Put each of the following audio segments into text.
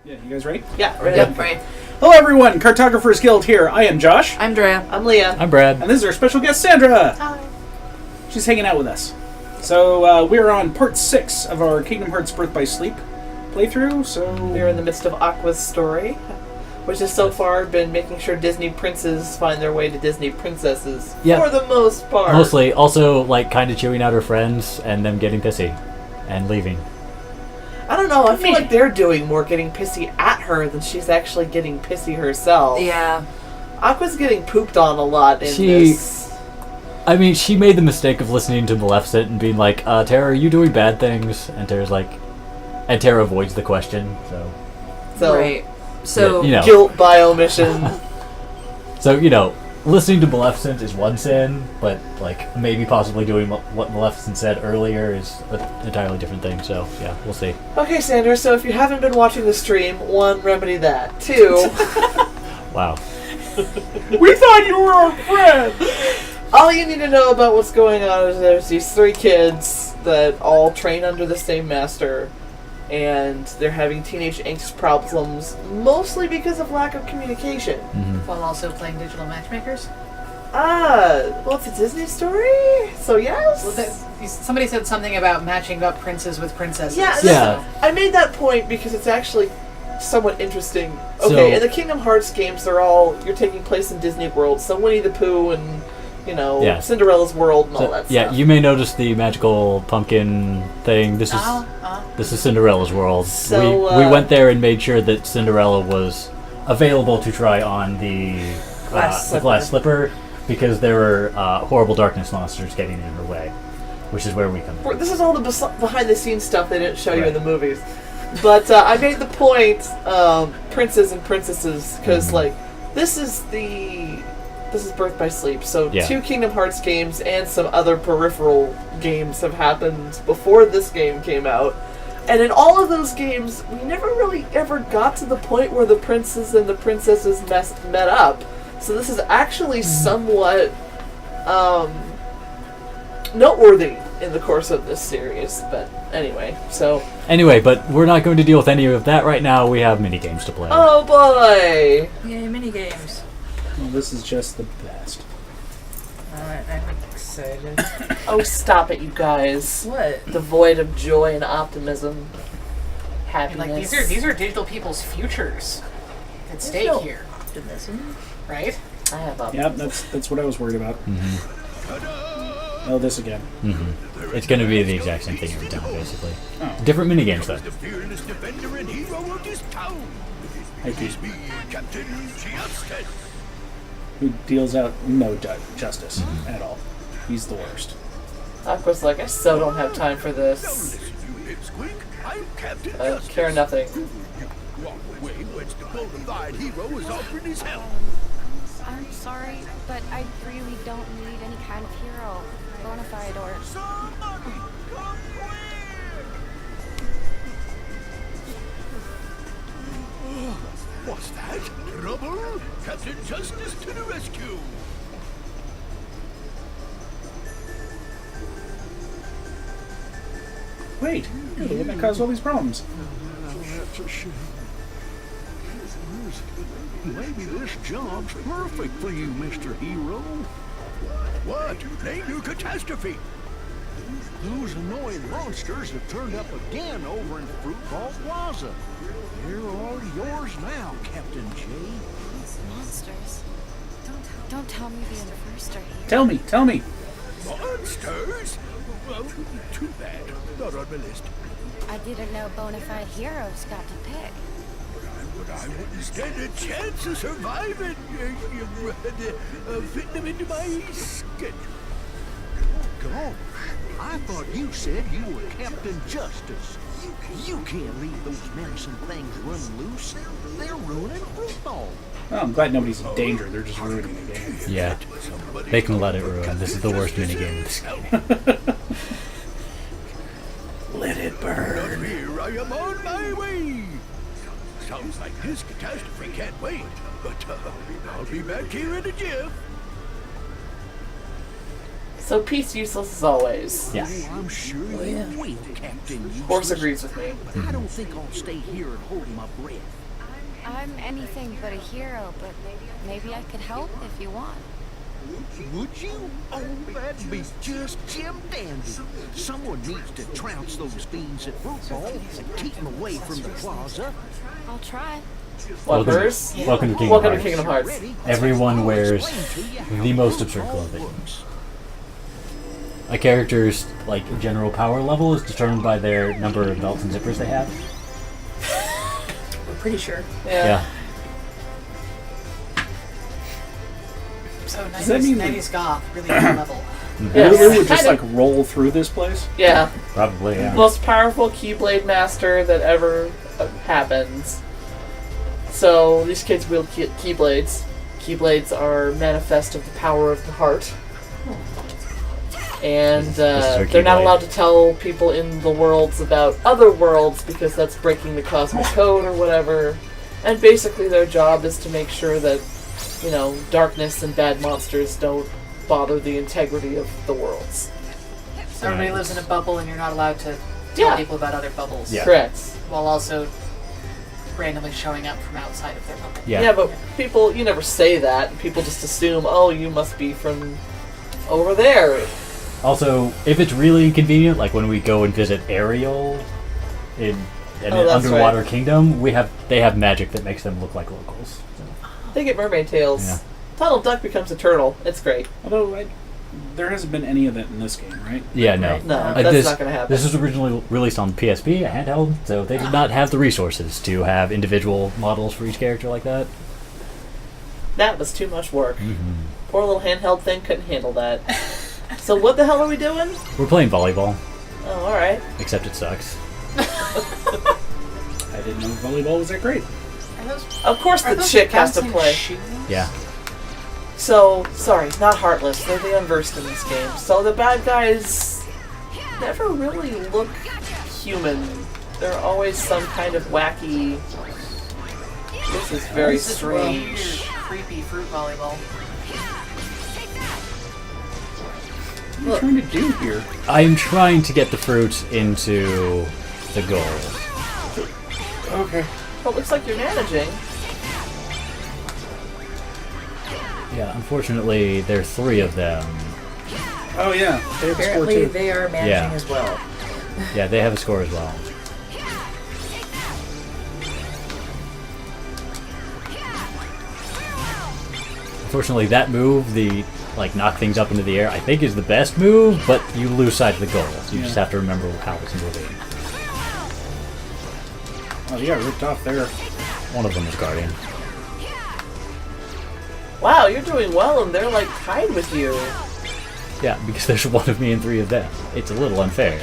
Yeah, you guys ready? Yeah, ready. Yep, right. Hello, everyone. Cartographers Guild here. I am Josh. I'm Drea. I'm Leah. I'm Brad. And this is our special guest, Sandra. Hi. She's hanging out with us. So, we're on part 6 of our Kingdom Hearts Birth by Sleep playthrough, so... We're in the midst of Aqua's story, which has so far been making sure Disney princes find their way to Disney princesses, Yep. for the most part. Mostly, also, like, kind of chewing out her friends and them getting pissy and leaving. I don't know, I feel like they're doing more getting pissy at her than she's actually getting pissy herself. Yeah. Aqua's getting pooped on a lot in this. I mean, she made the mistake of listening to Maleficent and being like, Tara, are you doing bad things? And Tara's like... And Tara avoids the question, so... Right. So, Yeah, you know. Guilt by omission. So, listening to Maleficent is one sin, but, like, maybe possibly doing what Maleficent said earlier is an entirely different thing, so, yeah, we'll see. Okay, Sandra, so if you haven't been watching the stream, 1, remedy that. 2... Wow. We thought you were our friend! All you need to know about what's going on is there's these 3 kids that all train under the same master, and they're having teenage angst problems, mostly because of lack of communication. Mm-hmm. while also playing digital matchmakers? Well, it's a Disney story, so yes? Well, somebody said something about matching up princes with princesses. Yeah, Yeah. I made that point because it's actually somewhat interesting. Okay, So- in the Kingdom Hearts games, you're taking place in Disney World, so Winnie the Pooh and, Yeah. Cinderella's world and all that Yeah, stuff. you may notice the magical pumpkin thing. This is Cinderella's world. So, we went there and made sure that Cinderella was available to try on the glass slipper because there were horrible darkness monsters getting in her way, which is where we come in. This is all the behind-the-scenes stuff they didn't show you in Right. the movies. But I made the point, princes and princesses, because this is Birth by Sleep. So Yeah. 2 Kingdom Hearts games and some other peripheral games have happened before this game came out. And in all of those games, we never really ever got to the point where the princes and the princesses met up. So this is actually somewhat noteworthy in the course of this series. But anyway, so... Anyway, but we're not going to deal with any of that right now. We have mini games to play. Oh boy! Yay, minigames. Well, this is just the best. Alright, I'm excited. Oh, stop it, you guys. What? Devoid of joy and optimism. Happiness. Like, these are digital people's futures at stake no here. optimism. Right? I have optimism. Yep, that's what I was worried about. Oh, this again. Mm-hmm. It's going to be the exact same thing every time, basically. Oh. Different mini games, though. The fearless defender and hero of this town. Hi, It is Pete. me, Captain Justice. Who deals out no justice at all. He's the worst. Aqua's like, I so don't have time for Don't this. listen, you pipsqueak. I'm Captain I Justice. care nothing. Walk away when the bona fide hero is offering his help. I'm sorry, but I really don't need any kind of hero, bona fide or... Somebody, come quick! What's that? Trouble? Captain Justice to the rescue! Wait, you're the one that caused all these problems. That's a shame. Maybe this job's perfect for you, Mr. Hero. What? Name your catastrophe. Those annoying monsters have turned up again over in Fruitball Plaza. They're all yours now, Captain J. These monsters. Don't tell me the first are here. Tell me. Monsters? Well, too bad. Not on my list. I didn't know bona fide heroes got to pick. But I wouldn't stand a chance of surviving. Fitting them into my schedule. Gosh, I thought you said you were Captain Justice. You can't leave those menacing things running loose. They're ruining football. Oh, I'm glad nobody's in danger. They're just ruining the game. Yeah. They can let it ruin. This is the worst mini game in this game. Let it burn. Here I am on my way. Sounds like this catastrophe can't wait, but I'll be back here in a jiff. So peace useless as always. Yeah. Oh, I'm sure you will, Captain Useless. Horse agrees with me. But I don't think I'll stay here and hold my breath. I'm anything but a hero, but maybe I could help if you want. Would you? Oh, that'd be just Jim Dandy. Someone needs to trounce those fiends at football and keep them away from the plaza. I'll try. What, Welcome- verse? Welcome to Kingdom Welcome to Hearts. Kingdom Hearts. Ready? Everyone I'll wears explain to you how the most absurd football clothing. works. A character's general power level is determined by their number of belts and zippers they have. We're pretty sure. Yeah. So Does that mean 90s goth, really high level. Yes. Lulu would just Kind like roll through this place. Yeah. Probably, yeah. Most powerful Keyblade master that ever happens. So these kids wield Keyblades. Keyblades are manifest of the power of the heart. And This is her they're not Keyblade. allowed to tell people in the worlds about other worlds because that's breaking the cosmic code or whatever. And basically their job is to make sure that, darkness and bad monsters don't bother the integrity of the worlds. So everybody lives in a bubble and you're not allowed to tell Yeah. people about other bubbles. Yeah. Correct. While also randomly showing up from outside of their bubble. Yeah, but people, you never say that. People just assume, oh, you must be from over there. Also, if it's really inconvenient, like when we go and visit Ariel in an Oh, that's underwater right. kingdom, they have magic that makes them look like locals. They get mermaid tails. Yeah. Donald Duck becomes a turtle. It's great. Although there hasn't been any of that in this game, right? Yeah, no. No, that's not going to happen. This was originally released on PSP, a handheld, so they did not have the resources to have individual models for each character like that. That was too much work. Poor little handheld thing couldn't handle that. So what the hell are we doing? We're playing volleyball, Oh, alright. except it sucks. I didn't know volleyball was that great. Are those, Of course are the those chick has to bouncing play. shoes? Yeah. So, sorry, not Heartless. They're the unversed in this game. So the bad guys never really look human. They're always some kind of wacky... This is very This is weird, strange. creepy fruit volleyball. What are you trying to do here? I'm trying to get the fruit into the goal. Okay. Well, it looks like you're managing. Yeah, unfortunately, there are 3 of them. Oh yeah, they have score Apparently too. they are managing Yeah. as well. Yeah, they have a score as well. Unfortunately, that move, the knock things up into the air, I think is the best move, but you lose sight of the goal. So you just have to remember how it's moving. Oh yeah, ripped off there. One of them is Guardian. Wow, you're doing well, and they're like tied with you. Yeah, because there's 1 of me and 3 of them. It's a little unfair.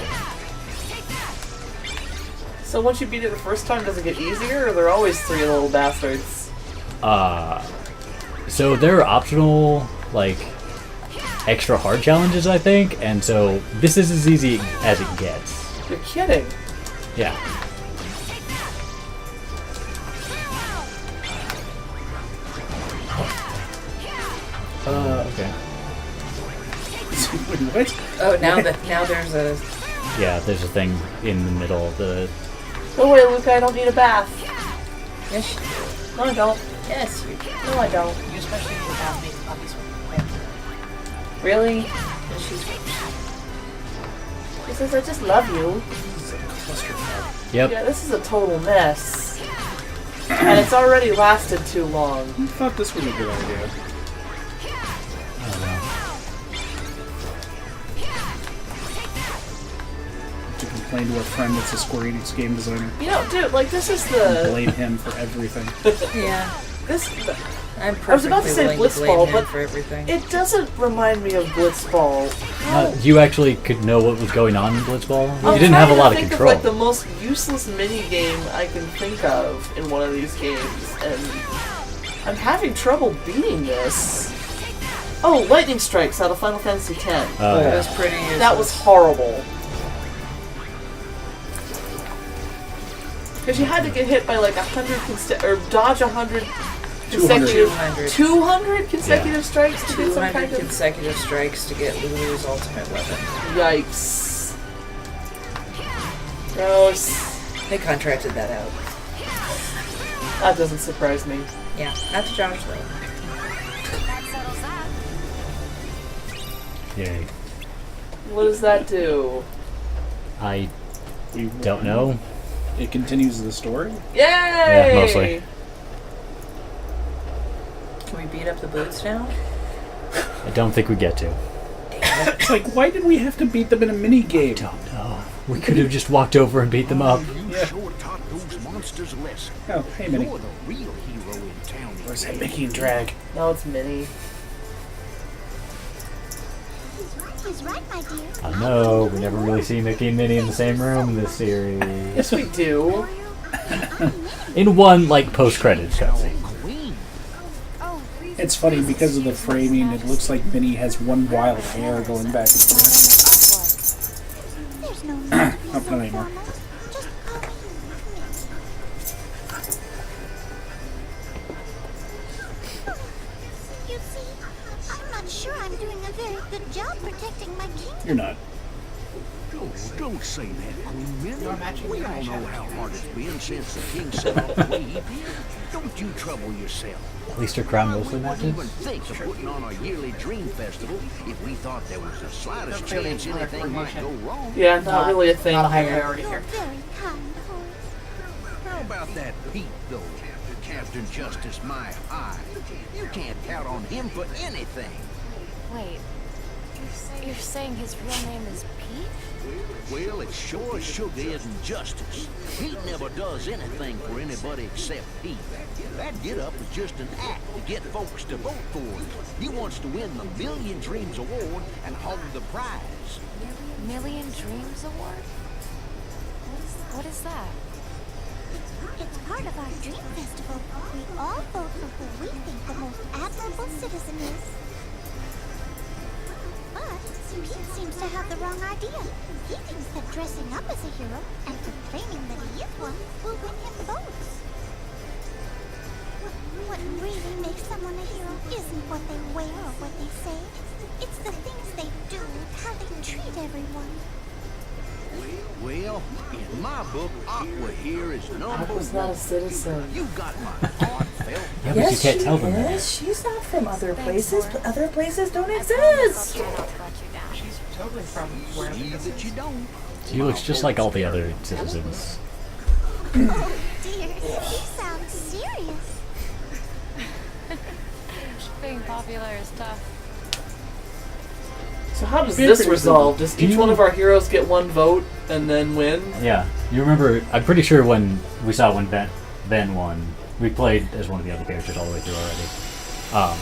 So once you beat it the first time, does it get easier, or they're always 3 little bastards? So there are optional, extra hard challenges, I think, and so this is as easy as it gets. You're kidding. Yeah. Okay. What? Oh, now there's a. Yeah, there's a thing in the middle of the... No way, Luca, I don't need a bath. Yes, No, I don't. yes. No, I don't. You especially need to have these puppies with Really? She's He says, I just love you. This is a clusterfuck. Yep. Yeah, this is a total mess. And it's already lasted too long. Who thought this was a good idea? I don't know. To complain to a friend that's a Square Enix game designer. You know, dude, this is And the... blame him for everything. Yeah, This... I'm I was about to perfectly say willing to blame Blitzball, him but for everything. it doesn't remind me of Blitzball. You actually could know what was going on in Blitzball? I'm You didn't have a trying lot to of think control. Of, the most useless mini game I can think of in one of these games, and I'm having trouble beating this. Oh, lightning strikes out of Final Fantasy X. It Yeah. was pretty useless. That was horrible. Because you had to get hit by 100 or dodge 100 consecutive 200. 200 consecutive strikes to get some 200 kind of consecutive strikes to get Lulu's ultimate weapon. yikes. Gross. They contracted that out. That doesn't surprise me. Yeah, not to Josh though. That settles that. Yay. What does that do? I don't know. It continues the story. Yay! Yeah, mostly. Can we beat up the boots now? I don't think we get to. It's like, why did we have to beat them in a mini game? Don't know. We could have just walked over and beat them up. You Yeah. sure taught those monsters a lesson. Oh, hey, Minnie. You're the real hero in town. Where's that Mickey and Drag? No, it's Minnie. He's right, my dear. I know. We never really see Mickey and Minnie in the same room in this series. Yes, we do. In one, like, post-credits cutscene. Queen. Oh, It's funny because of the framing. It looks like Minnie has one wild hair going back and forth. there's no need to be Not so anymore. formal. Just call me Minnie. You see, I'm not sure I'm doing a very good job protecting my kingdom. You're not. Oh, don't say that, Queen Minnie. You're matching We your all know eyeshadow. how hard it's been since the king set off the way he did. Don't you trouble yourself. At least her crown We mostly wouldn't matches. even think of putting on a yearly dream festival if we thought there was the slightest That's really chance hard anything might go coordination. wrong. Yeah, not really a thing Not a high here. priority You're here. very kind, Horace. How about that Pete, though? Captain Justice My Eye. You can't count on him for anything. Wait, you're saying his real name is Pete? Well, it's sure as sugar isn't justice. Pete never does anything for anybody except Pete. That get-up is just an act to get folks to vote for him. He wants to win the Million Dreams Award and hold the prize. Million Dreams Award? What is that? It's part of our Dream Festival. We all vote for who we think the most admirable citizen is. But Pete seems to have the wrong idea. He thinks that dressing up as a hero and proclaiming that he is one will win him votes. What really makes someone a hero isn't what they wear or what they say. It's the things they do and how they treat everyone. Well, in my book, Aqua here is I number was not a one. citizen. You got my heartfelt. Yeah, but you can't tell them is. that. She's not from other places, but other places don't I'll exist. try not to let you down. She's totally from wherever See this that is. you don't. She looks just like all the other citizens. Oh dear, you sound serious. Being popular is tough. So how does Very this simple. resolve? Does Do each you- one of our heroes get one vote and then win? Yeah, you remember? I'm pretty sure when we saw when Ben won, we played as one of the other characters all the way through already.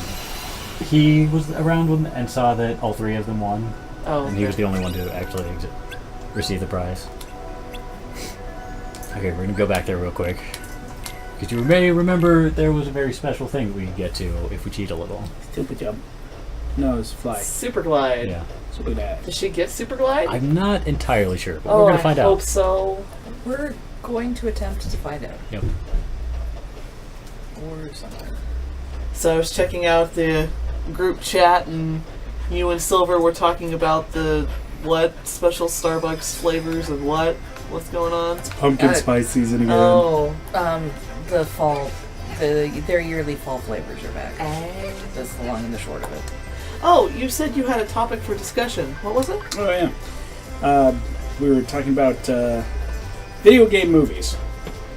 He was around when, and saw that all three of them won, Oh, and he was the only one to actually receive the prize. Okay, we're gonna go back there real quick. Because you may remember there was a very special thing we get to if we cheat a little. Stupid jump. No, it's fly. Super Glide. Yeah. Stupid ass. Does she get Super Glide? I'm not entirely sure, but oh, we're gonna find I hope out. so. We're going to attempt to find out. Yep. Or something. So I was checking out the group chat, and you and Silver were talking about the what special Starbucks flavors and what? What's going on? Pumpkin spice season again. Oh, The fall, their yearly fall flavors are back. That's the long and the short of it. oh! You said you had a topic for discussion. What was it? Oh yeah. We were talking about video game movies.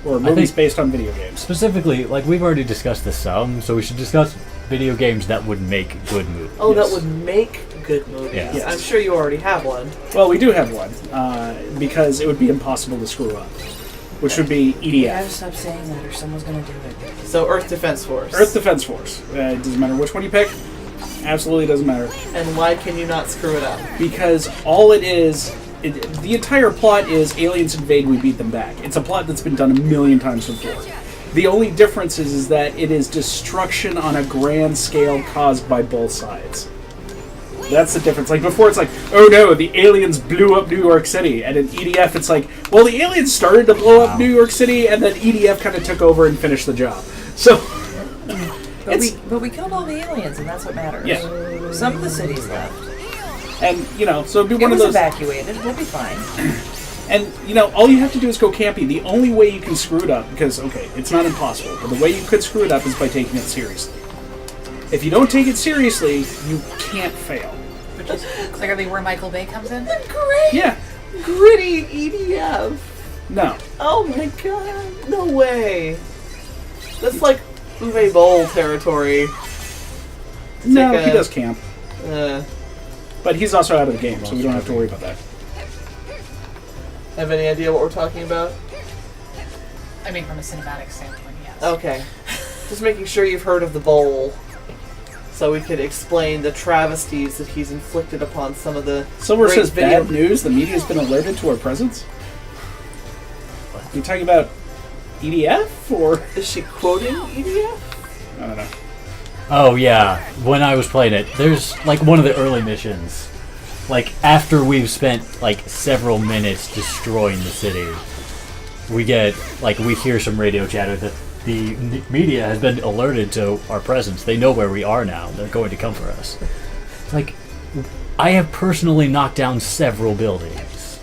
Or movies think- based on video games. Specifically, like we've already discussed this some, so we should discuss video games that would make good movies. Oh, Yes. that would make good movies. Yeah. Yes. I'm sure you already have one. Well, we do have one. Because it would be impossible to screw up. Which would be You gotta EDF. stop saying that or someone's gonna do it. So Earth Defense Force. Earth Defense Force. It doesn't matter which one you pick. Absolutely doesn't matter. And why can you not screw it up? Because all it is, the entire plot is aliens invade, we beat them back. It's a plot that's been done a million times before. The only difference is that it is destruction on a grand scale caused by both sides. That's the difference. Like before, it's like, oh no, the aliens blew up New York City, and in EDF, it's like, well, the aliens started to blow up New York City, and then EDF kind of took over and finished the job. So But we killed all the aliens, and that's what matters. Yeah. Some of the cities left. And, so it'd be It one of was those... evacuated. We'll be fine. And, all you have to do is go campy. The only way you can screw it up, because, okay, it's not impossible, but the way you could screw it up is by taking it seriously. If you don't take it seriously, you can't fail. Which is clearly where Michael Bay comes in. Great. Yeah. Gritty EDF. No. Oh my god. No way. That's like Uwe Boll territory. No, like he does camp. Uh, But he's also out of the game, so we don't have to worry about that. have any idea what we're talking about? I mean, from a cinematic standpoint, yes. Okay. Just making sure you've heard of the Bowl. So we could explain the travesties that he's inflicted upon some of the Silver great says, video. bad news, the media's been alerted to our presence? You talking about EDF, or...? Is she quoting EDF? I don't know. Oh yeah, when I was playing it, there's like one of the early missions. Like after we've spent like several minutes destroying the city, we hear some radio chatter that the media has been alerted to our presence. They know where we are now. They're going to come for us. It's like, I have personally knocked down several buildings,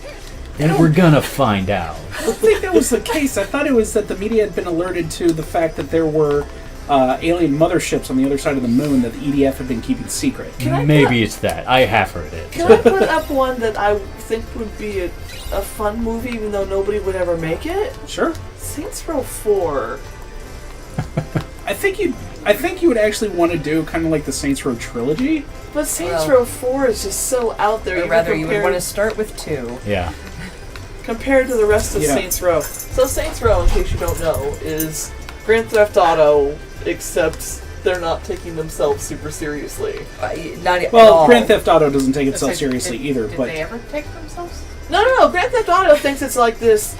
and we're gonna find out. I don't think that was the case. I thought it was that the media had been alerted to the fact that there were alien motherships on the other side of the moon that the EDF had been keeping secret. Maybe it's that. I have heard it. Can I put up one that I think would be a fun movie, even though nobody would ever make it? Sure. Saints Row 4. I think you would actually want to do kind of like the Saints Row trilogy. But Saints Row 4 is just so out there. Or rather, you would want to start with 2. Yeah. Compared to the rest of Yeah. Saints Row. So Saints Row, in case you don't know, is Grand Theft Auto, except they're not taking themselves super seriously. Not at Well, all. Grand Theft Auto doesn't take itself Did- seriously either, Did but they ever take themselves? No. Grand Theft Auto thinks it's like this,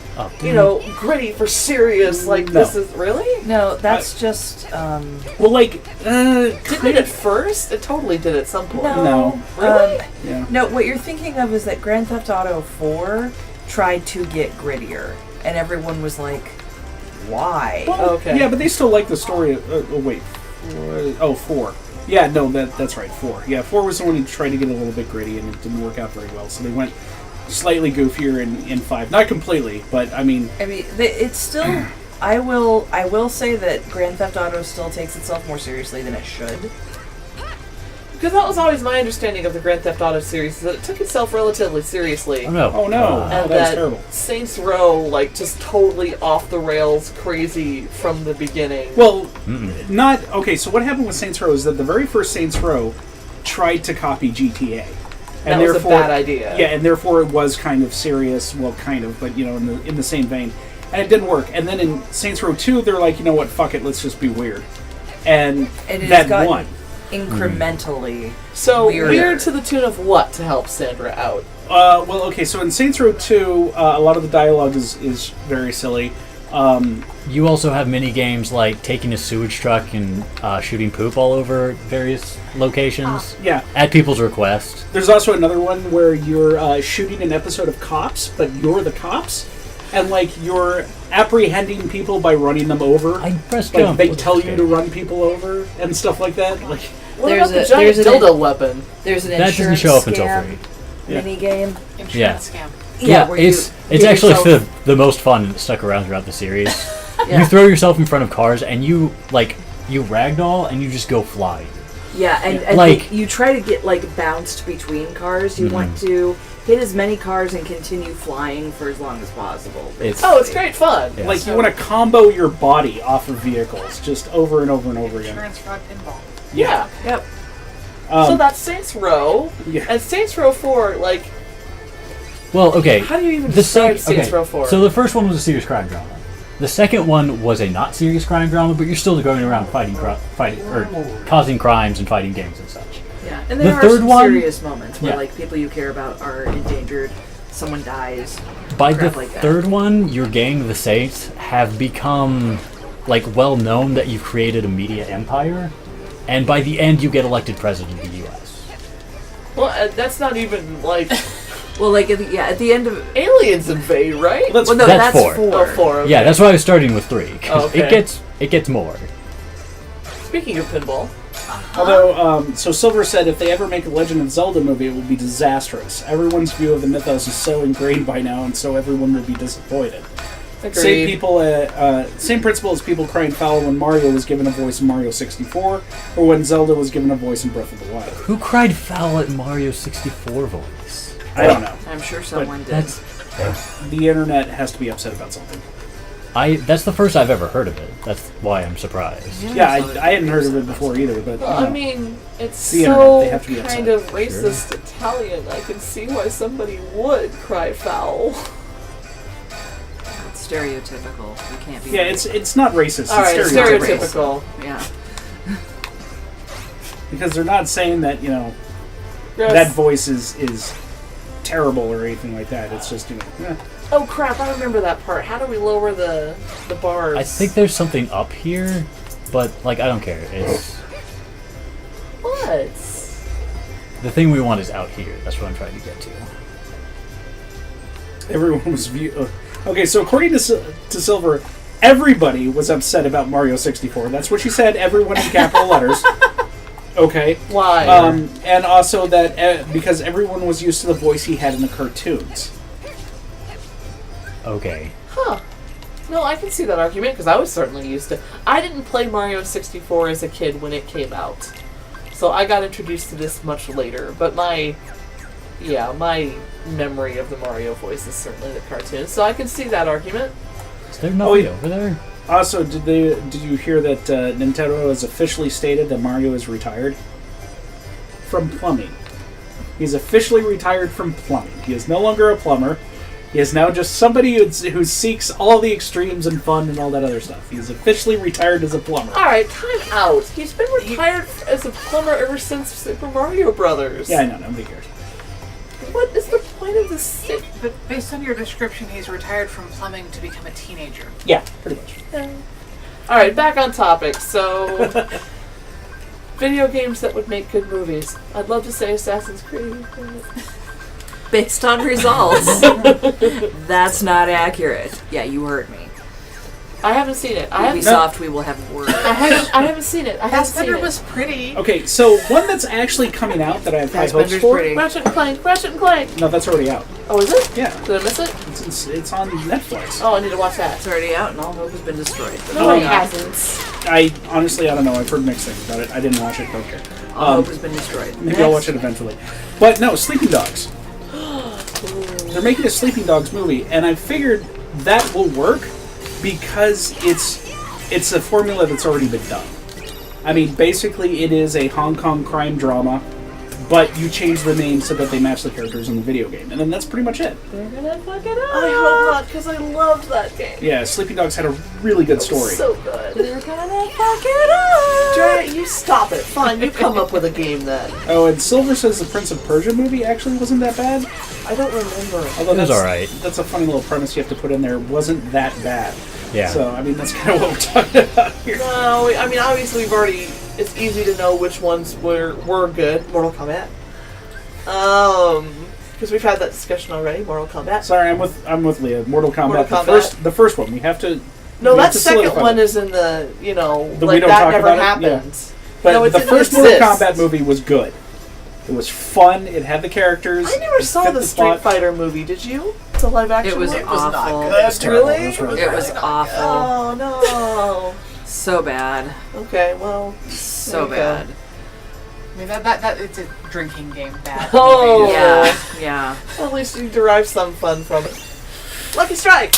gritty for serious. Like No. this is really. No, that's just. well, like, Didn't it at first? It totally did at some point. No. Really? yeah. No, what you're thinking of is that Grand Theft Auto 4 tried to get grittier, and everyone was like, "Why?" Well, Okay. Yeah, but they still like the story. Wait. 4. Yeah, no, that's right. 4. Yeah, 4 was the one who tried to get a little bit gritty, and it didn't work out very well. So they went slightly goofier in 5. Not completely, but I mean, It's still. I will say that Grand Theft Auto still takes itself more seriously than it should. Because that was always my understanding of the Grand Theft Auto series, is that it took itself relatively seriously. Oh no. oh no, And that's that terrible. Saints Row, just totally off the rails crazy from the beginning. Well, not okay. So what happened with Saints Row is that the very first Saints Row tried to copy GTA, and That was a therefore, bad idea. Yeah, and therefore it was kind of serious. Well, kind of, but in the same vein, and it didn't work. And then in Saints Row 2, they're like, you know what, fuck it, let's just be weird, and And it that has gotten won. incrementally. So Weirder. weird to the tune of what to help Sandra out? Well, okay, so in Saints Row 2, a lot of the dialogue is very silly. You also have mini games like taking a sewage truck and shooting poop all over various locations Yeah. at people's request. There's also another one where you're shooting an episode of Cops, but you're the cops, and you're apprehending people by running them over. I pressed jump. They tell you to run people over and stuff like that. What There's about the a- giant there's an- dildo weapon? There's an That doesn't insurance show up until scam 3. Yeah. mini game. Insurance scam. Yeah, where it's you get actually yourself- the most fun that stuck around throughout the series. Yeah. You throw yourself in front of cars and you ragdoll and you just go flying. Yeah, and you try to get bounced between cars. You want to hit as many cars and continue flying for as long as possible. It's It's great fun. Yeah. You want to combo your body off of vehicles just over and over and over again. Insurance fraud pinball. Yeah. Yep. So that's Saints Row. Yeah. And Saints Row 4, well, okay. how do you even The describe sec- Saints okay, Row 4? So the first one was a serious crime drama. The second one was a not serious crime drama, but you're still going around fighting or causing crimes and fighting gangs and such. Yeah, and The there are third some one- serious moments where Yeah. people you care about are endangered, someone dies. By the Crap like that. third one, your gang, the Saints, have become well known that you've created a media empire, and by the end, you get elected president of the U.S. well, that's not even Well, at the end of aliens invade, right? That's well, no, That's that's four. four. Oh, 4. Okay. Yeah, that's why I was starting with 3 'cause Okay. it gets more. Speaking of pinball, Although, so Silver said if they ever make a Legend of Zelda movie, it will be disastrous. Everyone's view of the mythos is so ingrained by now, and so everyone will be disappointed. agreed. Same principle as people crying foul when Mario was given a voice in Mario 64, or when Zelda was given a voice in Breath of the Wild. Who cried foul at Mario 64 voice? I don't know. I'm sure someone did. That's The internet has to be upset about something. that's the first I've ever heard of it. That's why I'm surprised. Yeah, I hadn't heard of it before either, but Well, you I know. mean, it's The internet, so they have to be kind upset. of racist Italian. I can see why somebody would cry foul. It's stereotypical. You can't be. Yeah, it's not racist. All right, it's stereotypical. Yeah. Because they're not saying that, you know, Gross. that voice is terrible or anything like that. It's just, you know, eh. Oh crap! I remember that part. How do we lower the bars? I think there's something up here, but like I don't care. It's What? the thing we want is out here. That's what I'm trying to get to. Everyone was okay, so according to Silver, everybody was upset about Mario 64. That's what she said, everyone in capital letters. Okay. Why? And also that because everyone was used to the voice he had in the cartoons. Okay. Huh. No, I can see that argument because I was certainly used to. I didn't play Mario 64 as a kid when it came out, so I got introduced to this much later. But my memory of the Mario voice is certainly the cartoon, so I can see that argument. Is there nobody over there? Also, did you hear that Nintendo has officially stated that Mario is retired from plumbing? He's officially retired from plumbing. He is no longer a plumber. He is now just somebody who seeks all the extremes and fun and all that other stuff. He's officially retired as a plumber. All right, time out. He's been retired as a plumber ever since Super Mario Brothers. Yeah, I know. Nobody cares. What is the point of this? But based on your description, he's retired from plumbing to become a teenager. Yeah, pretty much. All right, back on topic. So, video games that would make good movies. I'd love to say Assassin's Creed. Based on results, that's not accurate. Yeah, you heard me. I haven't seen it. I haven't. Ubisoft, we will have word. I haven't seen it. I haven't seen Fassbender it. was pretty. Okay, so one that's actually coming out that I have high hopes Fassbender's for. pretty. Ratchet and Clank. Ratchet and Clank. No, that's already out. Oh, is it? Yeah, Did I miss it? it's on Netflix. Oh, I need to watch that. It's already out and all hope has been destroyed. No, Oh, it yeah. hasn't. I honestly, I don't know. I've heard mixed things about it. I didn't watch it. Don't care. All hope has been destroyed. Maybe I'll watch it eventually. But no, Sleeping Dogs. They're making a Sleeping Dogs movie, and I figured that will work because it's a formula that's already been done. I mean, basically, it is a Hong Kong crime drama, but you change the name so that they match the characters in the video game, and then that's pretty much it. They're gonna fuck it up. I hope not, because I loved that game. Yeah, Sleeping Dogs had a really good story. So good. They're gonna fuck it up. Dre, you stop it. Fine, you come up with a game then. Oh, and Silver says the Prince of Persia movie actually wasn't that bad. I don't remember. Although It was that's alright. That's a funny little premise you have to put in there. Wasn't that bad? Yeah. So I mean, that's kind of what we're talking about here. No, I mean obviously we've already. It's easy to know which ones were good. Mortal Kombat. Because we've had that discussion already. Mortal Kombat. Sorry, I'm with Leah. Mortal Kombat. Mortal The Kombat. first one. We have to. No, we have that to second solidify one it. is in the The we like don't that talk never about it? Yeah. happened. But No, it the didn't first Mortal exist. Kombat movie was good. It was fun. It had the characters. I never it saw fit the Street plot. Fighter movie. Did you? The live action. It was one? awful. It was terrible. Really? It was really It bad. was awful. Oh no. So bad. Okay, well. So There you go. bad. I mean, that it's a drinking game. Bad. Oh. Yeah, yeah. At least you derive some fun from it. Lucky Strike.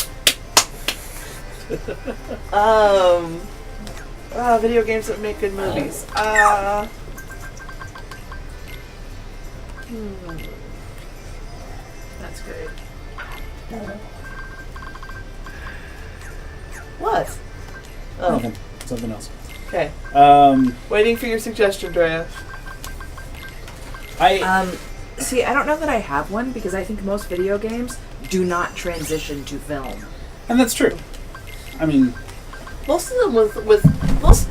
Video games that make good movies. That's great. What? Oh, Nothing. Something else. okay. Um, Waiting for your suggestion, Drea. See, I don't know that I have one because I think most video games do not transition to film. and that's true. I mean, Most of them with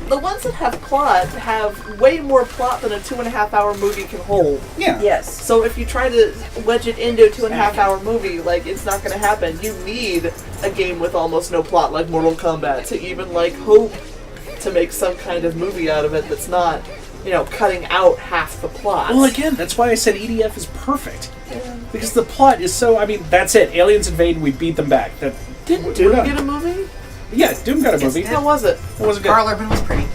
the ones that have plot have way more plot than a 2.5 hour movie can hold. yeah. Yes. So if you try to wedge it into a 2.5 hour movie, like it's not going to happen. You need a game with almost no plot, like Mortal Kombat, to even like hope to make some kind of movie out of it that's not, cutting out half the plot. Well, again, that's why I said EDF is perfect. Because the plot is so... I mean, that's it. Aliens invade, we beat them back. Didn't we're Doom done. get a movie? Yeah, Doom got a movie. How was it? It wasn't good. Carl Urban was pretty.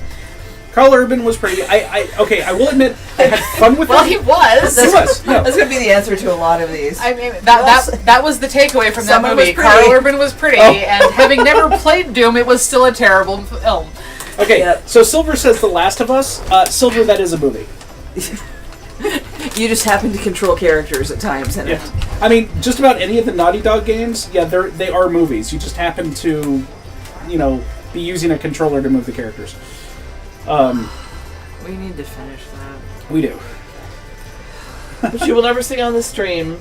Carl Urban was pretty... Okay, I will admit, I had fun with Well, it. he was. He was. No. That's gonna be the answer to a lot of these. I mean, that was the takeaway from that Someone movie. was pretty. Carl Urban was pretty, Oh. and having never played Doom, it was still a terrible film. Okay, Yep. so Silver says The Last of Us. Silver, that is a movie. You just happen to control characters at times in it. Yeah. I mean, just about any of the Naughty Dog games, yeah, they are movies. You just happen to, be using a controller to move the characters. We need to finish that. We do. Which you will never see on the stream.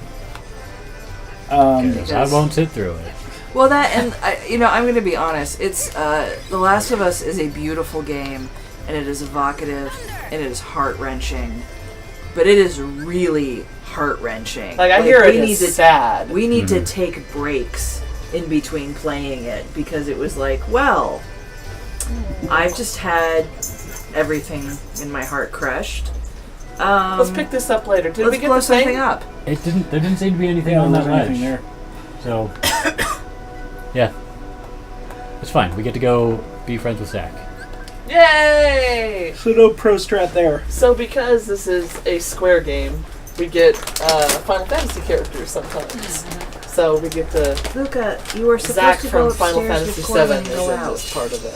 I won't sit through it. Well, that and I'm going to be honest. It's The Last of Us is a beautiful game, and it is evocative, and it is heart wrenching. But it is really heart wrenching. Like, I hear it is sad. We need to take breaks in between playing it because it was like, well, I've just had everything in my heart crushed. Let's pick this up later. Did Let's we get blow the thing? something up. There didn't seem to be anything Yeah, on there's that anything ledge. there. So, yeah. It's fine. We get to go be friends with Zach. Yay! So no pro strat there. So because this is a Square game, we get Final Fantasy characters sometimes. So we get to... Luca, you are supposed Zach to go from Final upstairs Fantasy before VII when is you go in out. this part of the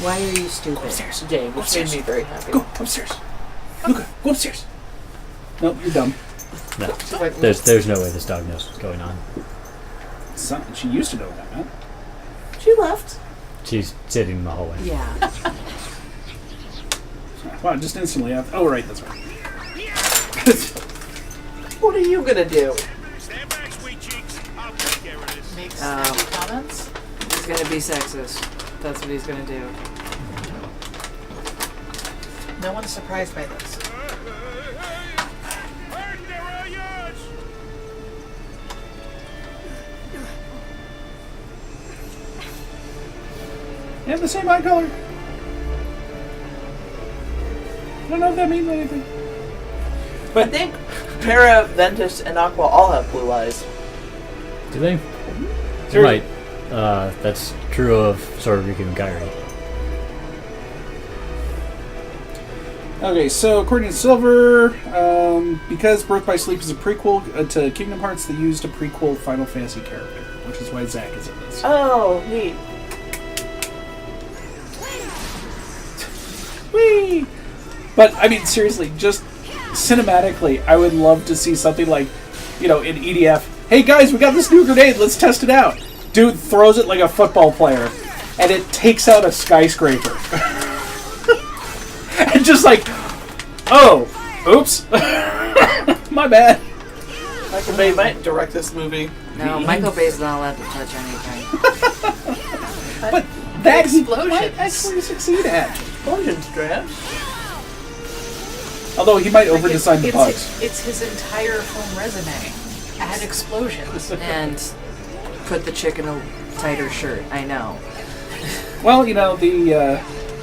Why are you stupid? game, which made me very happy. Go upstairs. Luca, go upstairs. Nope, you're dumb. No, She's like, there's no way this dog knows what's going on. She used to know that, man. she left. She's sitting in the hallway. Yeah. Wow, just instantly. Oh, right, that's right. What are you gonna do? Stand back, sweet cheeks. I'll take care of this. Makes Oh. comments. He's gonna be sexist. That's what he's gonna do. No one's surprised by this. Hey, they're all yours. They have the same eye color. I don't know if that means anything. I think Terra, Ventus, and Aqua all have blue eyes. Do they? Sure. Right. That's true of Sororiku and Kairi. Okay, so according to Silver, because Birth by Sleep is a prequel to Kingdom Hearts, they used a prequel Final Fantasy character, which is why Zack is in this. Oh, neat. Whee! But, I mean, seriously, just cinematically, I would love to see something like, in EDF, hey guys, we got this new grenade, let's test it out. Dude throws it like a football player, and it takes out a skyscraper. And just like, oh, oops, my bad. Michael Bay might direct this movie. No, Michael Bay's not allowed to touch anything. But that he Explosions. might actually succeed at. Explosions, Dram. Although he might over-design the bugs. It's his entire film resume. Add explosions. And put the chick in a tighter shirt. I know. Well,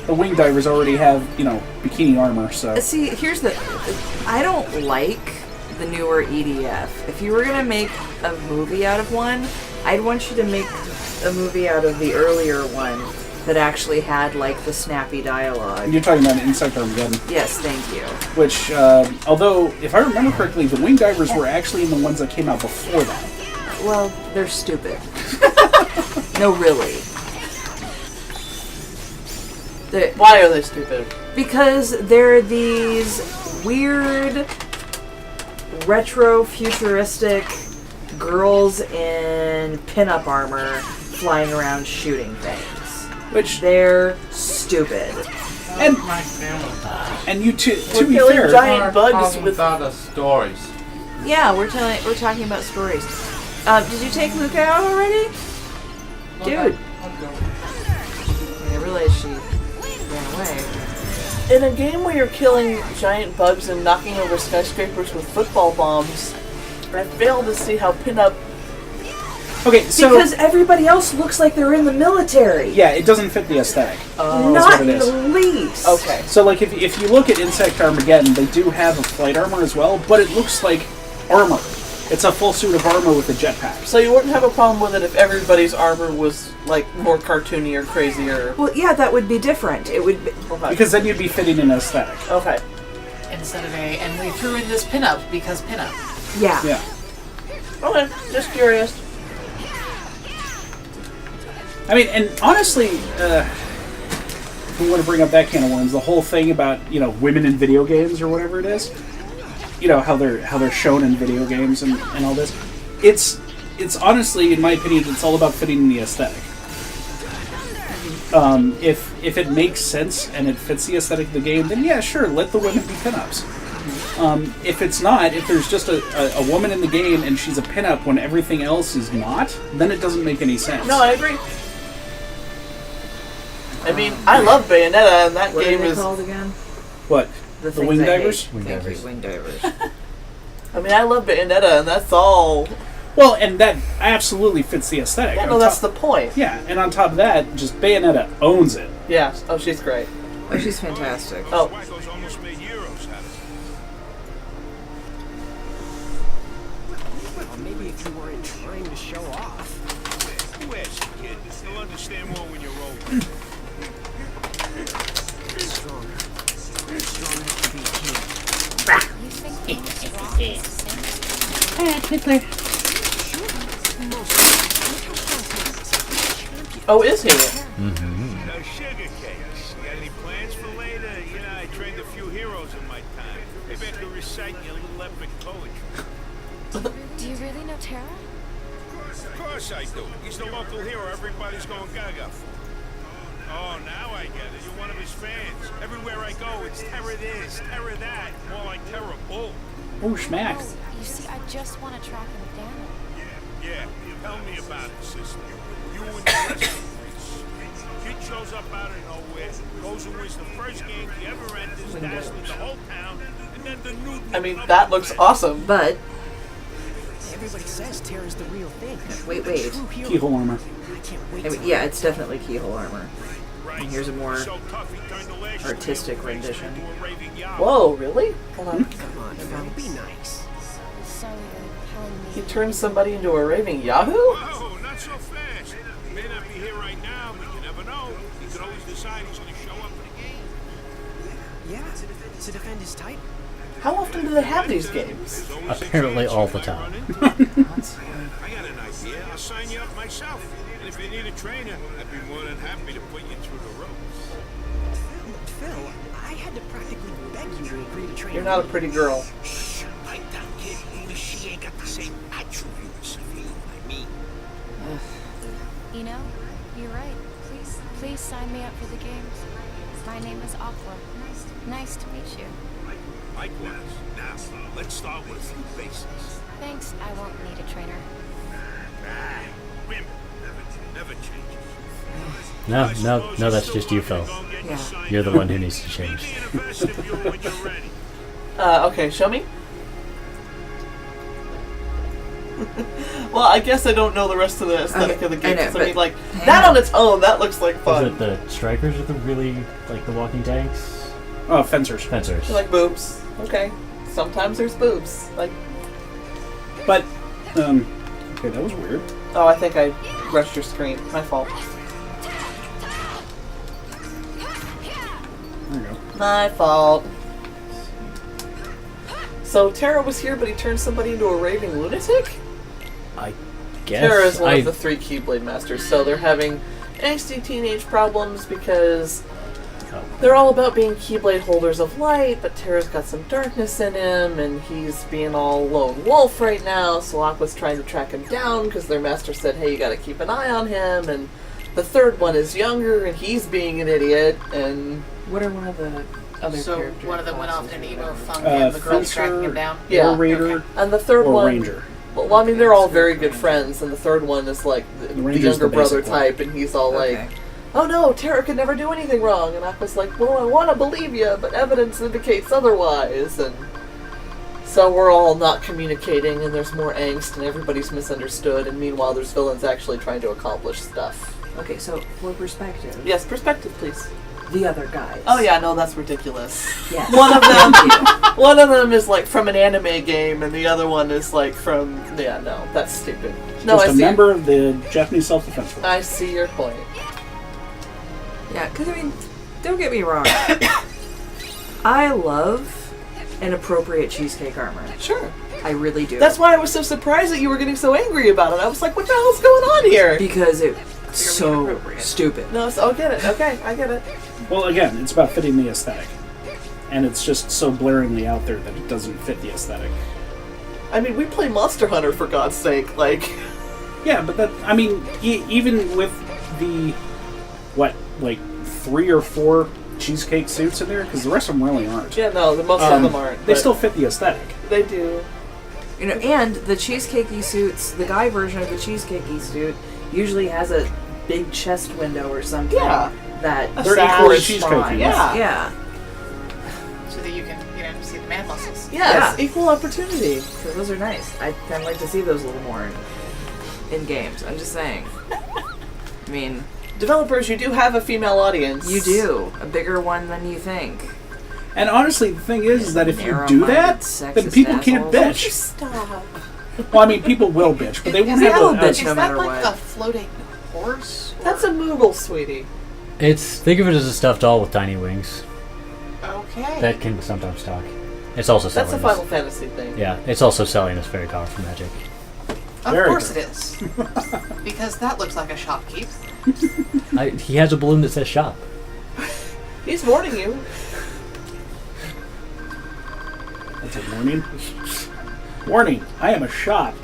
the wing divers already have, bikini armor, so... See, here's the... I don't like the newer EDF. If you were going to make a movie out of one, I'd want you to make a movie out of the earlier one that actually had, like, the snappy dialogue. You're talking about Insect Armageddon. Yes, thank you. Which, although, if I remember correctly, the wing divers were actually in the ones that came out before that. Well, they're stupid. No, really. Why are they stupid? Because they're these weird, retro-futuristic girls in pinup armor flying around shooting things. Which, They're stupid. and My family. and you to We're be killing fair, giant bugs with... about the stories. Yeah, we're talking about stories. Did you take Luca out already? Dude. I realized she ran away. In a game where you're killing giant bugs and knocking over skyscrapers with football bombs, I fail to see how pinup Okay, so Because everybody else looks like they're in the military. yeah, it doesn't fit the aesthetic. Not what it in is. the least. Okay. So, like, if you look at Insect Armageddon, they do have a flight armor as well, but it looks like armor. It's a full suit of armor with a jetpack. So you wouldn't have a problem with it if everybody's armor was like more cartoony or crazier. Well, yeah, that would be different. It would be... Okay. Because then you'd be fitting an aesthetic. Okay. Instead of and we threw in this pinup because pinup. Yeah. Yeah. Okay. Just curious. I mean, and honestly, if we want to bring up that can of worms, the whole thing about, women in video games or whatever it is, how they're shown in video games and all this, it's honestly, in my opinion, it's all about fitting the aesthetic. If it makes sense and it fits the aesthetic of the game, then yeah, sure, let the women be pinups. If it's not, if there's just a woman in the game and she's a pinup when everything else is not, then it doesn't make any sense. No, I agree. I mean, I love Bayonetta, and that What game are they is. called again? What? The The things wing I hate. divers? Wing Thank divers. you, wing divers. I mean, I love Bayonetta, and that's all. Well, and that absolutely fits the aesthetic. Yeah, On no, that's top- the point. Yeah, and on top of that, just Bayonetta owns it. Yeah. Oh, she's great. Oh, she's fantastic. Oh. Wackos almost made heroes out of Well, maybe if you weren't trying to show off. it. Who asked you, kid? You'll understand more when you're older. Strong. Strong enough to be a king. You think being strong is a sin? Oh, is he? Sugar cakes. You got any plans for later? I trained a few heroes in my time. Maybe I could recite you a little epic poetry. Do you really know Tara? Of course I do. He's the local hero everybody's going gaga for. Oh, now I get it. You're one of his fans. Everywhere I go, it's Terror this, Terror that. More like Terror Bull. Oh, schmack. You see, I just want to track him down. Yeah. Tell me about it, sister. You and the rest of the police. Kid shows up out of nowhere, goes and wins the first game he ever enters, dazzling the whole town, and then the new... I mean, that looks awesome. But, Everybody says Tara's the real thing. wait. True hero. Keyhole armor. I can't wait I mean, to yeah, it's definitely keyhole armor. Right. And here's a more So tough, he turned the last artistic real race rendition. into a raving yahoo. Whoa, really? Hold on. Come on, everybody, be nice. So you're telling me He turned somebody into a raving Yahoo? Whoa, not so fast. He may not be here right now, but you never know. He could always decide he's going to show up for the game. Yeah, to defend his type. How often do they have these games? There's always a Apparently chance all you the might time. run into him. I got an idea. I'll sign you up myself. And if you need a trainer, I'd be more than happy to put you through the ropes. Phil, I had to practically beg you to agree to train. You're not a pretty girl. Pipe down, kid. She ain't got the same attributes of you, I mean. You know, you're right. Please sign me up for the games. My name is Aqua. Nice to meet you. Likewise. Now, let's start with a few basics. Thanks, I won't need a trainer. Ah, remember, never changes. No, that's just you, Phil. Yeah. You're the one who needs to change. Be the best of you when you're ready. Okay, show me. Well, I guess I don't know the rest of the aesthetic Okay, of the I game. know, 'Cause I mean, but like, hang that on. on its own, that looks like Is fun. it the strikers or the really, like, the walking tanks? Oh, fencers. Fencers. Like boobs. Okay. Sometimes there's boobs. Like, But, okay, that was weird. oh, I think I rushed your screen. My fault. There you go. My fault. So Tara was here, but he turned somebody into a raving lunatic? I guess. Tara is one of the three Keyblade Masters, so they're having angsty teenage problems because they're all about being Keyblade holders of light, but Tara's got some darkness in him, and he's being all lone wolf right now, so Aqua's trying to track him down because their master said, hey, you gotta keep an eye on him, and the third one is younger, and he's being an idiot, and what are one of the other So characters? one of them went off in an emo funk and the girl's Fencer, tracking him down. Yeah. War Raider, Okay. and the third or one... Ranger. Well, I mean, they're all very good friends, and the third one is like the Ranger's younger the basic brother one. type, and he's all Okay. like, oh no, Tara could never do anything wrong. And Aqua's like, well, I want to believe you, but evidence indicates otherwise. And So we're all not communicating, and there's more angst, and everybody's misunderstood, and meanwhile there's villains actually trying to accomplish stuff. Okay, so for perspective, Yes, perspective, please. the other guys. Oh yeah, no, that's ridiculous. Yes. One of them is like from an anime game, and the other one is like from no, that's stupid. No, Just I a see. member of the Japanese Self-Defense Force. I see your point. Yeah, because I mean, don't get me wrong. I love an appropriate cheesecake armor. Sure. I really do. That's why I was so surprised that you were getting so angry about it. I was like, what the hell's going on here? because it's so stupid. No, I get it. Okay, I get it. Well, again, it's about fitting the aesthetic. And it's just so blaringly out there that it doesn't fit the aesthetic. I mean, we play Monster Hunter, for God's sake. Like, Yeah, but that, I mean, even with the, 3 or 4 cheesecake suits in there? Because the rest of them really aren't. yeah, no, most of them aren't. They but still fit the aesthetic. They do. You know, and the cheesecakey suits, the guy version of the cheesecakey suit usually has a big chest window or something. Yeah. That They're sash equally is cheesecakey. fine. Yeah. Yeah. So that you can, see the man muscles. Yes, equal opportunity. Because those are nice. I kind of like to see those a little more in games. I'm just saying. I mean, Developers, you do have a female audience. you do. A bigger one than you think. And honestly, the thing is that if you do Narrow-minded, that, then sexist people can't assholes. bitch. Stop. Well, I mean, people will bitch, but they won't They have will a... bitch. Is no that matter like what. a floating horse? That's a Moogle, sweetie. Think of it as a stuffed doll with tiny wings Okay. that can sometimes talk. It's also selling That's a us- Final Fantasy thing. Yeah, it's also selling us very powerful magic. Of Very course good. it is. Because that looks like a shopkeep. He has a balloon that says shop. He's warning you. That's a warning. Warning, I am a shop.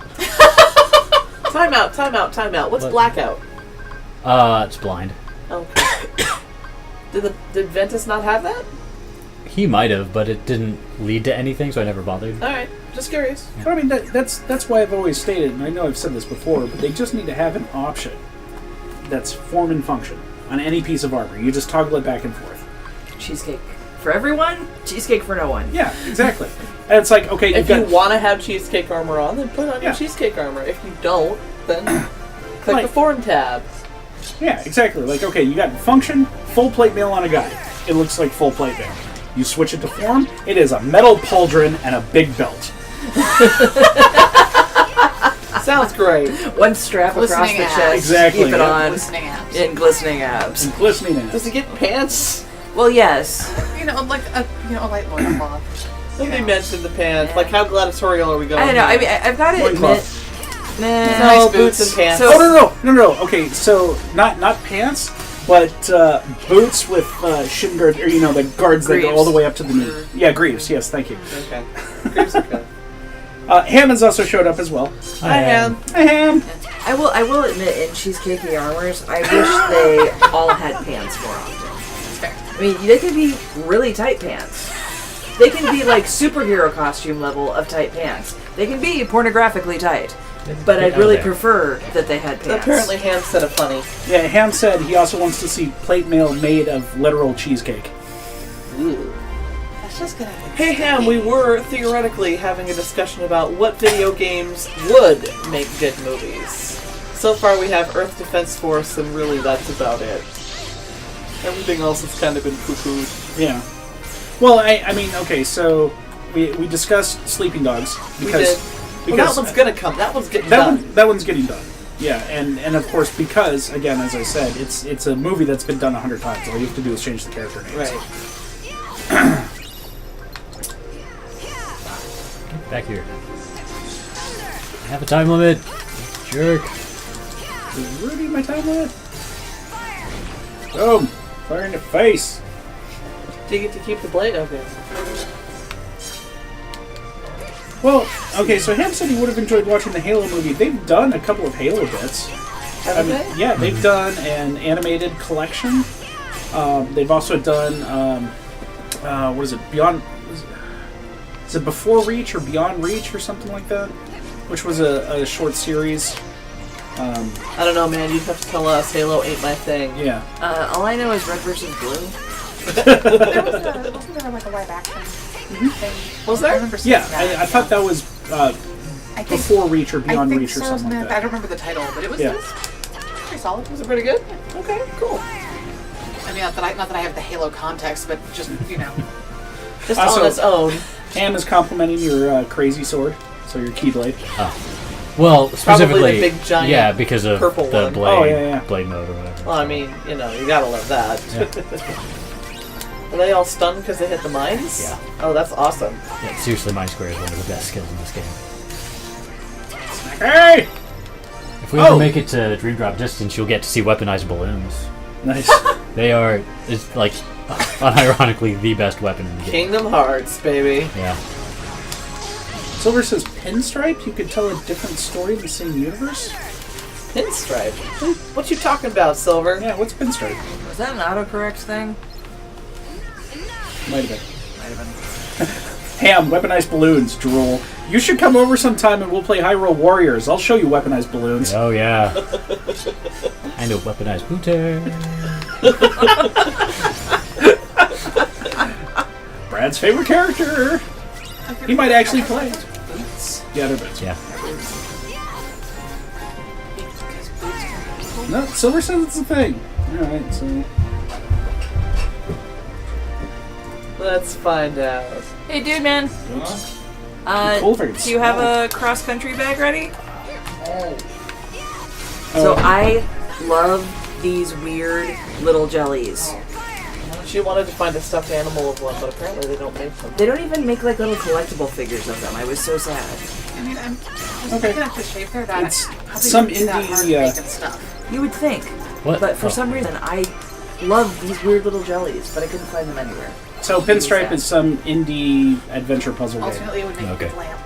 Time out. What's What? blackout? It's blind. Okay. Did Ventus not have that? He might have, but it didn't lead to anything, so I never bothered. Alright, just curious. But I mean, that's why I've always stated, and I know I've said this before, but they just need to have an option that's form and function on any piece of armor. You just toggle it back and forth. Cheesecake for everyone, cheesecake for no one. Yeah, exactly. And it's like, okay, If you want to have cheesecake armor on, then put on your Yeah. cheesecake armor. If you don't, then click Like- the form tab. Yeah, exactly. Like, okay, you got function, full plate mail on a guy. It looks like full plate mail. You switch it to form, it is a metal pauldron and a big belt. Sounds great. One strap across Glistening the abs. chest. Exactly, Keep it yeah. on. Glistening abs. In glistening abs. And glistening ass. Does he get pants? Well, yes. Like a light loincloth. Somebody mentioned the pants. Like, how gladiatorial are we going? I don't know. I here? mean, I've got to admit. Loincloth. Nah. No, Nice boots boots. and pants. So- Oh, no. Okay, so not pants, but boots with shin guard, or the guards that go Greaves. all the way up to the knee. Yeah, greaves. Yes, thank you. Okay. Here's okay. Hammond's also showed up as well. I am. Hi, Ham. I will admit, in cheesecakey armors, I wish they all had pants more often. Fair. I mean, they can be really tight pants. They can be like superhero costume level of tight pants. They can be pornographically tight. But I'd really prefer that they had pants. Apparently, Ham said a funny. Yeah, Ham said he also wants to see plate mail made of literal cheesecake. That's just gonna. Hey Ham, we were theoretically having a discussion about what video games would make good movies. So far we have Earth Defense Force, and really that's about it. Everything else has kind of been poo-pooed. Yeah. Well, I mean, okay, so we discussed Sleeping Dogs because Well, that one's gonna come. That one's getting done. that one's getting done. Yeah, and of course because again, as I said, it's a movie that's been done 100 times. All you have to do is change the character names. Right. Back here. I have a time limit. Jerk. Is Rudy my time limit? Boom! Fire in the face. Do you get to keep the blade? Okay. Well, okay, so Ham said he would have enjoyed watching the Halo movie. They've done a couple of Halo bits. Haven't they? Yeah, they've done an animated collection. They've also done, what is it, Beyond... Is it Before Reach or Beyond Reach or something like that? Which was a short series. I don't know, man. You'd have to tell us. Halo ain't my thing. Yeah. All I know is red versus blue. Wasn't there like a live action? Was I there? remember seeing Yeah, I thought that was I think, before Reach or I Beyond think Reach or so, something like I that. don't remember the title, but it was, Yeah. it was pretty solid. Was it pretty good? Okay, cool. I mean, not that I have the Halo context, but just, you know. Just Also- on its own. Ham is complimenting your crazy sword, so your Keyblade. Well, specifically, the big, giant yeah, because of purple the one. blade, Oh, yeah. blade mode or whatever. Well, I mean, you know, you gotta love that. Are they all stunned because they hit the mines? Yeah. Oh, that's awesome. Yeah, seriously, Mind Square is one of the best skills in this game. Hey! If we ever make it to Dream Drop distance, you'll get to see weaponized balloons. Nice. They are, it's like, unironically, the best weapon in the game. Kingdom Hearts, baby. Yeah. Silver says Pinstripe? You could tell a different story in the same universe? Pinstripe. What you talking about, Silver? Yeah, what's Pinstripe? Was that an autocorrect thing? Might have been. Ham, weaponized balloons, drool. You should come over sometime and we'll play Hyrule Warriors. I'll show you weaponized balloons. Oh, yeah. I know weaponized booter. Brad's favorite character. He might actually play. Yeah, they're boots. Yeah. No, Silver says it's a thing. Alright, so... Let's find out. Hey, dude, man. Cool if I could Do you have smell a cross-country bag ready? Oh. So I love these weird little jellies. She wanted to find a stuffed animal of one, but apparently they don't make them. They don't even make like little collectible figures of them. I was so sad. I mean, I'm just Okay. looking at the shape there. That It's probably some wouldn't be that hard to indie, make and stuff. You would think, What? but for Oh. some reason I love these weird little jellies, but I couldn't find them anywhere. So Pinstripe is some indie adventure puzzle game. Ultimately, it would make a Okay. good lamp.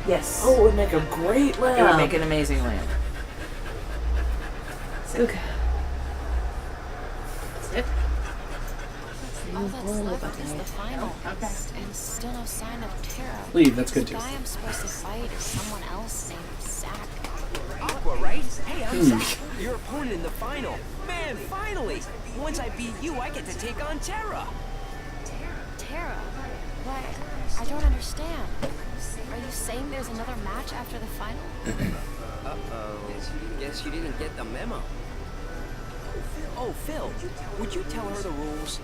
Yes. Oh, it would make a great lamp. It would make an amazing lamp. Okay. That's it. All that's left is the final. Okay. And still no sign of Terra. Leave, that's good too. The guy I'm supposed to fight is someone else named Zack. Aqua, right? Hey, I'm Zack, your opponent in the final. Man, finally! Once I beat you, I get to take on Terra. Terra? Why? I don't understand. Are you saying there's another match after the final? Uh-oh. Guess you didn't get the memo. Oh, Phil, would you tell her the rules?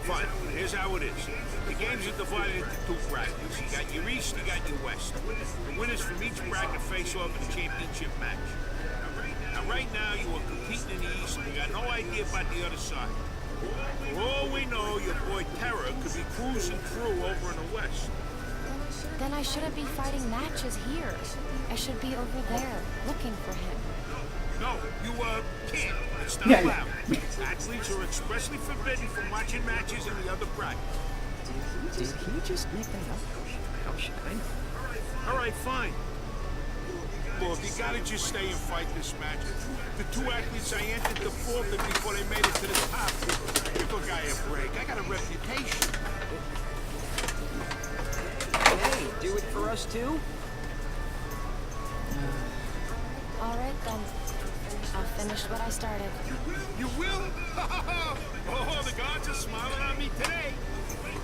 Fine, here's how it is. The games are divided into two brackets. You got your East, you got your West. The winners from each bracket face off in a championship match. Now, right now, you are competing in the East, and you got no idea about the other side. For all we know, your boy Terra could be cruising through over in the West. Then I shouldn't be fighting matches here. I should be over there, looking for him. No, you, can't. It's not Yeah, allowed. Athletes are expressly forbidden from watching matches in the other bracket. Did he just make that up? How should I know? All right, fine. Well, if you gotta just stay and fight this match, the two athletes I entered defaulted before they made it to the top. Give a guy a break. I got a reputation. Hey, do it for us too? All right then. I'll finish what I started. You will? Oh, the gods are smiling on me today.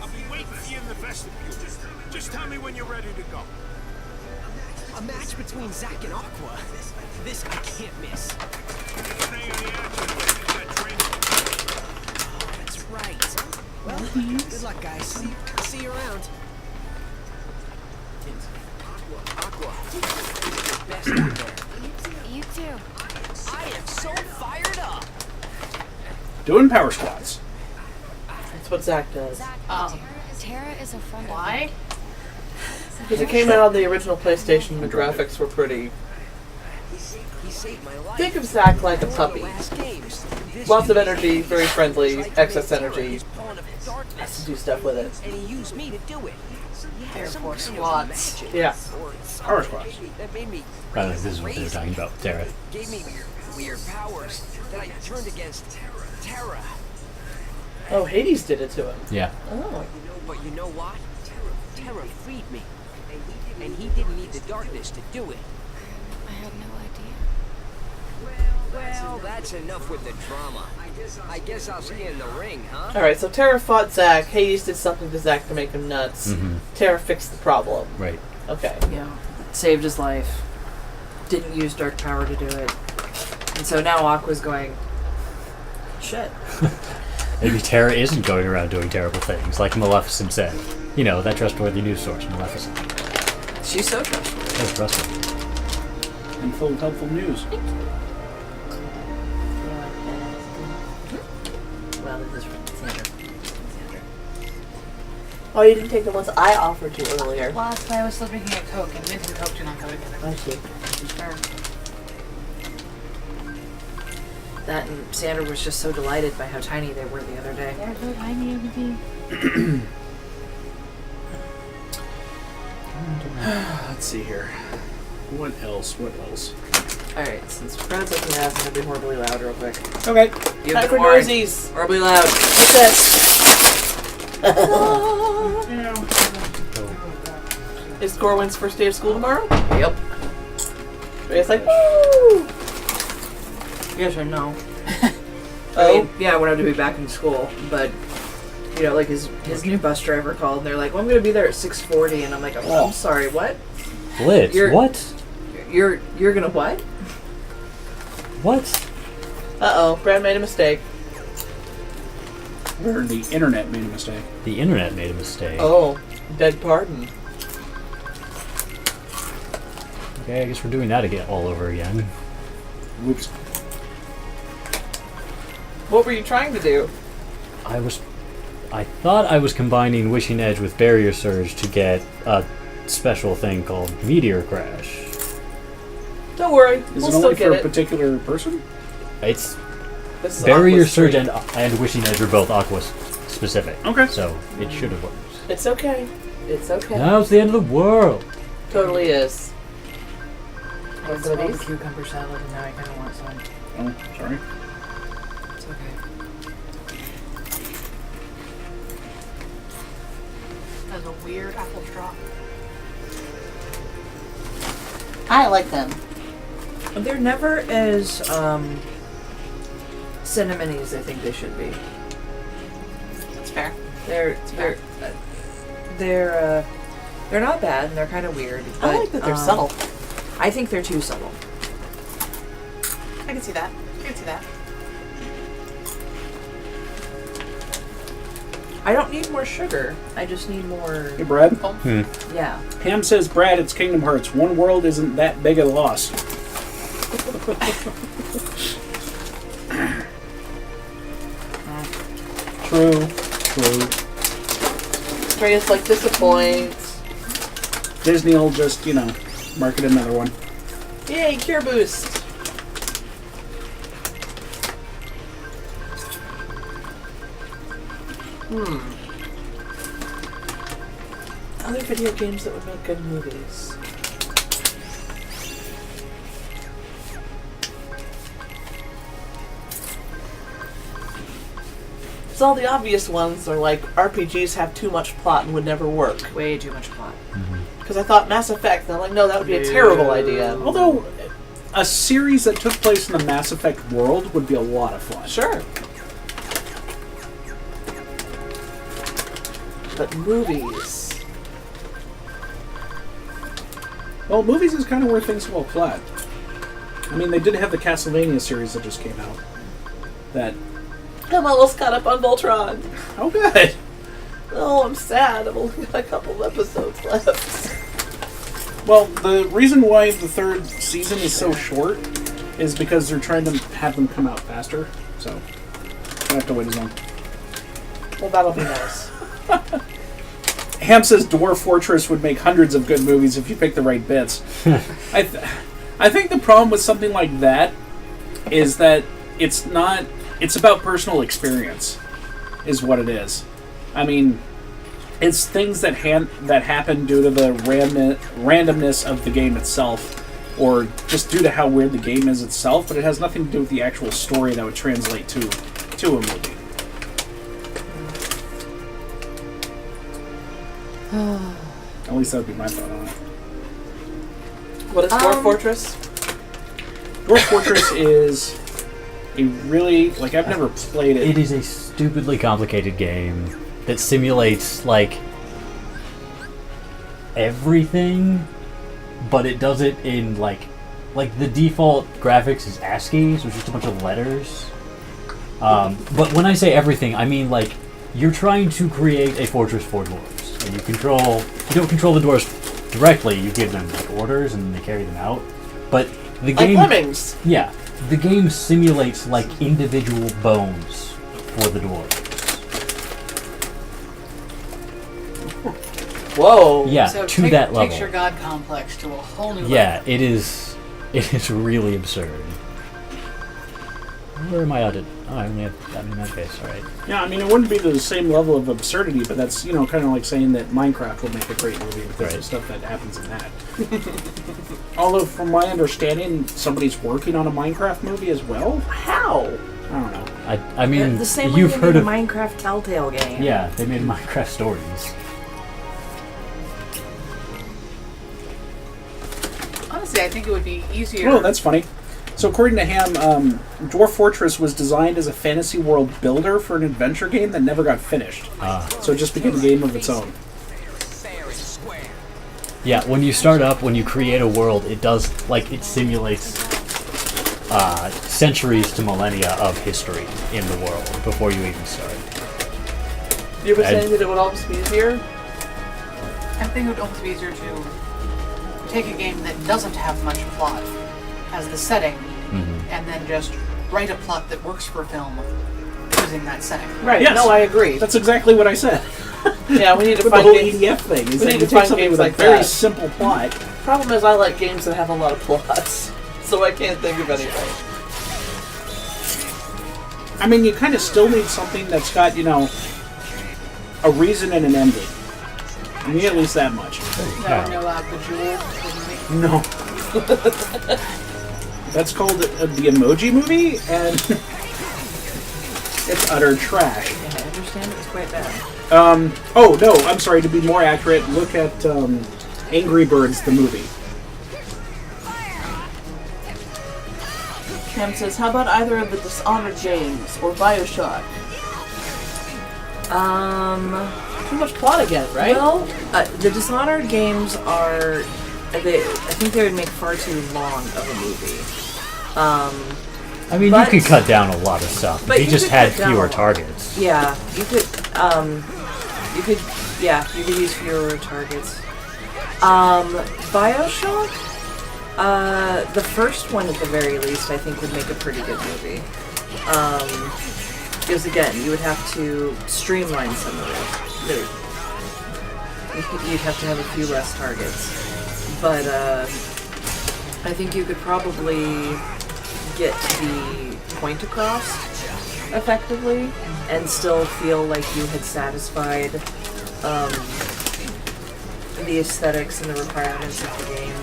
I'll be waiting for you in the vestibule. Just tell me when you're ready to go. A match between Zack and Aqua. This I can't miss. Stay on the action. That training. Oh, that's right. Well, good luck, guys. See you around. Aqua, best out there. You too. I am so fired up. Doing power squats. That's what Zack does. Zack, Terra is a friend Why? Because it came out on the original PlayStation, the graphics were pretty... He saved my life. Think of Zack like a puppy. Last games. Lots of energy, very friendly, Like excess Terra energy. is pawn of darkness, Has to do stuff with it. and he used me to do it. Air Some Force kind of squats. magic Yeah. or Power something squats. that made me By the way, this is what they were talking about, Terra. gave me weird powers that I turned against Terra. Oh, Hades did it to him. Yeah. Oh. But you know what? Terra freed me. And he didn't need the darkness to do it. I had no idea. Well, that's enough with the drama. I guess I'll see you in the ring, huh? Alright, so Tara fought Zack. Hades did something to Zack to make him nuts. Tara fixed the problem. Right. Okay. Yeah. Saved his life. Didn't use dark power to do it. And so now Aqua's going, shit. Maybe Terra isn't going around doing terrible things, like Maleficent said. You know, that trustworthy news source, Maleficent. She's so trustworthy. That's trustworthy. And full of helpful news. Well, this is from Sandra. Oh, you didn't take the ones I offered you earlier. Well, that's why I was still drinking a Coke, and mint and Coke do not go together. I see. Sure. That and Sandra was just so delighted by how tiny they were the other day. They're so tiny, everything. Let's see here. What else? Alright, since Brad's looking at us, I'm gonna be horribly loud real quick. Okay. You've Time been for warned. nosies. Horribly loud. What's this? Is Corwin's first day of school tomorrow? Yep. It's like, woo! Yes or no? I Oh, mean, yeah, I wanted to be back in school, but you know, like his new bus driver called and they're like, "Well, I'm gonna be there at 6:40," and I'm like, "Oh, I'm sorry, what? Blitz, what? You're gonna what?" What? uh-oh, Brad made a mistake. Or the internet made a mistake. The internet made a mistake. Oh, beg pardon. Okay, I guess we're doing that again all over again. Whoops. What were you trying to do? I thought I was combining Wishing Edge with Barrier Surge to get a special thing called Meteor Crash. Don't worry, Is we'll it still only for get a it. particular person? It's This is Barrier Aqua's Surge stream. and Wishing Edge are both Aqua specific. Okay. So it should have worked. It's okay. It's okay. Now it's the end of the world. Totally is. I Want had some of all the these? cucumber salad, and now I kind of want some. Oh, sorry. It's okay. That's a weird apple straw. I like them. They're never as cinnamony as I think they should be. That's fair. They're not bad, and they're kind of weird. But, I like that they're subtle. I think they're too subtle. I can see that. I can see that. I don't need more sugar. I just need more. Hey, Brad. Yeah. Pam says, Brad, it's Kingdom Hearts. One world isn't that big a loss. True. Reyes like disappoints. Disney will just, market another one. Yay, Cure Boost. Other video games that would make good movies. So all the obvious ones are like RPGs have too much plot and would never work. Way too much plot. Because I thought Mass Effect, and I'm like, no, that would be a terrible idea. Although, a series that took place in the Mass Effect world would be a lot of fun. Sure. But movies. Well, movies is kind of where things fall flat. I mean, they did have the Castlevania series that just came out. That. I'm almost caught up on Voltron. Oh, good. Oh, I'm sad. I've only got a couple of episodes left. Well, the reason why the third season is so short is because they're trying to have them come out faster. So, don't have to wait as long. Well, that'll be nice. Ham says Dwarf Fortress would make hundreds of good movies if you pick the right bits. I think the problem with something like that is that it's not... It's about personal experience, is what it is. I mean, it's things that happen due to the randomness of the game itself, or just due to how weird the game is itself, but it has nothing to do with the actual story that would translate to a movie. At least that would be my thought on it. What is Dwarf Fortress? Dwarf Fortress is a really, like, I've never played it. It is a stupidly complicated game that simulates, like, everything, but it does it in, like the default graphics is ASCII, so it's just a bunch of letters. But when I say everything, I mean, like, you're trying to create a fortress for dwarves, and you don't control the dwarves directly, you give them, like, orders, and they carry them out. But the game... Like lemmings. Yeah. The game simulates, like, individual bones for the dwarves. Whoa. Yeah, So to that level. Takes your god complex to a whole new Yeah, level. it is really absurd. Where am I at it? Oh, I'm in that case, alright. Yeah, I mean, it wouldn't be the same level of absurdity, but that's, kind of like saying that Minecraft will make a great movie because of stuff that happens in that. Although, from my understanding, somebody's working on a Minecraft movie as well? How? I don't know. I mean, The same way you've they heard made of... a Minecraft Telltale game. Yeah, they made Minecraft stories. Honestly, I think it would be easier. Oh, that's funny. So according to Ham, Dwarf Fortress was designed as a fantasy world builder for an adventure game that never got finished. So it just became a game of its own. Yeah, when you start up, when you create a world, it does, like, it simulates centuries to millennia of history in the world before you even start. You were saying that it would almost be easier? I think it would almost be easier to take a game that doesn't have much plot as the setting, and then just write a plot that works for film using that setting. Right, Yes. no, I agree. That's exactly what I said. Yeah, we need to With the find whole games. EDF thing. Is we that need you to take find something games with a like very that. simple plot. Problem is, I like games that have a lot of plots, so I can't think of anything. I mean, you kind of still need something that's got, a reason and an ending. You need at least that much. No, Bejeweled. No. That's called the Emoji Movie, and it's utter trash. Yeah, I understand it was quite bad. Oh, no, I'm sorry, to be more accurate, look at Angry Birds, the movie. Cam says, how about either of the Dishonored games or Bioshock? Too much plot again, right? Well, the Dishonored games are... I think they would make far too long of a movie. I mean, But- you could cut down a lot of stuff. but If you you just could had cut down a fewer lot. targets. Yeah, you could use fewer targets. Bioshock, the first one at the very least, I think would make a pretty good movie. Because again, you would have to streamline some of it. You'd have to have a few less targets. But, I think you could probably get the point across effectively and still feel like you had satisfied the aesthetics and the requirements of the game.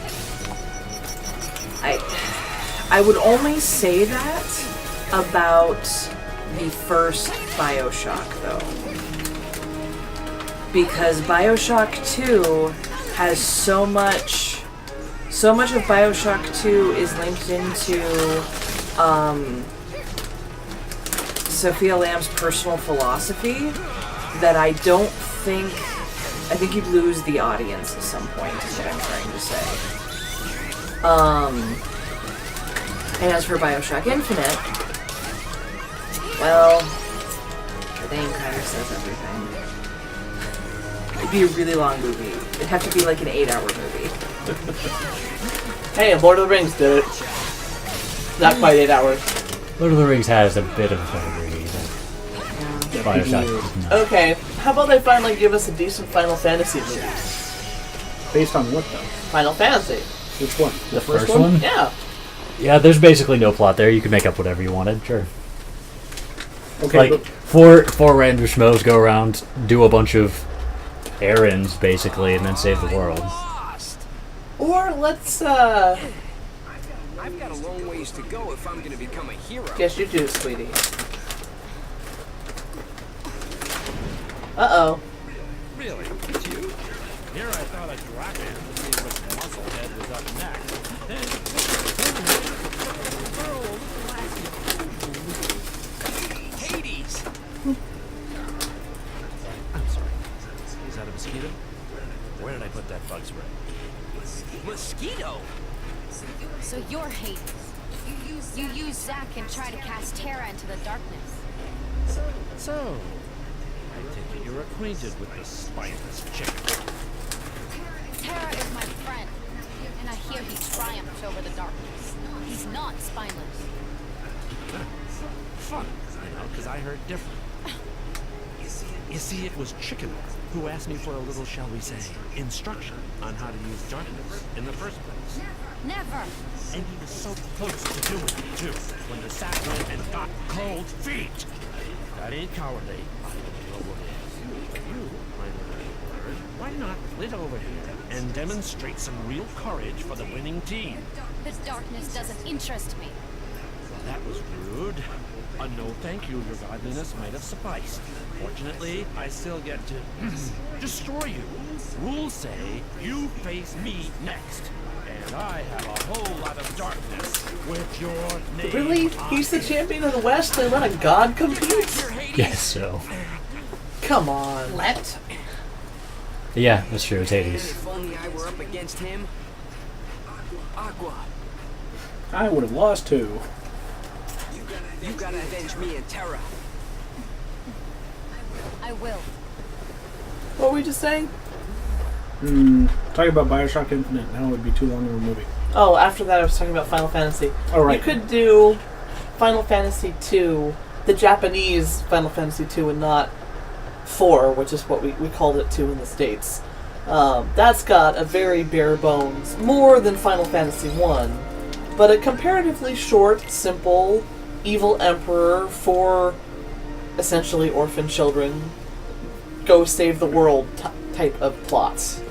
I would only say that about the first Bioshock though, because Bioshock 2 has so much of Bioshock 2 is linked into Sophia Lamb's personal philosophy that I think you'd lose the audience at some point, is what I'm trying to say. And as for Bioshock Infinite, well, the name kind of says everything. It'd be a really long movie. It'd have to be like an 8-hour movie. Hey, Lord of the Rings did it. Not quite 8 hours. Lord of the Rings has a bit of a pedigree. Bioshock does not. Okay, how about they finally give us a decent Final Fantasy movie? Based on what, though? Final Fantasy. Which one? The first one? Yeah. Yeah, there's basically no plot there. You can make up whatever you wanted, sure. Okay, Like, four random schmoes go around, do a bunch of errands, basically, and then save the world. Or let's, I've got a long ways to go if I'm gonna become a hero. Guess you do, sweetie. Uh-oh. Really? It's you? Here I thought a dragon to see which musclehead was up next. Then, Hades! I'm sorry. Is that a mosquito? Where did I put that bug spray? Mosquito! So you're Hades. You use Zack and try to cast Terra into the darkness. So, I take it you're acquainted with the spineless chick. Terra is my friend, and I hear he triumphed over the darkness. He's not spineless. Fun, because I heard different. You see, it was Chicken who asked me for a little, shall we say, instruction on how to use darkness in the first place. Never. And he was so close to doing it, too, when the sack went and got cold feet. That ain't cowardly. I don't know what is. You, my little bird, why not flit over here and demonstrate some real courage for the winning team? The darkness doesn't interest me. That was rude. A no thank you, your godliness might have sufficed. Fortunately, I still get to destroy you. Rules say you face me next. And I have a whole lot of darkness with your name. Really? He's the champion of the West and let a god compete? Yes, so. Come on. Let. Yeah, that's true. It's Hades. If only I were up against him. Aqua, I would have lost too. you gotta avenge me and Terra. I will. What were we just saying? Talking about Bioshock Infinite now would be too long of a movie. Oh, after that I was talking about Final Fantasy. Oh, right. You could do Final Fantasy 2, the Japanese Final Fantasy 2, and not 4, which is what we called it 2 in the States. That's got a very bare bones, more than Final Fantasy 1, but a comparatively short, simple, evil emperor for essentially orphan children, go save the world type of plots.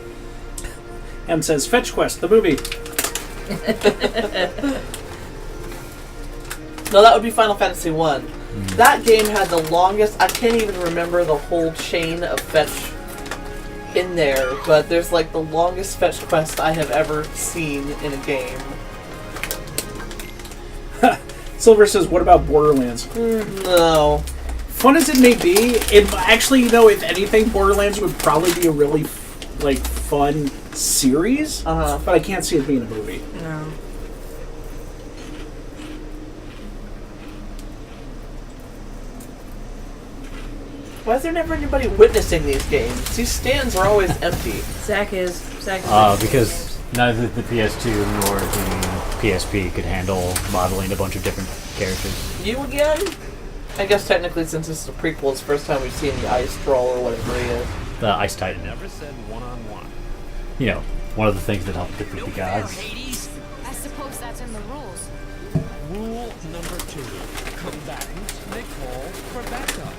M says, Fetch Quest, the movie. No, that would be Final Fantasy 1. That game had the longest, I can't even remember the whole chain of fetch in there, but there's like the longest fetch quest I have ever seen in a game. Silver says, what about Borderlands? No. Fun as it may be, actually, you know, if anything, Borderlands would probably be a really, fun series. But I can't see it being a movie. No. Why is there never anybody witnessing these games? These stands are always empty. Zach is. Because neither the PS2 nor the PSP could handle modeling a bunch of different characters. You again? I guess technically, since this is a prequel, it's the first time we've seen the Ice Troll or whatever he is. The Ice Titan. Never said one-on-one. You know, one of the things that helped defeat the gods. I suppose that's in the rules. Rule number 2. Combatants may call for backup.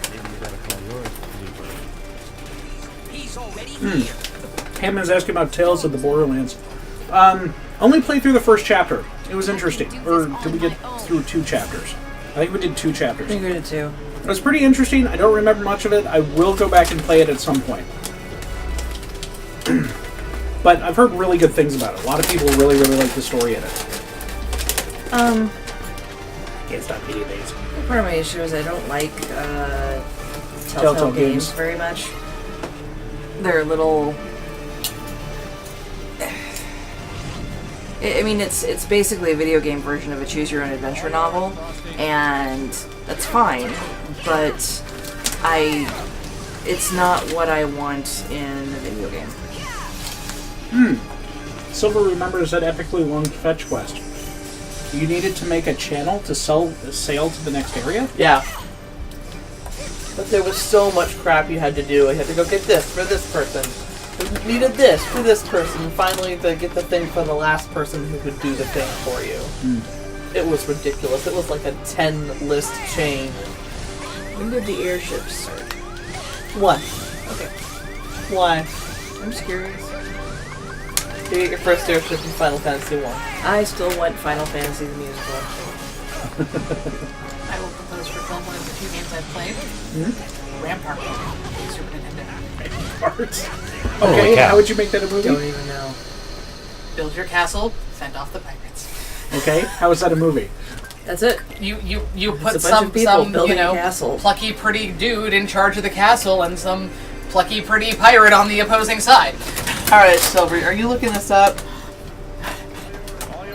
Maybe you better call yours Bluebird. He's already here. Hammond's asking about Tales of the Borderlands. Only played through the first chapter. It was interesting. Or did we get through 2 chapters? I think we did 2 chapters. I think we did too. It was pretty interesting. I don't remember much of it. I will go back and play it at some point. But I've heard really good things about it. A lot of people really, really like the story in it. Can't stop video games. Part of my issue is I don't like Telltale games very much. They're a little. I mean, it's basically a video game version of a choose-your-own-adventure novel, and that's fine, but it's not what I want in a video game. Silver remembers that epically long fetch quest. You needed to make a channel to sail to the next area? Yeah. But there was so much crap you had to do. You had to go get this for this person. You needed this for this person. And finally, to get the thing for the last person who could do the thing for you. It was ridiculous. It was like a 10-list chain. When did the airships start? What? Okay. Why? I'm just curious. You get your first airship in Final Fantasy 1. I still want Final Fantasy the musical. I will propose for film when it's few games I've played. Rampart, Super Nintendo. Parts. Holy Okay, cow. how would you make that a movie? Don't even know. Build your castle, fend off the pirates. Okay, how is that a movie? That's it. You It's put a bunch of people some building a castle. plucky pretty dude in charge of the castle and some plucky pretty pirate on the opposing side. Alright, Silver, are you looking this up?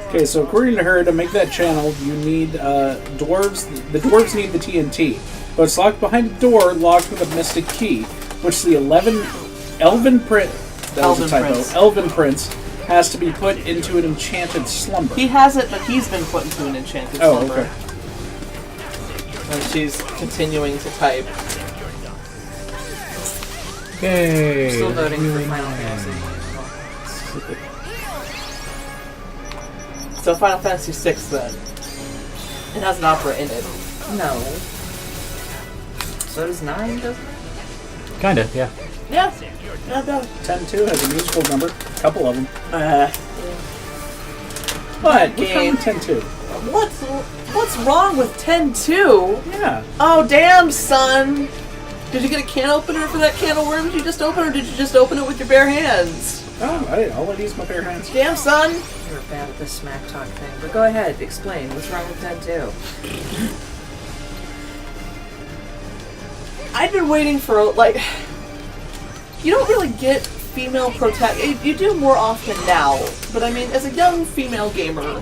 Okay, so according to her, to make that channel, you need dwarves. The dwarves need the TNT, but it's locked behind a door, locked with a mystic key, which the Elven Prince. That was a typo. Prince. Elven Prince has to be put into an enchanted slumber. He hasn't, but he's been put into an enchanted slumber. okay. And she's continuing to type. Yay. Still voting for Final Fantasy. So Final Fantasy VI then. It has an opera in it. No. So does 9, doesn't it? Kinda, yeah. Yeah. No. 10-2 has a musical number. A couple of them. But Game. 10-2. What's wrong with 10-2? Yeah. Oh, damn, son! Did you get a can opener for that can of worms you just opened, or did you just open it with your bare hands? Oh, I'll let use my bare hands. Damn, son! You're bad at this smack talk thing. But go ahead, explain. What's wrong with 10-2? I've been waiting for, like... You don't really get female protagonists. You do more often now, but I mean, as a young female gamer,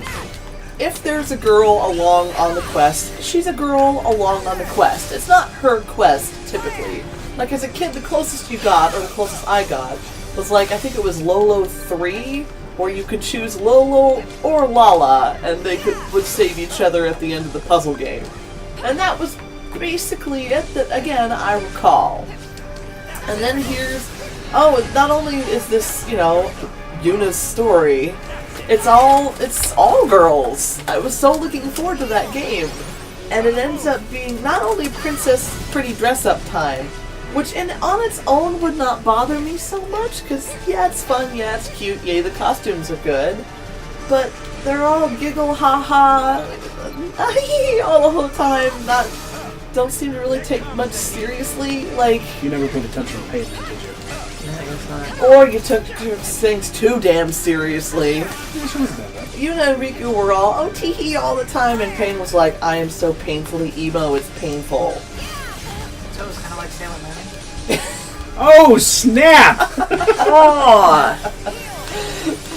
if there's a girl along on the quest, she's a girl along on the quest. It's not her quest, typically. Like, as a kid, the closest you got, or the closest I got, was like, I think it was Lolo 3, where you could choose Lolo or Lala, and they would save each other at the end of the puzzle game. And that was basically it that, again, I recall. And then here's, not only is this, Yuna's story, it's all girls. I was so looking forward to that game. And it ends up being not only Princess Pretty Dress-Up time, which on its own would not bother me so much, because, yeah, it's fun, yeah, it's cute, yay, the costumes are good, but they're all giggle, ha-ha, all the whole time, don't seem to really take much seriously, like... You never paid attention to Payne, did you? Or you took things too damn seriously. You and Riku were all, oh, tee-hee all the time, and Payne was like, I am so painfully emo, it's painful. So it was kind of like Sailor Moon. Oh, snap!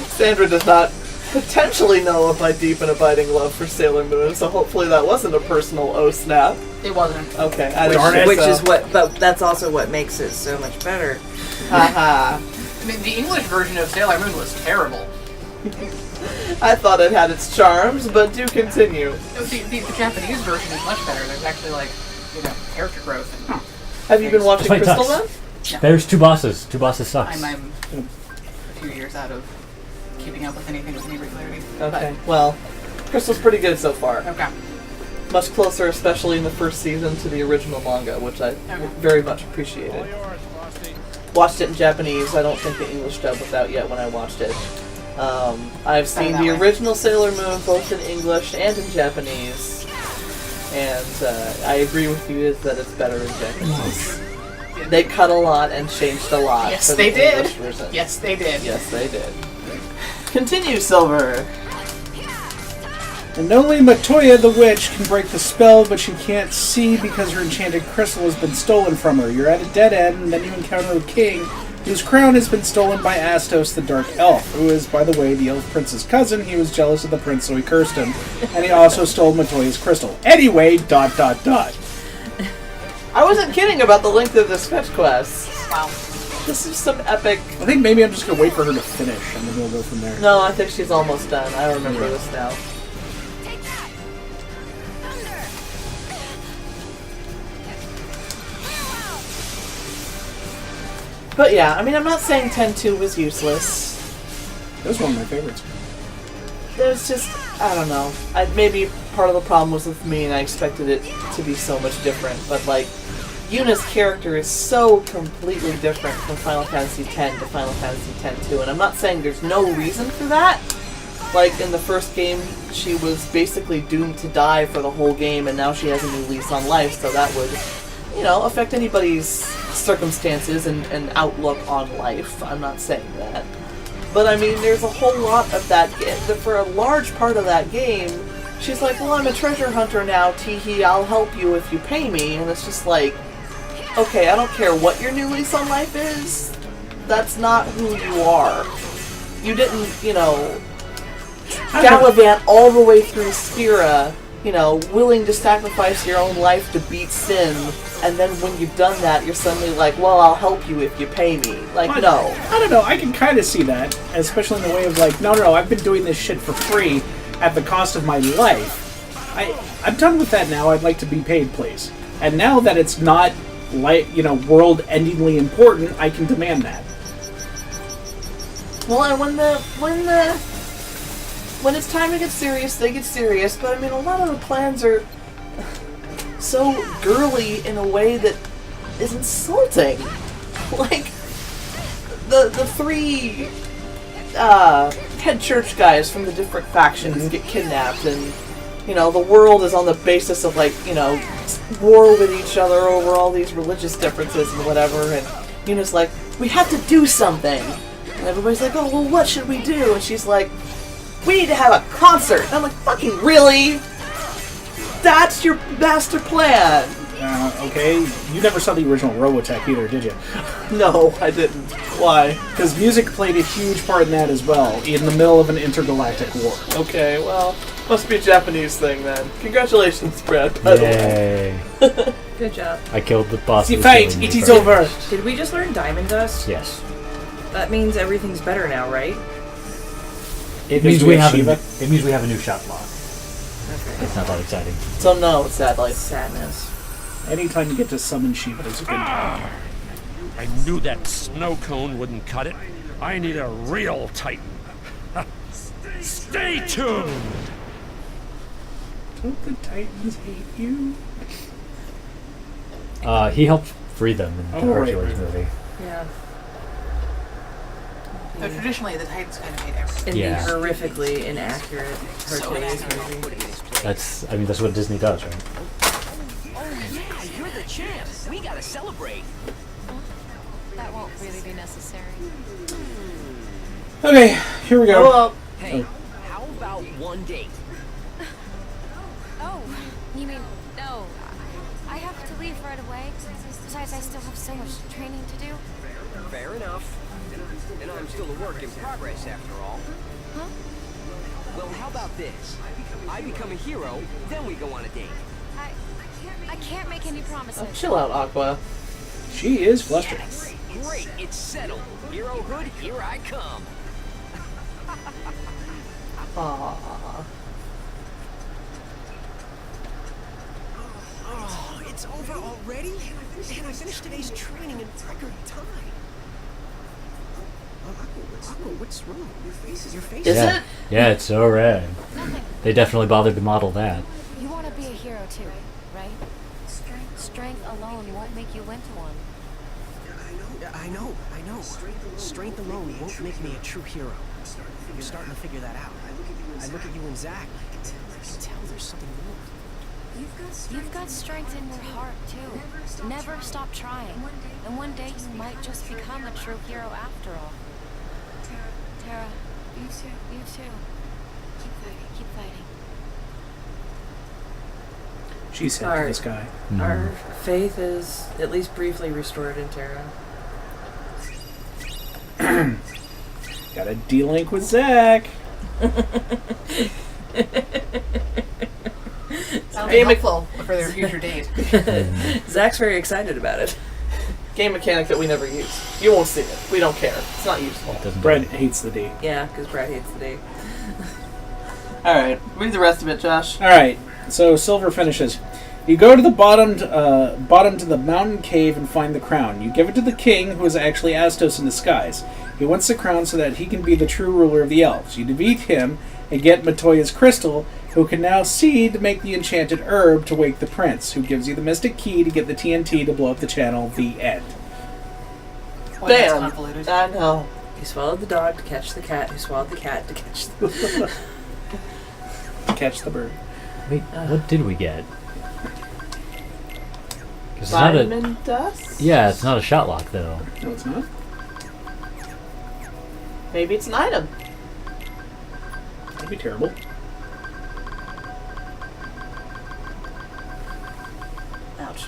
Sandra does not potentially know of my deep and abiding love for Sailor Moon, so hopefully that wasn't a personal oh snap. It wasn't. Okay, Which is what, but that's also what makes it so much better. Haha. I mean, the English version of Sailor Moon was terrible. I thought it had its charms, but do continue. The Japanese version is much better. There's actually, character growth. And Have you been watching Fight Crystal sucks. then? No. There's two bosses. Two bosses sucks. I'm a few years out of keeping up with anything with any regularity. Okay, well, Crystal's pretty good so far. Okay. Much closer, especially in the first season, to the original manga, which I very much appreciated. Watched it in Japanese. I don't think the English dub was out yet when I watched it. I've seen the original Sailor Moon both in English and in Japanese, and I agree with you is that it's better in Japanese. They cut a lot and changed a lot. Yes, for they the did. English version. Yes, they did. Yes, they did. Continue, Silver. And only Matoya the witch can break the spell, but she can't see because her enchanted crystal has been stolen from her. You're at a dead end, and then you encounter a king whose crown has been stolen by Astos the Dark Elf, who is, by the way, the Elf Prince's cousin. He was jealous of the prince, so he cursed him, and he also stole Matoya's crystal. Anyway, ... I wasn't kidding about the length of this fetch quest. Wow. This is some epic... I think maybe I'm just going to wait for her to finish, and then we'll go from there. No, I think she's almost done. I remember this now. But yeah, I mean, I'm not saying 10-2 was useless. That was one of my favorites. There's just, I don't know. Maybe part of the problem was with me and I expected it to be so much different. But like, Yuna's character is so completely different from Final Fantasy X to Final Fantasy X-2. And I'm not saying there's no reason for that. like in the first game, she was basically doomed to die for the whole game, and now she has a new lease on life, so that would, affect anybody's circumstances and outlook on life. I'm not saying that. But I mean, there's a whole lot of that game. For a large part of that game, she's like, well, I'm a treasure hunter now, teehee, I'll help you if you pay me. And it's just like, okay, I don't care what your new lease on life is. That's not who you are. You didn't, gallivant all the way through Spira, willing to sacrifice your own life to beat sin, and then when you've done that, you're suddenly like, well, I'll help you if you pay me. Like, no. I don't know, I can kind of see that, especially in the way of like, no, I've been doing this shit for free at the cost of my life. I'm done with that now, I'd like to be paid, please. And now that it's not, world-endingly important, I can demand that. Well, and when it's time to get serious, they get serious. But I mean, a lot of the plans are so girly in a way that is insulting. Like the three head church guys from the different factions get kidnapped, and the world is on the basis of war with each other over all these religious differences and whatever. And Yuna's like, we have to do something. And everybody's like, oh, well, what should we do? And she's like, we need to have a concert. And I'm like, fucking really? That's your master plan? Okay. You never saw the original Robotech either, did you? No, I didn't. Why? Because music played a huge part in that as well, in the middle of an intergalactic war. Okay, well, must be a Japanese thing then. Congratulations, Brad, by the way. Good job. I killed the boss. The fight, it is over. Did we just learn Diamond Dust? Yes. That means everything's better now, right? It means we have a new shot block. Okay. It's not that exciting. So no, sadly. Sadness. Anytime you get to summon Shiva is a good time. I knew that snow cone wouldn't cut it. I need a real Titan. Stay tuned! Don't the Titans hate you? He helped free them in the Hercules right. movie. Yeah. So traditionally, the Titans kind of hate everything. In the horrifically inaccurate Hercules movie. That's what Disney does, right? Oh yeah, you're the champ. We gotta celebrate. That won't really be necessary. Okay, here we go. Well, hey, how about one date? Oh, you mean, no. I have to leave right away. Besides, I still have so much training to do. Fair enough. And I'm still a work in progress after all. Huh? Well, how about this? I become a hero, then we go on a date. I can't make any promises. oh, chill out, Aqua. She is flustered. Yes. Great, it's settled. Herohood, here I come. Aww. Oh, it's over already? And I finished today's training in record time. Aqua, what's wrong? Your face Is it? Yeah, it's so red. Nothing. They definitely bothered to model that. You want to be a hero too, right? Strength alone won't make you into one. I know. Strength alone won't make me a true hero. You're starting to figure that out. I look at you and Zach. I can tell there's something more. You've got strength in your heart too. Never stop trying. And one day you might just become a true hero after all. Tara, you too. Keep fighting. She said to this guy. Our faith is at least briefly restored in Terra. Gotta de-link with Zach. That'll be helpful for their future date. Zach's very excited about it. Game mechanic that we never use. You won't see it. We don't care. It's not useful. Brett hates the D. Yeah, because Brad hates the date. Alright, read the rest of it, Josh. Alright, so Silver finishes. You go to the bottom to the mountain cave and find the crown. You give it to the king, who is actually Astos in disguise. He wants the crown so that he can be the true ruler of the elves. You defeat him and get Matoya's crystal, who can now see to make the enchanted herb to wake the prince, who gives you the mystic key to get the TNT to blow up the channel. The end. Boy, that's Bam! convoluted. I know. He swallowed the dog to catch the cat, who swallowed the cat to catch the... Catch the bird. Wait, what did we get? 'Cause it's not a, Diamond dust? yeah, it's not a shot lock though. No, it's not. Maybe it's an item. That'd be terrible. Ouch.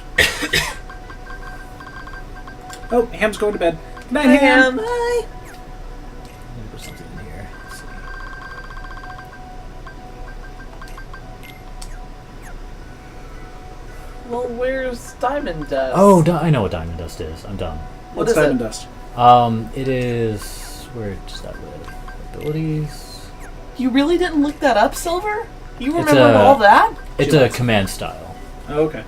Oh, Ham's going to bed. Good night, Hi, Ham. Ham. Bye! Let me put something in here. Let's see. Well, where's Diamond Dust? Oh, I know what diamond dust is. I'm done. What What's is diamond it? dust? It is where does that live? Abilities. You really didn't look that up, Silver? You It's remember all that? It's a command style. Oh, okay.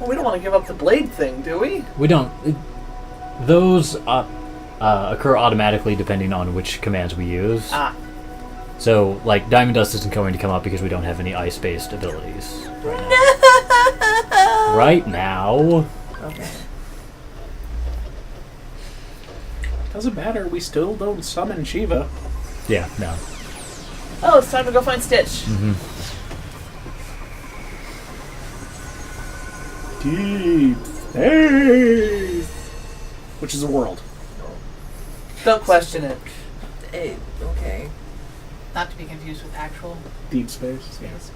Well, we don't want to give up the blade thing, do we? We don't. Those occur automatically depending on which commands we use. Ah. So, like, diamond dust isn't going to come up because we don't have any ice-based abilities right now. Right now. Okay. Doesn't matter. We still don't summon Shiva. Yeah, no. Oh, it's time to go find Stitch. Deep space. Which is a world. Don't question it. Hey, okay. Not to be confused with actual Deep space. space.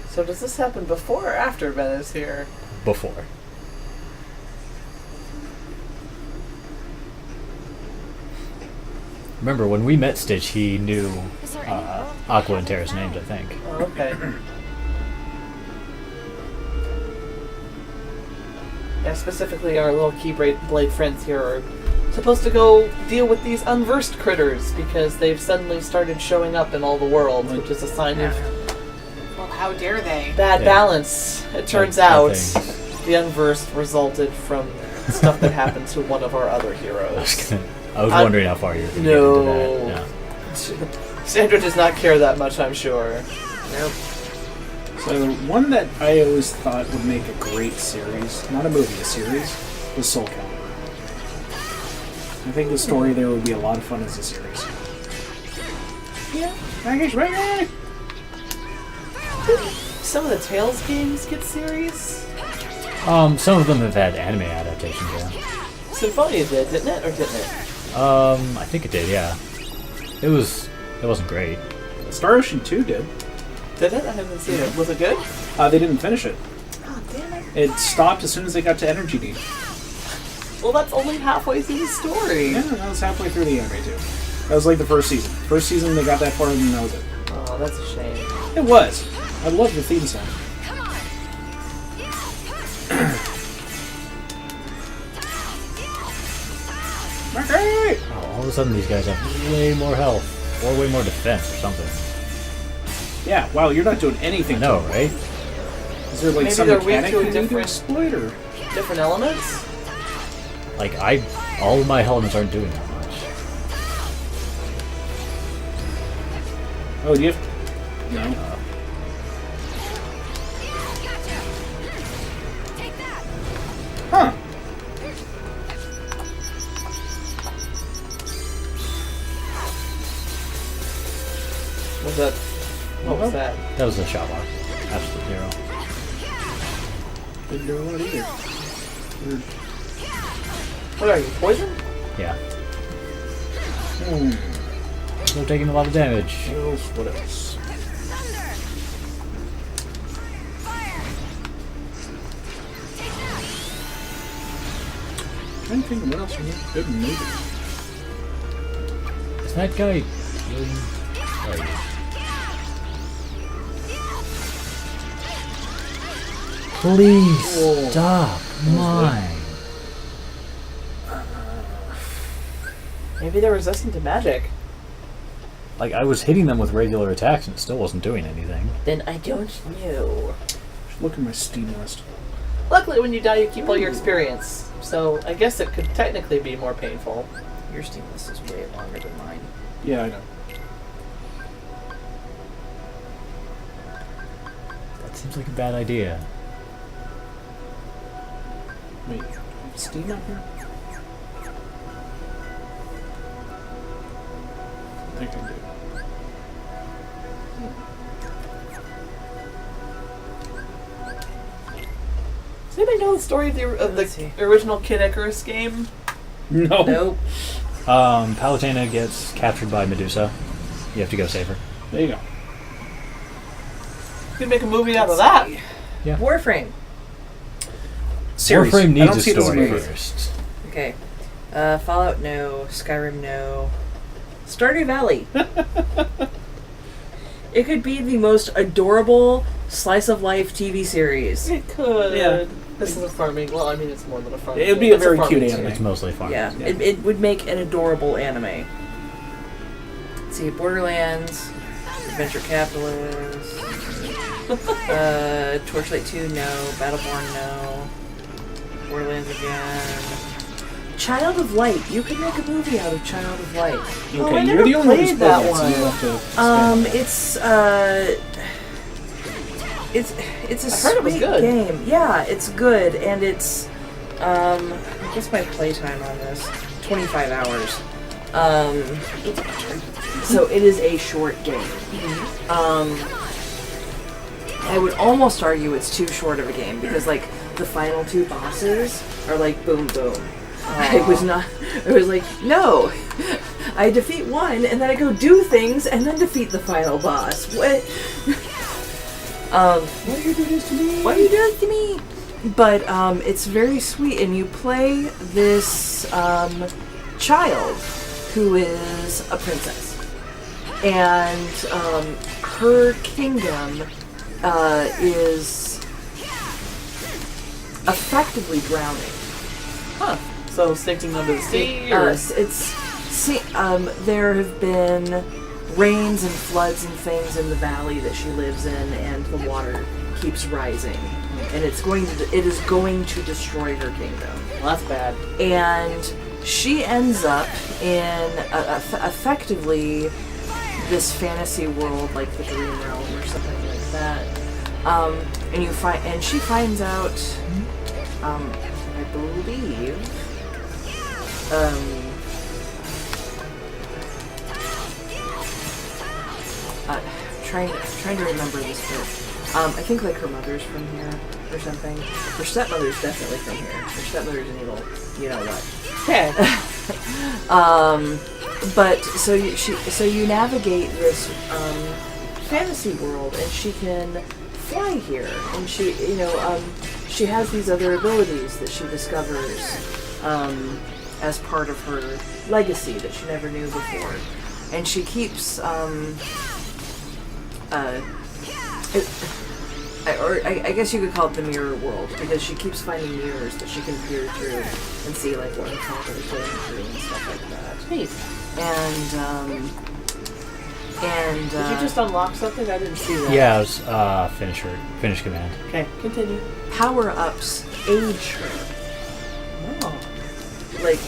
So does this happen before or after Ben is here? Before. Remember, when we met Stitch, he knew Is there any world Aqua and Terra's names, I think. Oh, okay. Yeah, specifically our little Keyblade friends here are supposed to go deal with these unversed critters because they've suddenly started showing up in all the worlds, which is a sign of Well, how dare they? bad Yeah. balance. It turns Bad out things. the unversed resulted from stuff that happened to one of our other heroes. I was wondering how far you were going to No. get into that. Sandra does not care that much, I'm sure. Nope. So one that I always thought would make a great series, not a movie, a series, was Soul Calibur. I think the story there would be a lot of fun as a series. Yeah. Package ready! Some of the Tales games get series. Some of them have had anime adaptations, yeah. Symphonia did, didn't it? Or didn't it? I think it did, yeah. It wasn't great. Star Ocean 2 did. Did it? I haven't seen it. Was it good? They didn't finish it. Oh, damn it. It stopped as soon as they got to Energy Deep. Well, that's only halfway through the story. Yeah, that was halfway through the anime too. That was like the first season. First season they got that far and then that was it. Oh, that's a shame. It was. I love the theme song. Okay. Oh, all of a sudden these guys have way more health. Or way more defense or something. Yeah, wow, you're not doing anything. I know, right? Is there like Maybe some they're weak mechanic to a you need to different- exploit or? Different elements? Like, all of my elements aren't doing that much. Oh, do you have... No. Huh. Was that... What was that? That was a shot lock. Absolute zero. Didn't do that either. Weird. What are you, poison? Yeah. Hmm. They're taking a lot of damage. What else? What else? I'm trying to think of what else we need. Good movie. Is that guy really... Like, please Whoa. stop mine. Maybe they're resistant to magic. Like, I was hitting them with regular attacks and it still wasn't doing anything. Then I don't know. Should look at my Steam list. Luckily, when you die, you keep all your experience. So I guess it could technically be more painful. Your Steam list is way longer than mine. Yeah, I know. That's Seems like a bad idea. Wait, Steam up here? I think I do. Does anybody know the story of the original Kid Icarus game? No. Nope. Palutena gets captured by Medusa. You have to go save her. There you go. You could make a movie out of that. Yeah. Warframe. Series. Warframe I needs don't a see it as a story movie. first. Okay. Fallout, no. Skyrim, no. Stardew Valley. It could be the most adorable slice of life TV series. It could. Yeah. This is a farming. Well, I mean, it's more than a farming. It would be game. a very farming cute game. anime. It's mostly fun. Yeah, Yeah. it would make an adorable anime. Let's see, Borderlands, Adventure Capitalist, Torchlight 2, no. Battleborn, no. Borderlands again. Child of Light. You could make a movie out of Child of Light. Oh, Okay, I you're never the only one who's played that played it, so you one. have to expand. It's a I heard it was sweet good. game. Yeah, it's good, and it's what's my playtime on this? 25 hours. So it is a short game. I would almost argue it's too short of a game because like the final two bosses are like boom boom. I was like, no. I defeat one and then I go do things and then defeat the final boss. What? Why do you do this to me? Why are you doing this to me? But it's very sweet, and you play this child who is a princess, and her kingdom is effectively drowning. Huh. So sinking under the sea? Or? There have been rains and floods and things in the valley that she lives in, and the water keeps rising, and it is going to destroy her kingdom. Well, that's bad. And she ends up in effectively this fantasy world, like the Dream Realm or something like that. And she finds out, I believe. Trying to remember this bit. I think like her mother's from here or something. Her stepmother's definitely from here. Her stepmother's an evil, you know what. Okay. But so you navigate this fantasy world, and she can fly here, and she has these other abilities that she discovers as part of her legacy that she never knew before, and she keeps I guess you could call it the mirror world, because she keeps finding mirrors that she can peer through and see like what her father is going through and stuff like that. Neat. And Did you just unlock something? I didn't see that. Yeah, it was finish command. Okay, continue. power-ups age her. Oh. Like,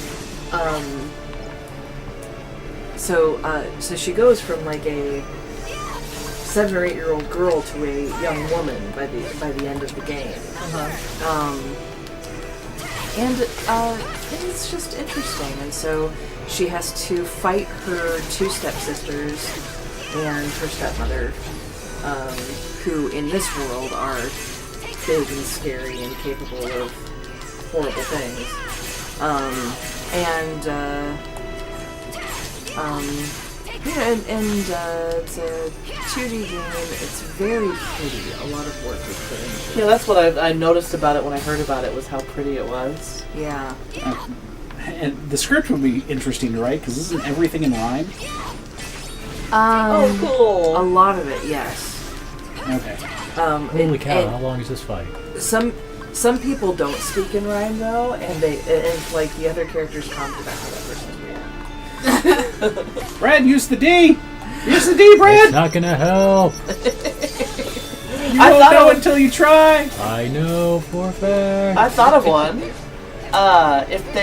so she goes from like a 7 or 8 year old girl to a young woman by the end of the game. And it's just interesting. And so she has to fight her 2 stepsisters and her stepmother, who in this world are big and scary and capable of horrible things. It's a 2D game. It's very pretty. A lot of work was put into it. Yeah, that's what I noticed about it when I heard about it, was how pretty it was. Yeah. And the script would be interesting to write, because isn't everything in rhyme? Oh, cool. A lot of it, yes. Okay. Holy cow! How long is this fight? Some people don't speak in rhyme though, and like the other characters comment about how that person's reacting. Brad, use the D! Use the D, Brad! It's not gonna help. You won't know until you try! I know for a fact. I thought of one. If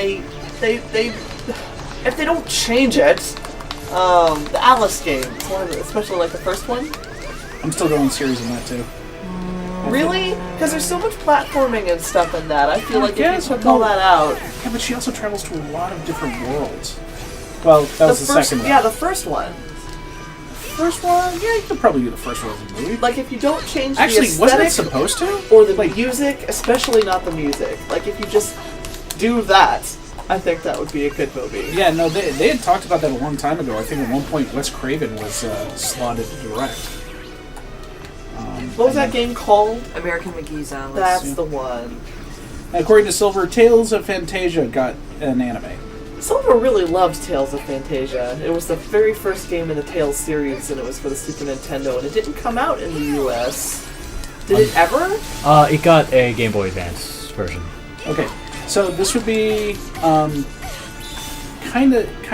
they don't change it, the Alice game, especially like the first one. I'm still going series on that too. Really? Because there's so much platforming and stuff in that. I feel like if you took all well, that out. Yeah, but she also travels to a lot of different worlds. Well, that was the first, second one. Yeah, the first one. First one? Yeah, you could probably do the first one as a movie. Like, if you don't change Actually, the wasn't aesthetic it supposed to? or the music, especially not the music. Like, if you just do that, I think that would be a good movie. Yeah, no, they had talked about that a long time ago. I think at one point Wes Craven was slotted to direct. What was that game called? American McGee's Alice. That's the one. According to Silver, Tales of Fantasia got an anime. Silver really loved Tales of Fantasia. It was the very first game in the Tales series, and it was for the Super Nintendo, and it didn't come out in the US. Did it ever? It got a Game Boy Advance version. Okay, so this would be kind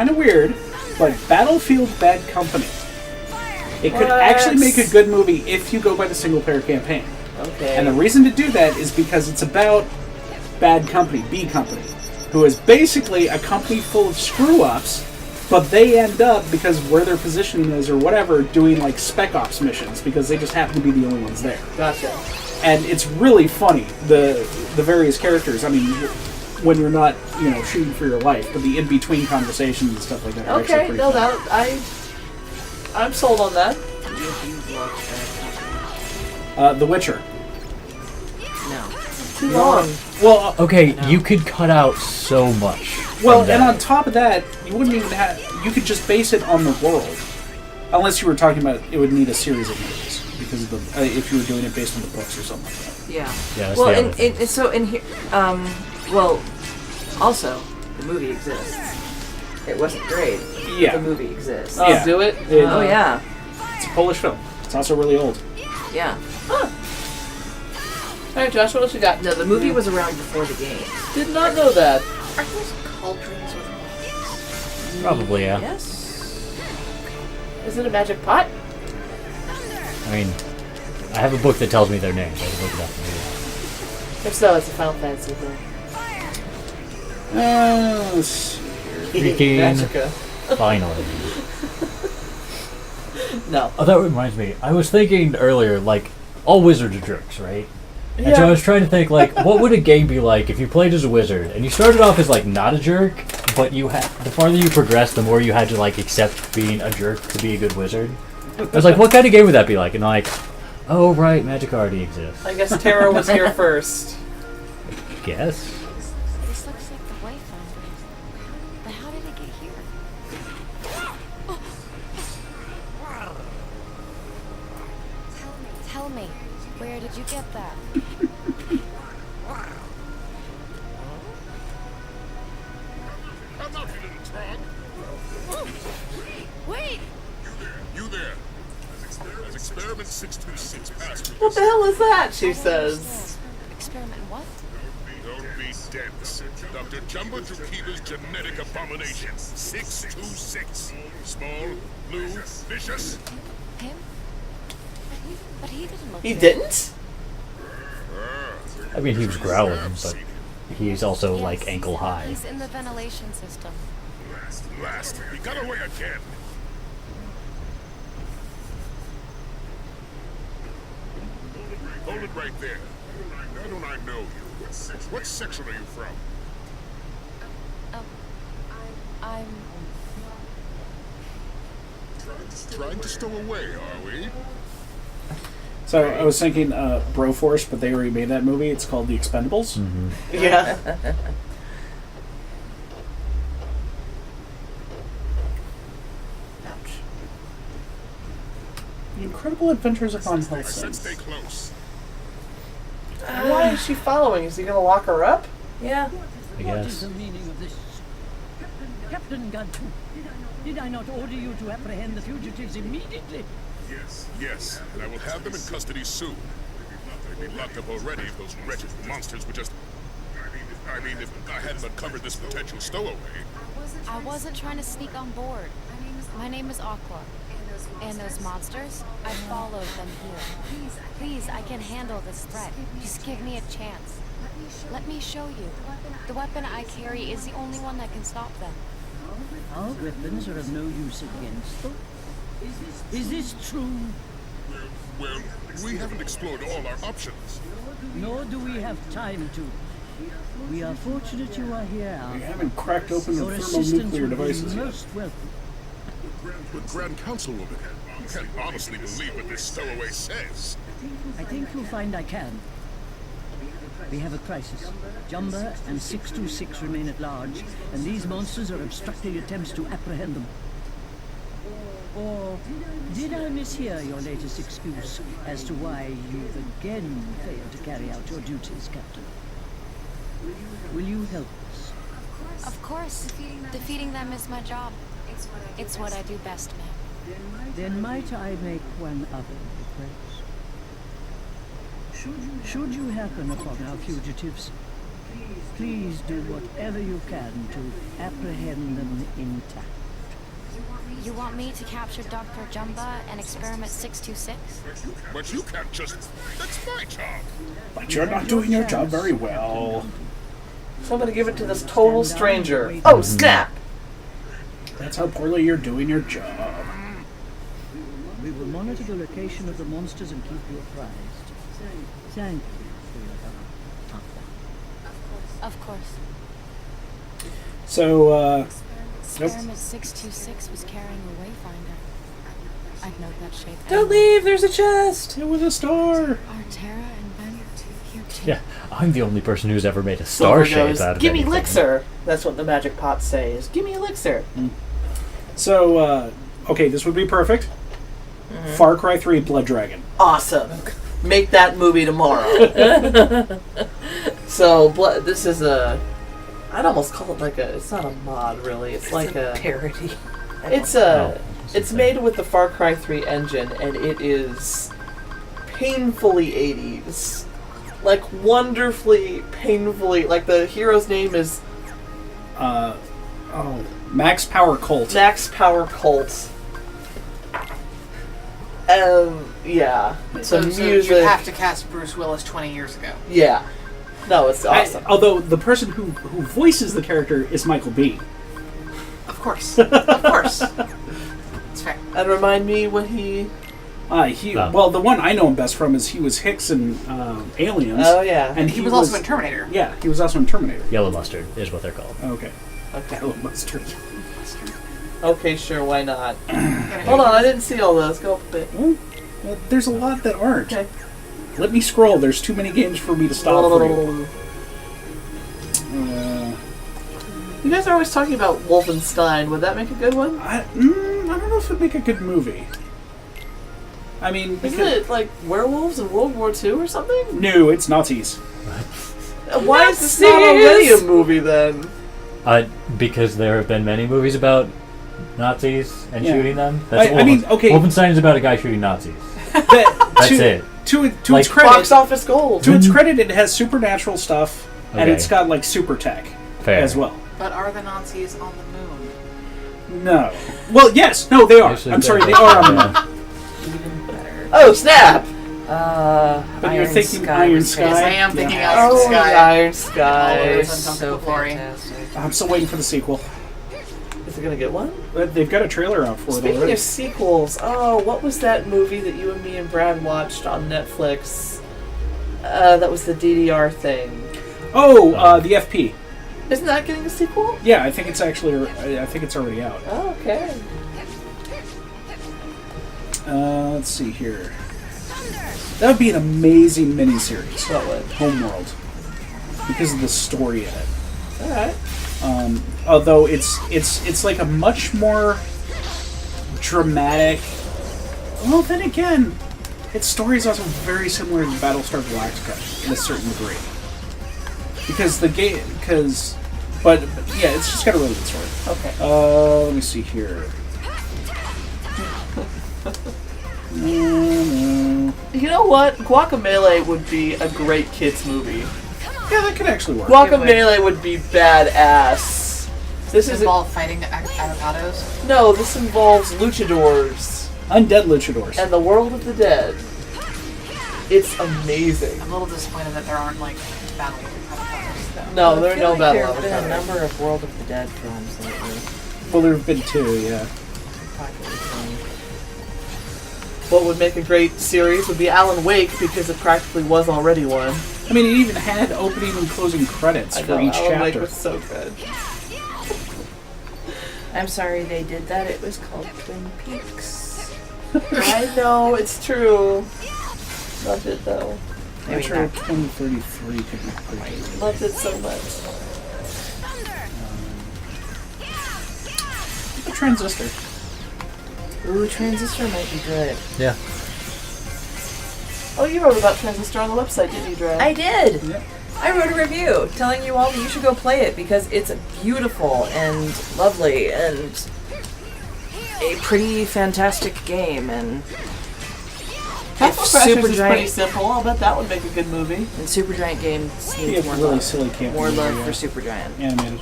of weird, but Battlefield Bad Company. It could actually make a good movie if you go by the single-player campaign. Okay. And the reason to do that is because it's about Bad Company, B Company, who is basically a company full of screw-ups, but they end up, because where their position is or whatever, doing like spec ops missions because they just happen to be the only ones there. Gotcha. And it's really funny, the various characters. I mean, when you're not, shooting for your life, but the in-between conversations and stuff like that are actually Okay, pretty no, funny. I'm sold on that. The Witcher. No. Too long. Well, Okay, you could cut out so much. well, from and that. on top of that, you wouldn't even have. You could just base it on the world, unless you were talking about it would need a series of movies because of the if you were doing it based on the books or something like that. Yeah. Yeah, that's Well, the other thing. so in here, well, also the movie exists. It wasn't great. Yeah. The movie exists. Oh, Yeah. do it? Oh yeah. It's a Polish film. It's also really old. Yeah. Alright, Josh, what else you got? No, the movie was around before the game. Did not know that. Are those cauldrons with Probably, yeah. Yes. Is it a magic pot? I mean, I have a book that tells me their names. I can look it up. If so, it's a Final Fantasy thing. Let's see here. Speaking- Magica. Finally. No. Oh, that reminds me. I was thinking earlier, like, all wizards are jerks, right? And so I was trying to think, like, what would a game be like if you played as a wizard and you started off as, like, not a jerk, but you had the farther you progressed, the more you had to, like, accept being a jerk to be a good wizard. I was like, what kind of game would that be like? And like, oh, right, magic already exists. I guess Tara was here first. Guess. This looks like the Wayfinder. But how did it get here? Tell me, where did you get that? Wait! You there. As experiment 626 passed What the hell is that? She says. Experiment what? Don't be dense. Dr. Jumbo Jukiva's genetic abomination. 626. Small, blue, vicious. Him? But he didn't look He good. didn't? I mean, he was growling, but he's also, Yes, like, ankle high. He's in the ventilation system. Last. He got away again. Hold it right there. Why don't I know you? What section are you from? I'm... Trying to stow away, are we? So I was thinking Broforce, but they already made that movie. It's called The Expendables. Yeah. Ouch. The Incredible Adventures of Von I said Helsing. stay close. Why is she following? Is he gonna lock her up? Yeah. I guess. the meaning of this? Captain Gantu, did I not order you to apprehend the fugitives immediately? Yes, and I will have them in custody soon. They'd be locked up already if those wretched monsters were just... I mean, if I hadn't uncovered this potential stowaway. I wasn't trying to sneak on board. My name is Aqua. And those monsters, I followed them here. Please, I can handle this threat. Just give me a chance. Let me show you. The weapon I carry is the only one that can stop them. Our weapons are of no use against them. Is this true? Well, we haven't explored all our options. Nor do we have time to. We are fortunate you are here. We haven't cracked open the Your assistance thermonuclear will devices be yet. most welcome. But Grand Councilwoman, you can't honestly believe what this stowaway says. I think you'll find I can. We have a crisis. Jumba and 626 remain at large, and these monsters are obstructing attempts to apprehend them. Or did I mishear your latest excuse as to why you've again failed to carry out your duties, Captain? Will you help us? Of course. Defeating them is my job. It's what I do best, ma'am. Then might I make one other request? Should you happen upon our fugitives, please do whatever you can to apprehend them intact. You want me to capture Dr. Jumba and Experiment 626? But you can't just... That's my job. But you're not doing your job very well. So I'm gonna give it to this total stranger. Oh, snap! That's how poorly you're doing your job. We will monitor the location of the monsters and keep you apprised. Thank you for your help. Of course. So, Experiment 626 was carrying a wayfinder. I'd note that shape. Don't leave, there's a chest! It was a star! Are Tara and Ben here too? Yeah, I'm the only person who's ever made a star shape out of Gimme anything. elixir! That's what the magic pots say, is gimme elixir. So, okay, this would be perfect. Far Cry 3 Blood Dragon. Awesome. Make that movie tomorrow. So, this is a... I'd almost call it like a... It's not a mod, really. It's like a... parody. It's made with the Far Cry 3 engine, and it is painfully 80s. Like, wonderfully, painfully... Like, the hero's name is... Max Power Colt. Max Power Colt. Yeah. So music... you have to cast Bruce Willis 20 years ago. Yeah. No, it's awesome. Although the person who voices the character is Michael Biehn. Of course. Of course. It's fair. And remind me what he... Well, the one I know him best from is he was Hicks in Aliens. Oh, yeah. And He was also in Terminator. Yeah, he was also in Terminator. Yellow mustard is what they're called. Okay. Yellow mustard. Okay, sure, why not? Hold on, I didn't see all those. Go up a bit. Well, there's a lot that aren't. Okay. Let me scroll. There's too many games for me to stop for you. You guys are always talking about Wolfenstein. Would that make a good one? I don't know if it'd make a good movie. I mean, Isn't it like werewolves in World War II or something? No, it's Nazis. Why is this not already a movie then? Because there have been many movies about Nazis and shooting them. I mean, okay. Wolfenstein is about a guy shooting Nazis. That's it. To Like, its credit, Box office gold. to its credit, it has supernatural stuff, and Okay. it's got like super tech Fair. as well. But are the Nazis on the moon? No. Well, yes. No, they are. Actually, I'm sorry, they're- they are on the yeah. moon. Even better. Oh, snap! But you're thinking Iron Sky. Yes, I am thinking Yeah. Iron Oh, Sky. Iron Sky. Oh, it's So uncomfortable glory. fantastic. I'm still waiting for the sequel. Is it gonna get one? They've got a trailer out for it Speaking already. of sequels, what was that movie that you and me and Brad watched on Netflix? That was the DDR thing. The FP. Isn't that getting a sequel? Yeah, I think it's actually. I think it's already out. Oh, okay. Let's see here. That would be an amazing miniseries. What would? Homeworld, because of the story in it. All right. Although it's like a much more dramatic. Well, then again, its story is also very similar to Battlestar Galactica in a certain degree. Because but yeah, it's just got a really good story. Okay. Let me see here. No. You know what? Guacamelee would be a great kids movie. Yeah, that could actually work. Guacamelee would be badass. This is involve fighting avocados? No, this involves luchadors. Undead luchadors. And the world of the dead. It's amazing. I'm a little disappointed that there aren't like battle avocados. No, there are no battle There have been a avocados. number of World of the Dead films lately. Well, there have been two, yeah. what would make a great series would be Alan Wake, because it practically was already one. I mean, it even had opening and closing credits for each Alan Wake chapter. was so good. I'm sorry they did that. It was called Twin Peaks. I know, it's true. Loved it though. I'm sure 2033 could be pretty good. Loved it so much. A Transistor. Ooh, Transistor might be good. Yeah. Oh, you wrote about Transistor on the website, didn't you, Dre? I did. Yep. I wrote a review telling you all that you should go play it because it's beautiful and lovely and a pretty fantastic game, and Castle if Crashers Super is Giant pretty simple. I'll bet that would make a good movie. and Super Giant games Yeah, need more really love. silly camp More movie, love yeah. for Super Giant. Animated.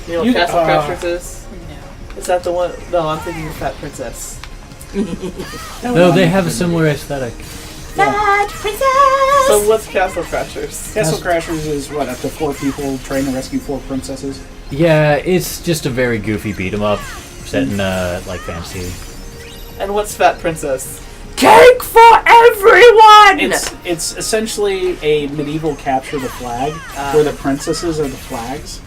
You know what You- Castle Crashers is? No. Is that the one? No, I'm thinking of Fat Princess. No, they have a similar aesthetic. Fat Princess! So what's Castle Crashers? Castle Crashers is what, up to 4 people trying to rescue 4 princesses? Yeah, it's just a very goofy beat 'em up set in like fantasy. And what's Fat Princess? Cake for everyone! It's essentially a medieval capture the flag, where the princesses are the flags.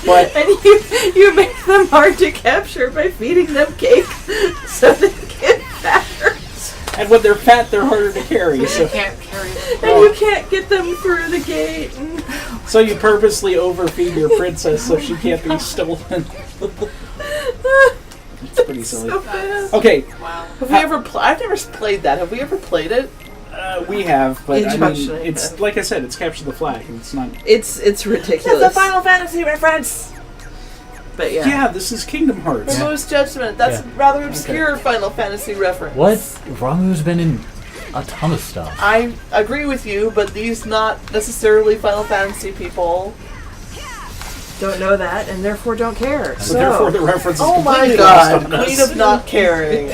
But And you make them hard to capture by feeding them cake so they get fatter. and when they're fat, they're harder to carry. So, You can't carry it. And you can't get them through the gate. so you purposely overfeed your princess so she can't be stolen. It's pretty silly. So bad. Okay, Wow. Have we ever? I've never played that. Have we ever played it? we have, but I mean, Introduction. it's like I said, it's capture the flag, and it's not. It's ridiculous. That's a Final Fantasy reference. But yeah. Yeah, this is Kingdom Hearts. Ramu's Judgment. That's Yeah. a rather obscure Final Fantasy reference. What? Ramu's been in a ton of stuff. I agree with you, but these not necessarily Final Fantasy people. Don't know that and therefore don't care. So therefore, the reference is Oh my completely god, lost on us. Queen of not caring.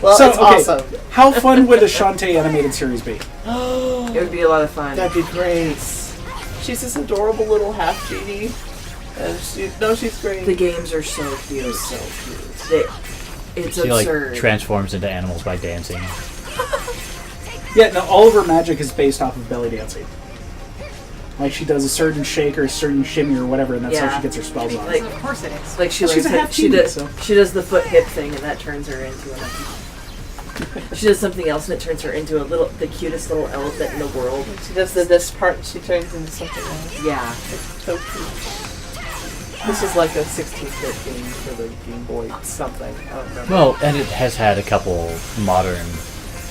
Well, So, it's okay. awesome. How fun would a Shantae animated series be? It would be a lot of fun. That'd be great. She's this adorable little half genie, and she's great. The games are so cute. It's She absurd. like transforms into animals by dancing. Yeah, no, all of her magic is based off of belly dancing. Like, she does a certain shake or a certain shimmy or whatever, and that's how Yeah. she gets her spells on. Like- Of course it is. Like she Well, she's learns a it- half she genie, does so. she does the foot hip thing and that turns her into she does something else and it turns her into the cutest little elephant in the world. She does this part, and she turns into something else. Yeah. It's so cute. This is like a 16-bit game for the Game Boy something. I don't remember. Well, and it has had a couple modern.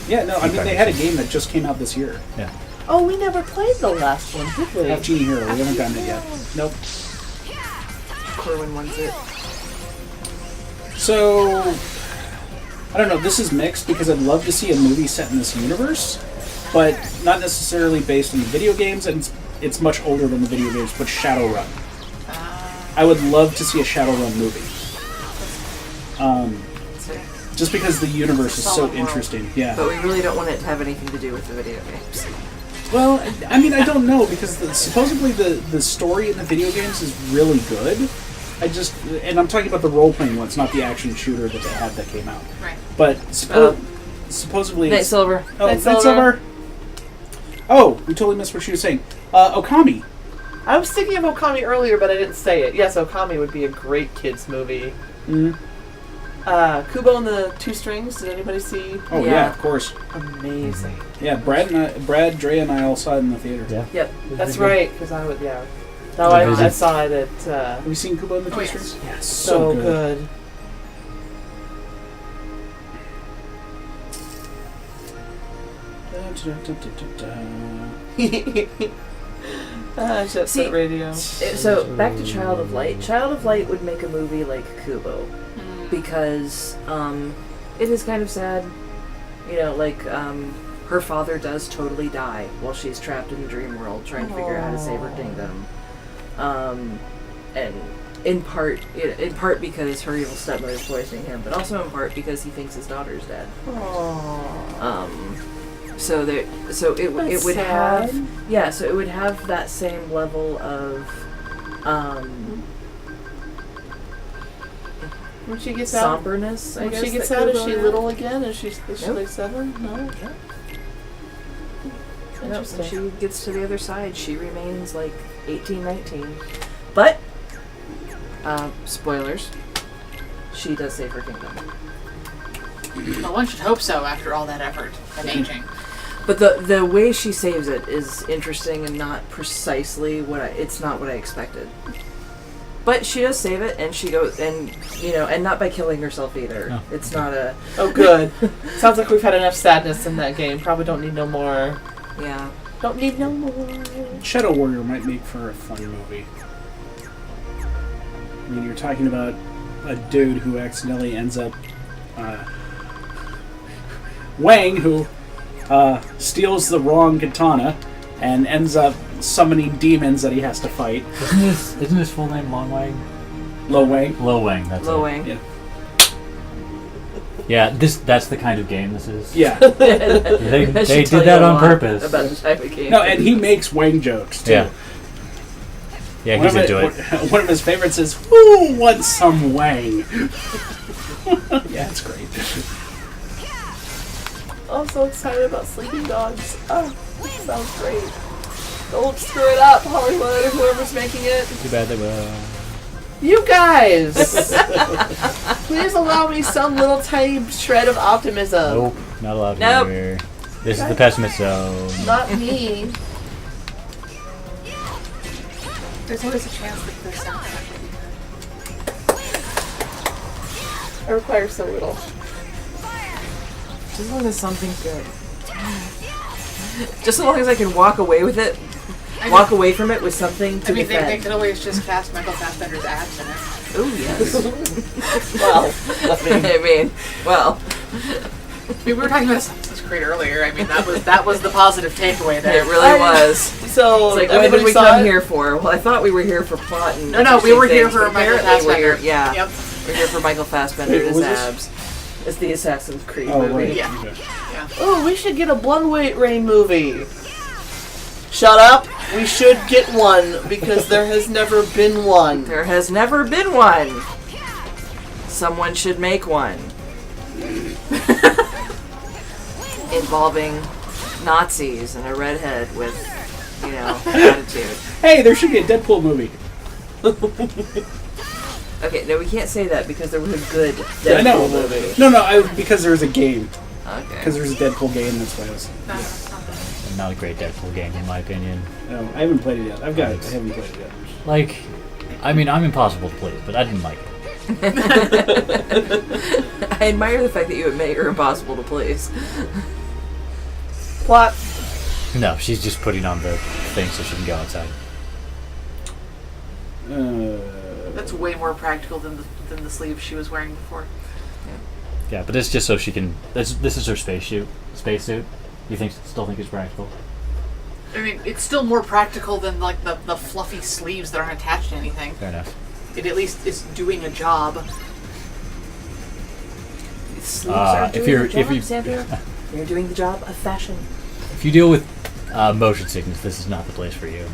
Yeah, no, I mean, they had a game that just came out this year. Yeah. Oh, we never played the last one, did we? Half Genie Hero, we haven't gotten it yet. Nope. Corwin wants it. So, I don't know, this is mixed because I'd love to see a movie set in this universe, but not necessarily based on the video games, and it's much older than the video games, but Shadowrun. I would love to see a Shadowrun movie. Just because the universe is so Solid world. interesting. Yeah. But we really don't want it to have anything to do with the video games. Well, I mean, I don't know, because supposedly the story in the video games is really good. And I'm talking about the role-playing ones, not the action shooter that they had that came out. Right. But supposedly Night it's... Silver. Oh, Night Night Silver. Oh, we totally missed what she was saying. Okami. I was thinking of Okami earlier, but I didn't say it. Yes, Okami would be a great kids movie. Mm. Kubo and the Two Strings. Did anybody see? Oh yeah, of course. Amazing. Yeah, Brad, Dre, and I all saw it in the theater. Yeah. Yep. That's right, because I would. Yeah. No, I saw it at. Have you seen Kubo and the Two yes. Strings? Yeah, it's So good. Jet See, Set Radio. So back to Child of Light. Child of Light would make a movie like Kubo because it is kind of sad. You know, like her father does totally die while she's trapped in the dream world trying to figure out how to save her kingdom. And in part because her evil stepmother's poisoning him, but also in part because he thinks his daughter's dead. So it would sad. so it would have that same level of When she gets out, somberness. I when guess she gets that out, could is go she there. little again? Is she Nope. like 7? No. No, Interesting. when she gets to the other side, she remains like 18, 19. But, spoilers, she does save her kingdom. Well, one should hope so after all that effort and aging. But the way she saves it is interesting and not precisely it's not what I expected. But she does save it, and she goes, and and not by killing herself either. No. It's not a. Oh, good. Sounds like we've had enough sadness in that game. Probably don't need no more. Yeah. Don't need no more. Shadow Warrior might make for a fun movie. I mean, you're talking about a dude who accidentally ends up Wang, who steals the wrong katana and ends up summoning demons that he has to fight. Isn't his full name Long Wang? Lo Wang. Lo Wang. That's Lo it. Wang. Yeah. Yeah, that's the kind of game this is. Yeah. They did that on purpose. About the type of game. No, and he makes Wang jokes too. Yeah. Yeah, he's into it. One of his favorites is, "Who wants some Wang?" Yeah, it's great. I'm so excited about Sleeping Dogs. Oh, this sounds great. Don't screw it up, Hollywood, or whoever's making it. Too bad they will. You guys! Please allow me some little tiny shred of optimism. Nope, not allowed Nope. here. This is the pessimist zone. Not me. There's always a chance that the soundtrack will be good. I require so little. Just as long as something's good. Just as long as I can walk away with it. Walk away from it with something to I mean, they defend. could always just cast Michael Fassbender's abs in it. Oh yes. Well, I mean, well. We were talking about Assassin's Creed earlier. I mean, that was the positive takeaway there. It really was. So, It's like, what did everybody we saw come it? here for? Well, I thought we were here for plot and No, we were here interesting for things, Michael but apparently Fassbender. we're here, yeah. Yep. We're here for Michael Fassbender Wait, and what his was abs. It's the Assassin's Creed Oh, movie. right. Yeah. Okay. Yeah. Oh, we should get a Bloodweight Rain movie. Shut up. We should get one because there has never been one. There has never been one. Someone should make one. Involving Nazis and a redhead with, attitude. Hey, there should be a Deadpool movie. Okay, no, we can't say that because there was a good I know. Deadpool movie. No, because there's a game. Okay. Because there's a Deadpool game, that's why I was. Not a great Deadpool game, in my opinion. No, I haven't played it yet. I've got it. I haven't played it yet. Like, I mean, I'm impossible to please, but I didn't like it. I admire the fact that you admit you're impossible to please. Plot. No, she's just putting on the thing so she can go outside. That's way more practical than the sleeves she was wearing before. Yeah, but it's just so she can. This is her spacesuit. You still think it's practical? I mean, it's still more practical than like the fluffy sleeves that aren't attached to anything. Fair enough. It at least is doing a job. Sleeves are doing the job, if you Sandra. You're doing the job of fashion. if you deal with motion sickness, this is not the place for you.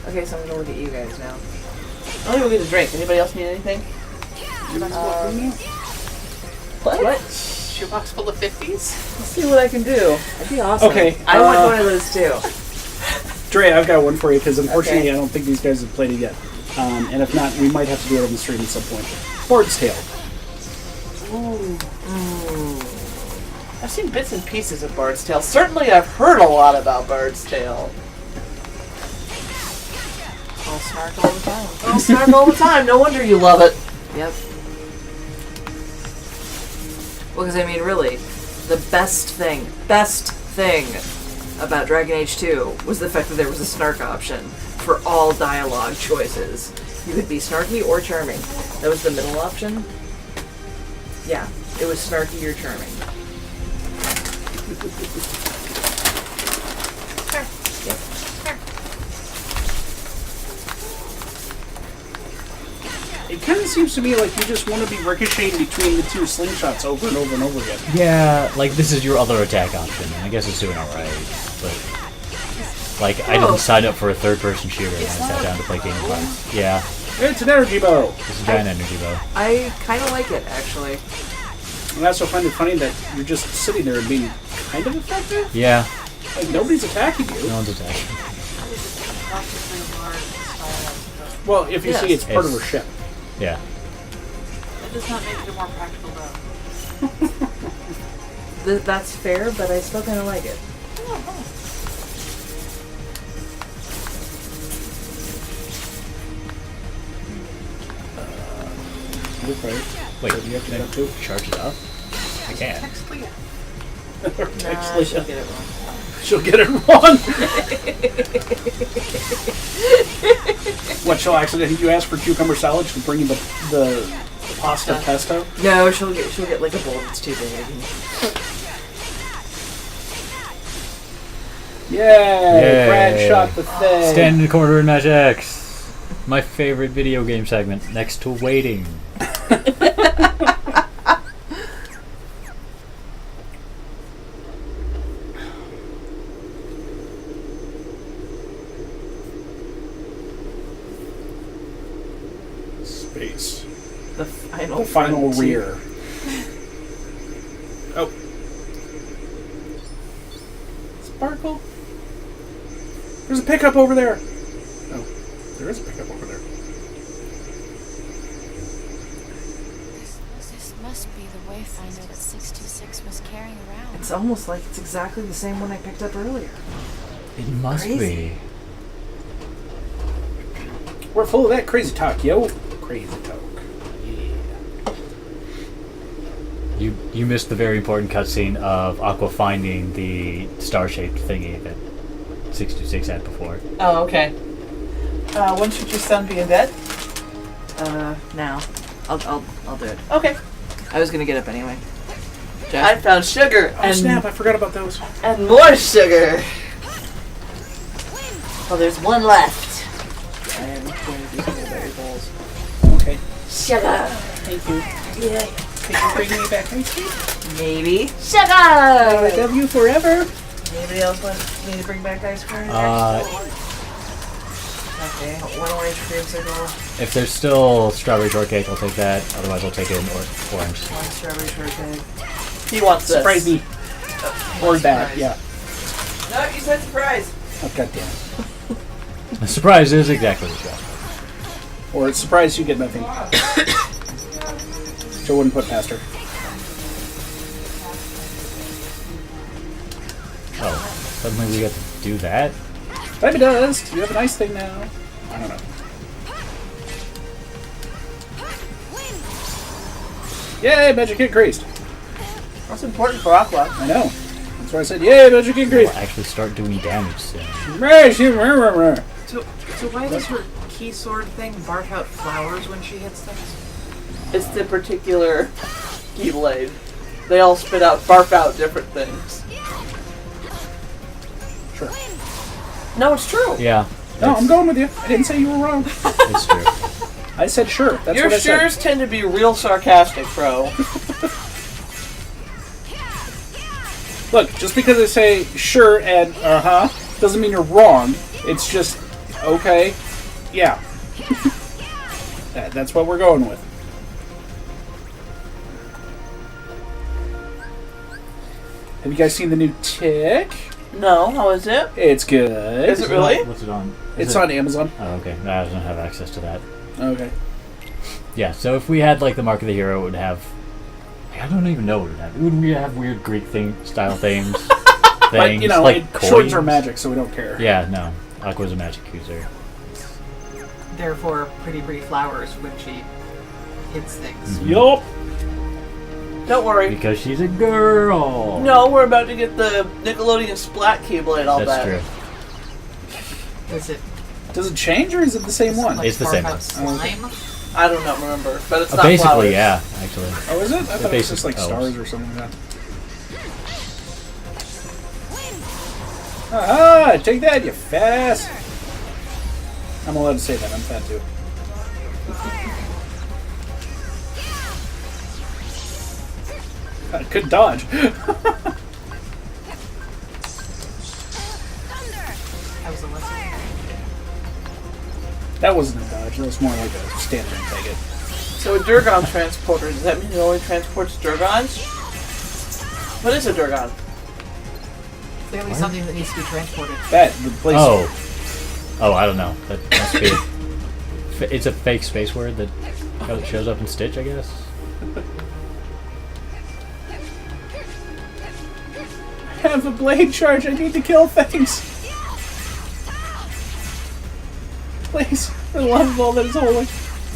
Okay, so I'm gonna look at you guys now. I'm gonna go get a drink. Anybody else need anything? What? Shoebox full of 50s? Let's see what I can do. That'd be awesome. Okay, I want one of those too. Dre, I've got one for you because unfortunately Okay. I don't think these guys have played it yet. And if not, we might have to do it on the stream at some point. Bard's Tale. I've seen bits and pieces of Bard's Tale. Certainly I've heard a lot about Bard's Tale. I'll snark all the time. I'll snark all the time. No wonder you love it. Yep. Well, because I mean, really, the best thing about Dragon Age 2 was the fact that there was a snark option for all dialogue choices. You could be snarky or charming. That was the middle option. Yeah, it was snarky or charming. Yep. It kind of seems to me like you just want to be ricocheting between the two slingshots over and over and over again. Yeah, like this is your other attack option, and I guess it's doing alright. But like, I didn't sign up for a third-person shooter when I sat down to play Game of Thrones. Yeah, It's an energy bow. It's a giant energy bow. I kind of like it, actually. And I also find it funny that you're just sitting there and being kind of effective. Yeah. Like, nobody's attacking you. No one's attacking. Well, if you Yes. see it's part of her ship. Yeah. That does not make it a more practical bow. That's fair, but I still kind of like it. Okay. Wait, So you have to get up too? charge it up? I can't. Text Leah. Nah, she'll get it wrong. She'll get it wrong. What, she'll accidentally, you ask for cucumber salad, she'll bring you the pasta pesto? No, she'll get like a bowl that's too big. Yay! Brad shot the thing. Stand in the corner and match X. My favorite video game segment, next to waiting. Space. The final. The final frontier. rear. Oh. Sparkle. There's a pickup over there. Oh, there is a pickup over there. This must be the Wayfinder that 626 was carrying around. It's almost like it's exactly the same one I picked up earlier. It must Crazy. be. We're full of that crazy talk, yo. Crazy talk. Yeah. You missed the very important cutscene of Aqua finding the star-shaped thingy that 626 had before. Oh, okay. When should your son be in bed? Now. I'll do it. Okay. I was gonna get up anyway. Jeff? I found sugar Oh, and snap, I forgot about those. and more sugar. Well, there's one left. I am going to do some berry bowls. Okay. Sugar. Thank you. Yeah. Can you bring me back ice cream? Maybe. Sugar. I love you forever. Anybody else want me to bring back ice cream? Okay, one orange creamsicle, If there's still strawberry shortcake, I'll take that. Otherwise, I'll take an orange. one strawberry shortcake. He wants this. Surprise me. Or that, yeah. No, you said surprise. Oh, God damn it. The surprise is exactly what you got. Or it's surprise you get nothing. Joe wouldn't put past her. Oh, suddenly we get to do that? Baby does. You have a nice thing now. I don't know. Yay, magic increased. That's important for Aqua. I know. That's why I said, yay, magic We'll increased. actually start doing damage soon. So why does her key sword thing barf out flowers when she hits things? It's the particular keyblade. They all spit out, barf out different things. Sure. No, it's true. Yeah. No, I'm going with you. I didn't say you were wrong. It's true. I said sure. That's Your what I said. sure's tend to be real sarcastic, bro. Look, just because I say sure and doesn't mean you're wrong. It's just, okay, yeah. That's what we're going with. Have you guys seen the new Tick? No, how is it? It's good. Is it really? What's it on? It's on Amazon. Oh, okay. No, I don't have access to that. Okay. Yeah, so if we had like the Mark of the Hero, it would have. I don't even know what it would have. It would have weird Greek style themes. But, you know, like swords are coins. magic, so we don't care. Yeah, no. Aqua's a magic user. Therefore, pretty flowers when she hits things. Yup. Don't worry. Because she's a girl. No, we're about to get the Nickelodeon Splat Keyblade, I'll That's bet. true. Does it change, or is it the same one? Like It's the same barf one. out slime? I don't know, remember, but it's not Basically, flowers. yeah, actually. Oh, is it? I thought it was just like Basic stars elves. or something like that. Ah, take that, you fat ass. I'm allowed to say that. I'm fat too. I could dodge. That was a lesson. That wasn't a dodge. That was more like a stand there and take it. So a Durgon transporter, does that mean it only transports Durgons? What is a Durgon? It's gotta be something that needs to be transported. That the place. Oh, I don't know. That must be. It's a fake space word that shows up in Stitch, I guess. I have a blade charge. I need to kill things. Please, for the love of all that is holy.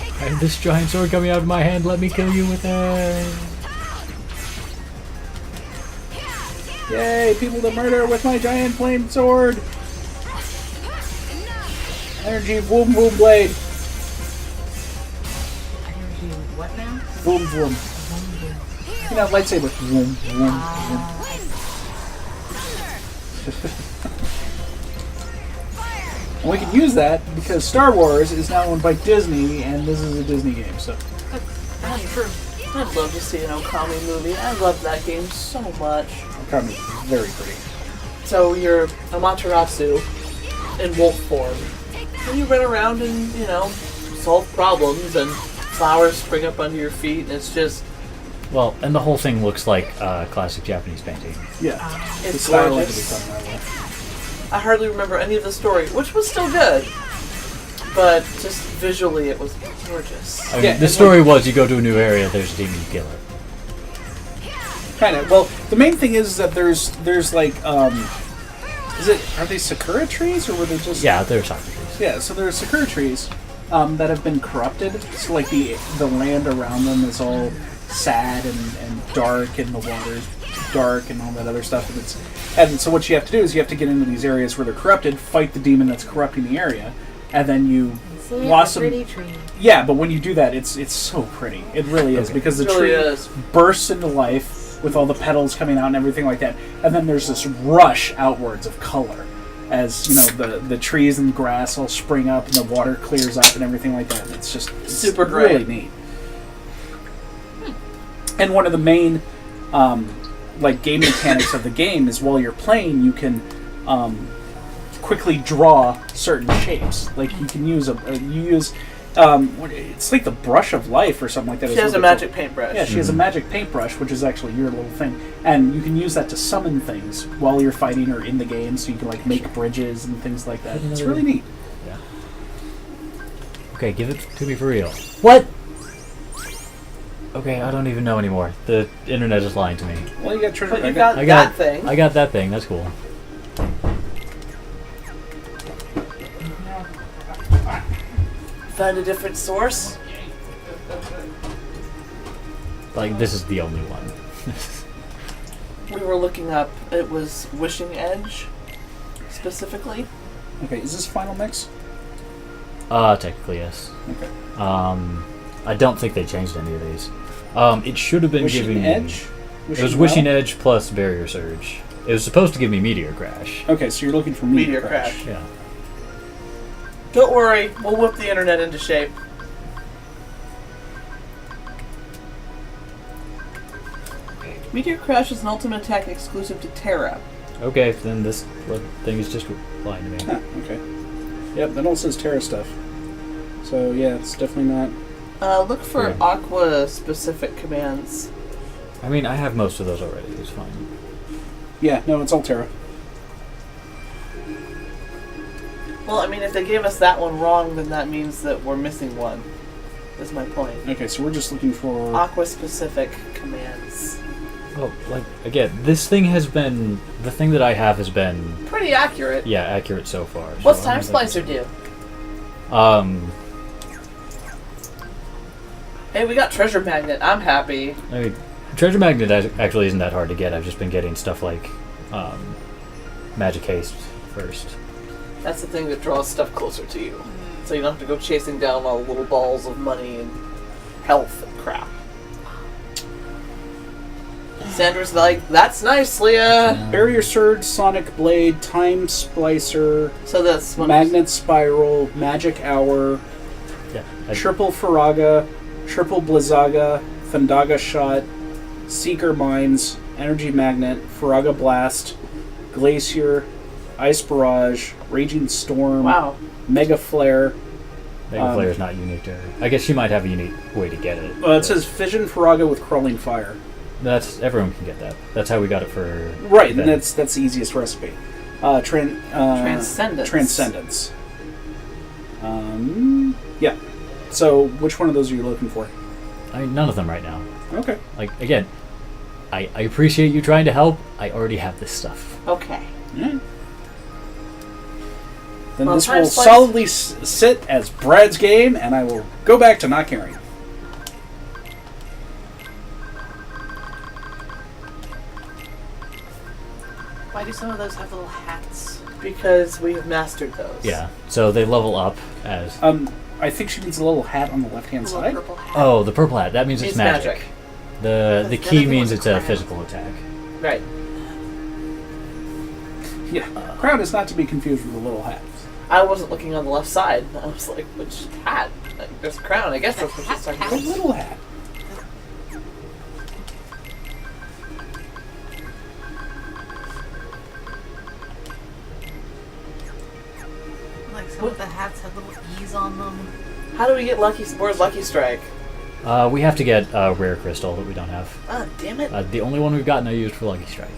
I have this giant sword coming out of my hand. Let me kill you with it. Yay, people to murder with my giant flame sword. Energy boom boom blade. Energy what now? Boom boom. You know, lightsaber. Boom boom. And we can use that because Star Wars is now owned by Disney, and this is a Disney game, so. That's true. I'd love to see an Okami movie. I love that game so much. Okami is very pretty. So you're Amaterasu in wolf form. And you run around and, solve problems, and flowers spring up under your feet, and it's just... Well, and the whole thing looks like classic Japanese painting. Yeah. It's the style like to be gorgeous. done that way. I hardly remember any of the story, which was still good. But just visually, it was gorgeous. I mean, the story was you go to a new area, there's a demon, you kill it. Kind of. Well, the main thing is that there's like, are they sakura trees, or were they just... Yeah, they're sakura trees. Yeah, so there are sakura trees that have been corrupted. So, like, the land around them is all sad and dark, and the water's dark, and all that other stuff. And so what you have to do is you have to get into these areas where they're corrupted, fight the demon that's corrupting the area, and then you blossom. Pretty tree. Yeah, but when you do that, it's so pretty. It really is, because the Really tree is. bursts into life with all the petals coming out and everything like that. And then there's this rush outwards of color as, the trees and grass all spring up and the water clears up and everything like that. It's just Super really great. neat. And one of the main game mechanics of the game is while you're playing, you can quickly draw certain shapes. Like you can use it's like the brush of life or something like that. She has a magic paintbrush. Yeah, she has a magic paintbrush, which is actually your little thing, and you can use that to summon things while you're fighting or in the game. So you can make bridges and things like that. It's really neat. Yeah. Okay, give it to me for real. What? Okay, I don't even know anymore. The internet is lying to me. Well, you got treasure. But you got that thing. I got that thing. That's cool. Find a different source. Like, this is the only one. We were looking up, it was Wishing Edge, specifically. Okay, is this final mix? Technically, yes. Okay. I don't think they changed any of these. It should have been Wishing giving Edge? me... It was Wishing Edge plus Barrier Surge. It was supposed to give me Meteor Crash. Okay, so you're looking for Meteor Crash. Yeah. Don't worry, we'll whip the internet into shape. Meteor Crash is an ultimate attack exclusive to Terra. Okay, then this thing is just lying to me. Huh, okay. Yep, that all says Terra stuff. So, yeah, it's definitely not... Look for Aqua-specific commands. I mean, I have most of those already. It's fine. Yeah, no, it's all Terra. Well, I mean, if they gave us that one wrong, then that means that we're missing one. Is my point. Okay, so we're just looking for... Aqua-specific commands. Well, again, this thing has been... The thing that I have has been... Pretty accurate. Yeah, accurate so far. What's so Time Splicer do? Hey, we got Treasure Magnet. I'm happy. I mean, Treasure Magnet actually isn't that hard to get. I've just been getting stuff like Magic Haste first. That's the thing that draws stuff closer to you. So you don't have to go chasing down all the little balls of money and health and crap. Sandra's like, that's nice, Leah! Barrier Surge, Sonic Blade, Time Splicer, So that's one Magnet Spiral, Magic Hour, Triple Faraga, Triple Blizzaga, Thundaga Shot, Seeker Mines, Energy Magnet, Faraga Blast, Glacier, Ice Barrage, Raging Storm, Wow. Mega Flare, Mega Flare's not unique to her. I guess she might have a unique way to get it. It says Fission Faraga with Crawling Fire. Everyone can get that. That's how we got it for... Right, Ben. and that's the easiest recipe. Transcendence. Transcendence. Yeah. So, which one of those are you looking for? I mean, none of them right now. Okay. Like, again, I appreciate you trying to help. I already have this stuff. Okay. Yeah. Then Well, this time will slice- solidly sit as Brad's game, and I will go back to not caring. Why do some of those have little hats? Because we have mastered those. Yeah. So they level up as... I think she means a little hat on the left-hand A little side. purple hat. Oh, the purple hat. That means it's It's magic. magic. The Then key I think means it's it's a crown. physical attack. Right. Yeah. Crown is not to be confused with the little hat. I wasn't looking on the left side. I was like, which hat? Like, there's a crown. I guess that's what she's talking The about. little hat. Like some of the hats have little E's on them. How do we get where's Lucky Strike? We have to get a rare crystal that we don't have. Ah, damn it. The only one we've gotten I used for Lucky Strike.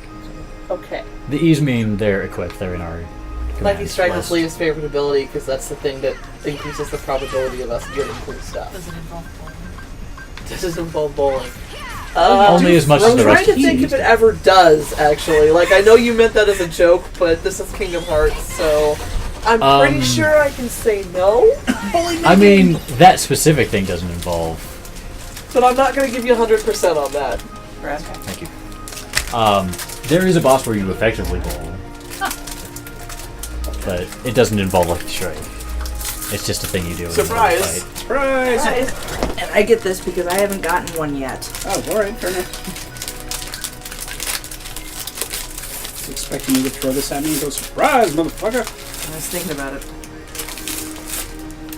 Okay. The E's mean they're equipped. They're in our Lucky commands Strike is list. Leah's favorite ability because that's the thing that increases the probability of us getting cool stuff. Does it involve bowling? This does involve bowling. Only as much as I'm the trying rest to of think the if it ever does, actually. Like, I know you meant that as a joke, but this is Kingdom Hearts, so I'm pretty sure I can say no. I mean, that specific thing doesn't involve. But I'm not going to give you 100% on that. Brad? Thank you. There is a boss where you effectively bowl, but it doesn't involve Lucky Strike. It's just a thing you do. in Surprise. another fight. Surprise! And I get this because I haven't gotten one yet. Oh, alright, fair enough. Was expecting you to throw this at me and go, surprise, motherfucker! I was thinking about it.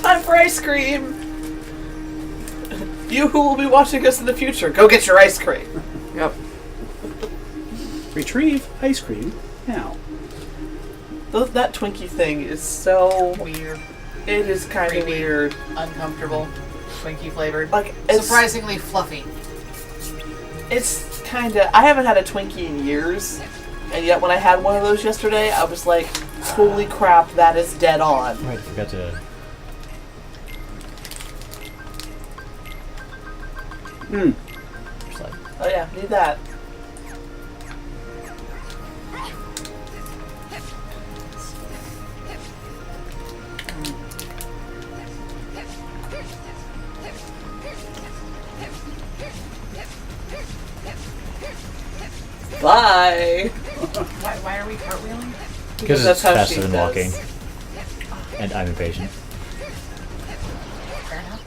Time for ice cream! You who will be watching us in the future, go get your ice cream. Yep. Retrieve ice cream now. That Twinkie thing is so... Weird. It is kind of Creepy. weird. Uncomfortable. Twinkie flavored. Like, it's, Surprisingly fluffy. it's kind of... I haven't had a Twinkie in years, and yet when I had one of those yesterday, I was like, holy crap, that is dead on. Right, I forgot to. Just like, Oh yeah, need that. Bye! Why are we cartwheeling? because that's it's how faster she than does. walking, and I'm impatient. Fair enough.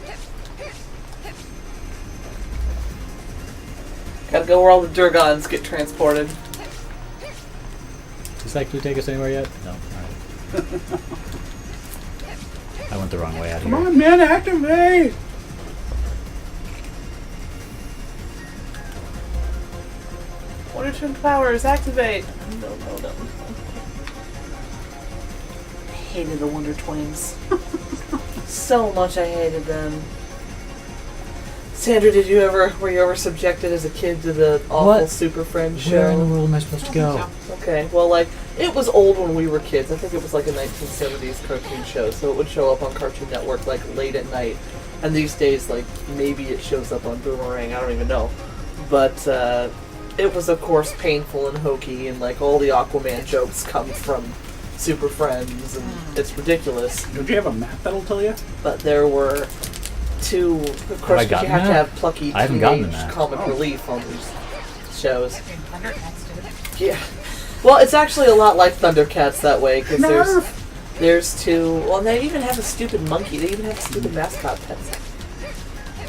Gotta go where all the Durgons get transported. Does this actually take us anywhere yet? No. All right. I went the wrong way out of Come here. on, man, activate! Wonder Twin powers, activate! No. I hated the Wonder Twins. So much I hated them. Sandra, were you ever subjected as a kid to the awful What? Super Friends Where in the show? world am I supposed to go? Okay, well, like, it was old when we were kids. I think it was like a 1970s cartoon show, so it would show up on Cartoon Network, like, late at night. And these days, like, maybe it shows up on Boomerang, I don't even know. But, it was, of course, painful and hokey, and, like, all the Aquaman jokes come from Super Friends, and it's ridiculous. Don't you have a map that'll tell you? But there were two, of course, I you gotten have to that? have plucky I haven't gotten teenage that. comic Oh. relief on these shows. I mean, Thundercats did it. Yeah. Well, it's actually a lot like Thundercats that way, because there's two... Well, and they even have a stupid monkey. They even have stupid mascot pets.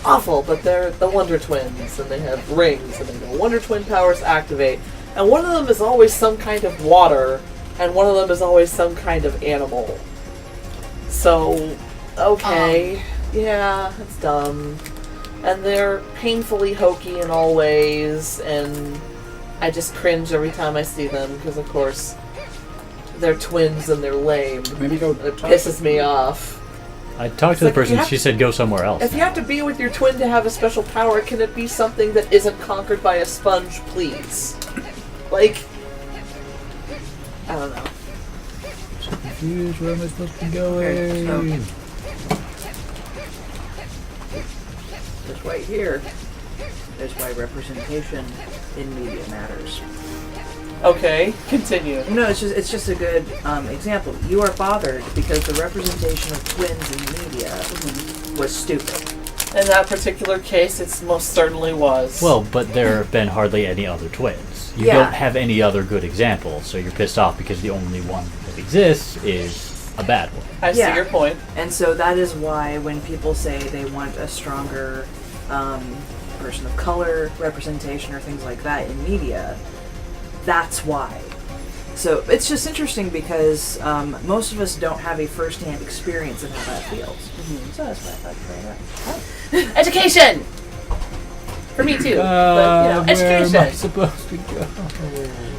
Awful, but they're the Wonder Twins, and they have rings, and they go Wonder Twin powers activate. And one of them is always some kind of water, and one of them is always some kind of animal. So, okay. Yeah, it's dumb. And they're painfully hokey in all ways, and I just cringe every time I see them, because of course, they're twins and they're lame. Maybe go It talk pisses to- me off. I talked to the person. She said go somewhere else. If you have to be with your twin to have a special power, can it be something that isn't conquered by a sponge, please? Like, I don't know. So confused. Where am I supposed to be going? That's right here. That's why representation in media matters. Okay, continue. No, it's just a good example. You are bothered because the representation of twins in media was stupid. In that particular case, it most certainly was. Well, but there have been hardly any other twins. You don't have any other good examples, so you're pissed off because the only one that exists is a bad one. I see your point. And so that is why when people say they want a stronger person of color representation or things like that in media, that's why. So it's just interesting because most of us don't have a first-hand experience of how that feels. So that's why I thought you bring it up. Education! For me too. But, education. Where am I supposed to go?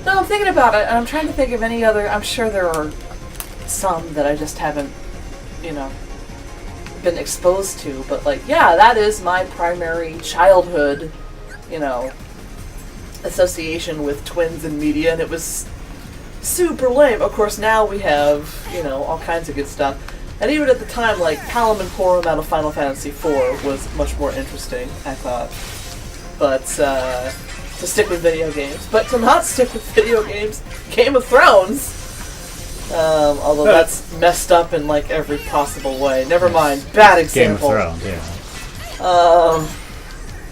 No, I'm thinking about it, and I'm trying to think of any other. I'm sure there are some that I just haven't, been exposed to. But that is my primary childhood, association with twins in media, and it was super lame. Of course, now we have, all kinds of good stuff. And even at the time, Palom and Porum out of Final Fantasy IV was much more interesting, I thought. But, to stick with video games. But to not stick with video games, Game of Thrones! Although that's messed up in, every possible way. Never mind. Bad example. Game of Thrones, yeah.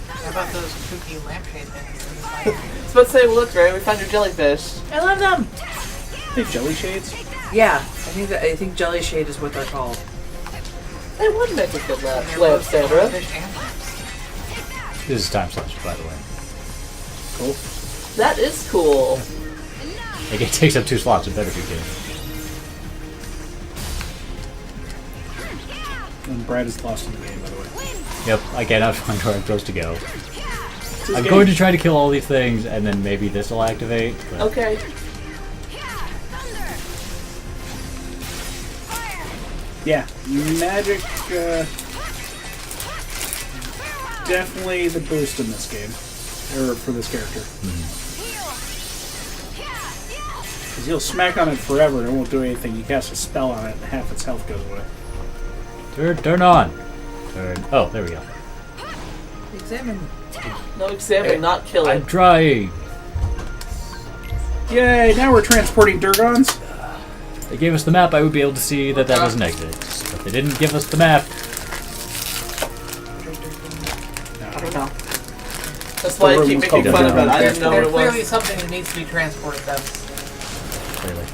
How about those kooky lampshade things? I was about to say, well, look, Ray, we found your jellyfish. I love them! They jelly shades? Yeah, I think jelly shade is what they're called. They would make a good lamp, Sandra. This is time slash, by the way. Cool. That is cool. It takes up 2 slots. It better be good. And Brad is lost in the game, by the way. Yep, I cannot find where I'm supposed to go. I'm going to try to kill all these things, and then maybe this will activate. But Okay. Yeah, magic, definitely the boost in this game. Or for this character. Because you'll smack on it forever and it won't do anything. You cast a spell on it and half its health goes away. Turn on! Oh, there we go. Examine. No examining, not killing. I'm trying! Yay, now we're transporting Durgons. They gave us the map, I would be able to see that that was an exit. But they didn't give us the map. I don't know. That's why I keep making fun of it. I didn't know what There's it was. clearly something that needs to be transported, though. Clearly.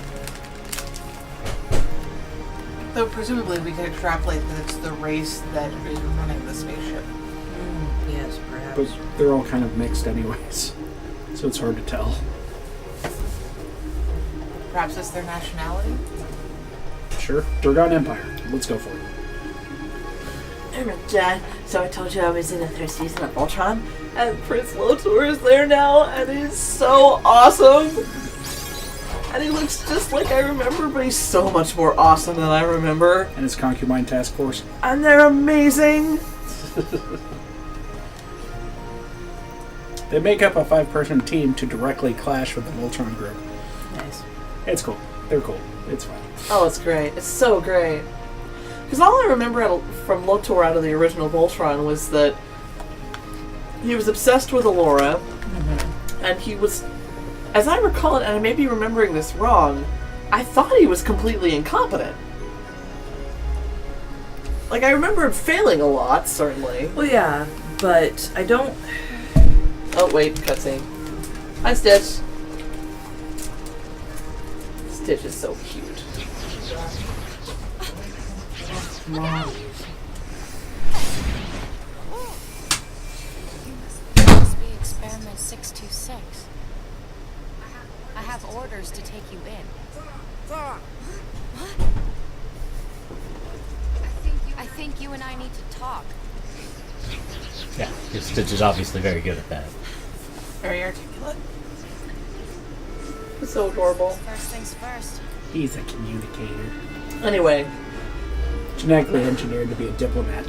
Though presumably we could extrapolate that it's the race that is running the spaceship. Yes, perhaps. But they're all kind of mixed anyways. So it's hard to tell. Perhaps it's their nationality? Sure. Durgon Empire. Let's go for it. Dad, so I told you I was in the 3rd season of Voltron, and Prince Lotor is there now, and he's so awesome! And he looks just like I remember, but he's so much more awesome than I remember. And his concubine task force. And they're amazing! They make up a 5-person team to directly clash with the Voltron group. Nice. It's cool. They're cool. It's fine. Oh, it's great. It's so great. Because all I remember from Lotor out of the original Voltron was that he was obsessed with Allura, and he was, as I recall it, and I may be remembering this wrong, I thought he was completely incompetent. I remember him failing a lot, certainly. Well, yeah, but I don't... Oh, wait, cutscene. Hi, Stitch. Stitch is so cute. Must be experiment 626. I have orders to take you in. What? I think you and I need to talk. Yeah, because Stitch is obviously very good at that. Very articulate. It's so adorable. First things first. He's a communicator. Anyway, genetically engineered to be a diplomat.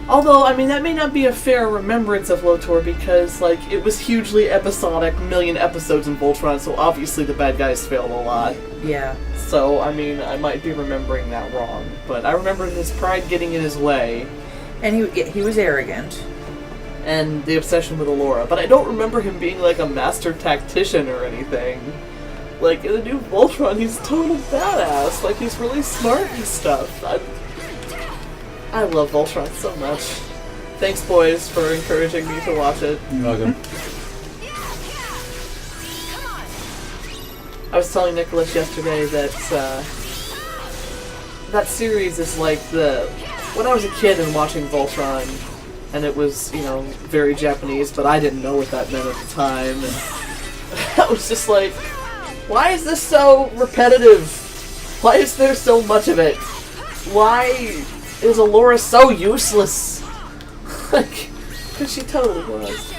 Although, I mean, that may not be a fair remembrance of Lotor because, like, it was hugely episodic, million episodes in Voltron, so obviously the bad guys failed a lot. Yeah. So, I mean, I might be remembering that wrong. But I remember his pride getting in his way. And he was arrogant. And the obsession with Allura. But I don't remember him being, like, a master tactician or anything. Like, in the new Voltron, he's total badass. Like, he's really smart and stuff. I love Voltron so much. Thanks, boys, for encouraging me to watch it. You're welcome. I was telling Nicholas yesterday that that series is like when I was a kid and watching Voltron, and it was, you know, very Japanese, but I didn't know what that meant at the time, and I was just like, why is this so repetitive? Why is there so much of it? Why is Allura so useless? Like, because she totally was.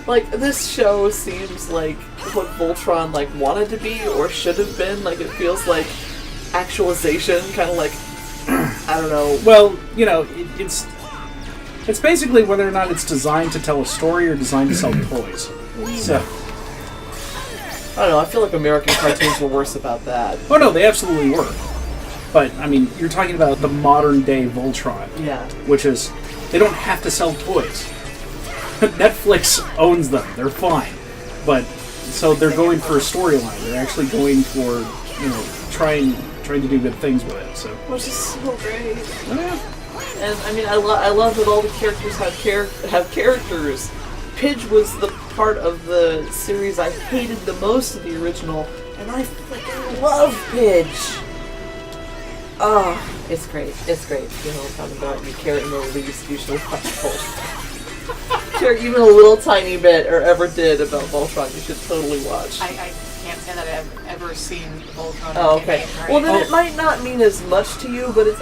Like, this show seems like what Voltron, like, wanted to be or should have been. Like, it feels like actualization, kind of like, I don't know. Well, you know, it's basically whether or not it's designed to tell a story or designed to sell toys. So, I don't know, I feel like American cartoons were worse about that. oh no, they absolutely were. But, I mean, you're talking about the modern day Voltron. Yeah. Which is, they don't have to sell toys. Netflix owns them. They're fine. But, so they're going for a storyline. They're actually going for, you know, trying to do good things with it. So, Which is so great. oh, yeah. And, I mean, I love that all the characters have characters. Pidge was the part of the series I hated the most of the original, and I freaking love Pidge! Oh, it's great. It's great. You know what I'm talking about. You care in the least, usually care even a little tiny bit, or ever did, about Voltron, you should totally watch. I can't say that I've ever seen Voltron. Oh, okay. Well, then it might not mean as much to you, but it's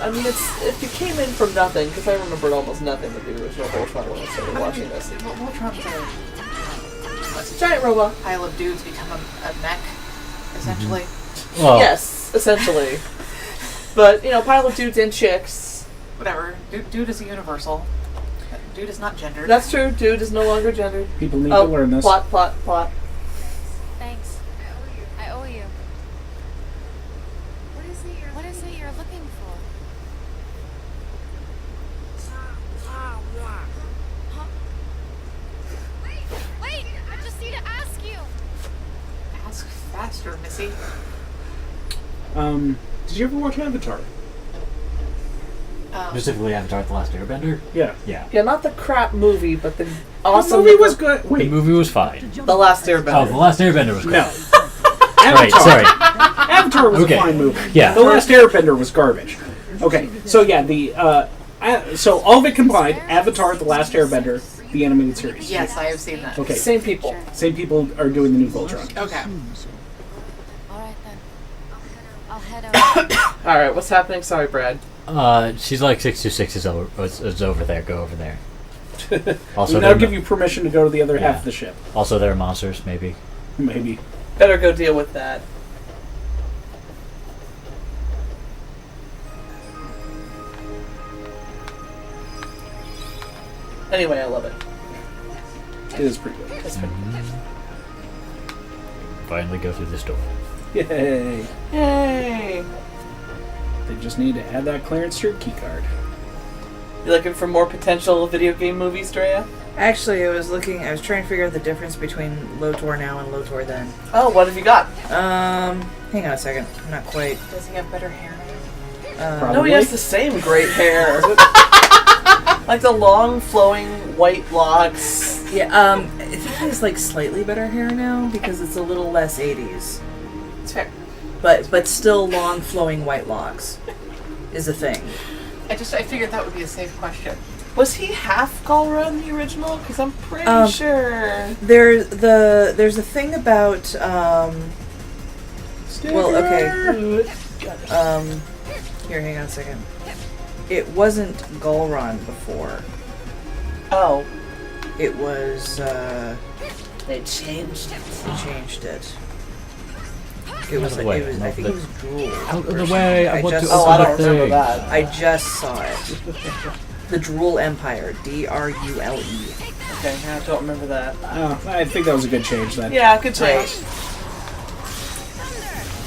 if you came in from nothing, because I remembered almost nothing of the original Voltron when I started watching this. Voltron's It's a giant robot. pile of dudes become a mech, essentially. Well, Yes, essentially. But, you know, pile of dudes and chicks. Whatever. Dude is a universal. Dude is not gendered. That's true. Dude is no longer gendered. People need to learn this. Plot. Thanks. I owe you. What is it you're looking for? Huh? Wait! I just need to ask you. Ask faster, Missy. Did you ever watch Avatar? specifically Avatar: The Last Airbender. Yeah. Yeah. Yeah, not the crap movie, but the awesome The movie was good. The Wait, movie was fine. The Last Airbender. Oh, The Last Airbender was great. no. Right, Avatar. sorry. Avatar was Okay. a fine movie. Yeah. The Last Airbender was garbage. Okay, so yeah, so all of it combined, Avatar: The Last Airbender, the animated series. Yes, I have seen that. Okay. Same people. Same people are doing the new Voltron. Okay. Alright then. I'll head over. Alright, what's happening? Sorry, Brad. She's like 626 is over there. Go over there. Also, We'll now there are give you permission to go to the other half of the ship. Also, there are monsters, maybe. Maybe. Better go deal with that. Anyway, I love it. It is pretty good. It's pretty Finally go through this door. Yay! Yay! They just need to add that Clarence Street key card. You looking for more potential video game movies, Drea? Actually, I was trying to figure out the difference between Lotor now and Lotor then. Oh, what have you got? Hang on a second. I'm not quite. Does he have better hair now? Probably. No, he has the same great hair. Like the long, flowing white locks. Yeah, I think he has like slightly better hair now because it's a little less 80s. It's fair. But still long, flowing white locks is a thing. I figured that would be a safe question. Was he half Galra in the original? Because I'm pretty sure. There's a thing about well, okay. Here, hang on a second. It wasn't Galron before. Oh. It was They changed it. they changed it. It was. Out of the way. I think it was Drool. Out of the way. I want to just open Oh, I the don't remember thing. that. I just saw it. The Drool Empire. Drule. Okay, I don't remember that. I think that was a good change then. Yeah, good change.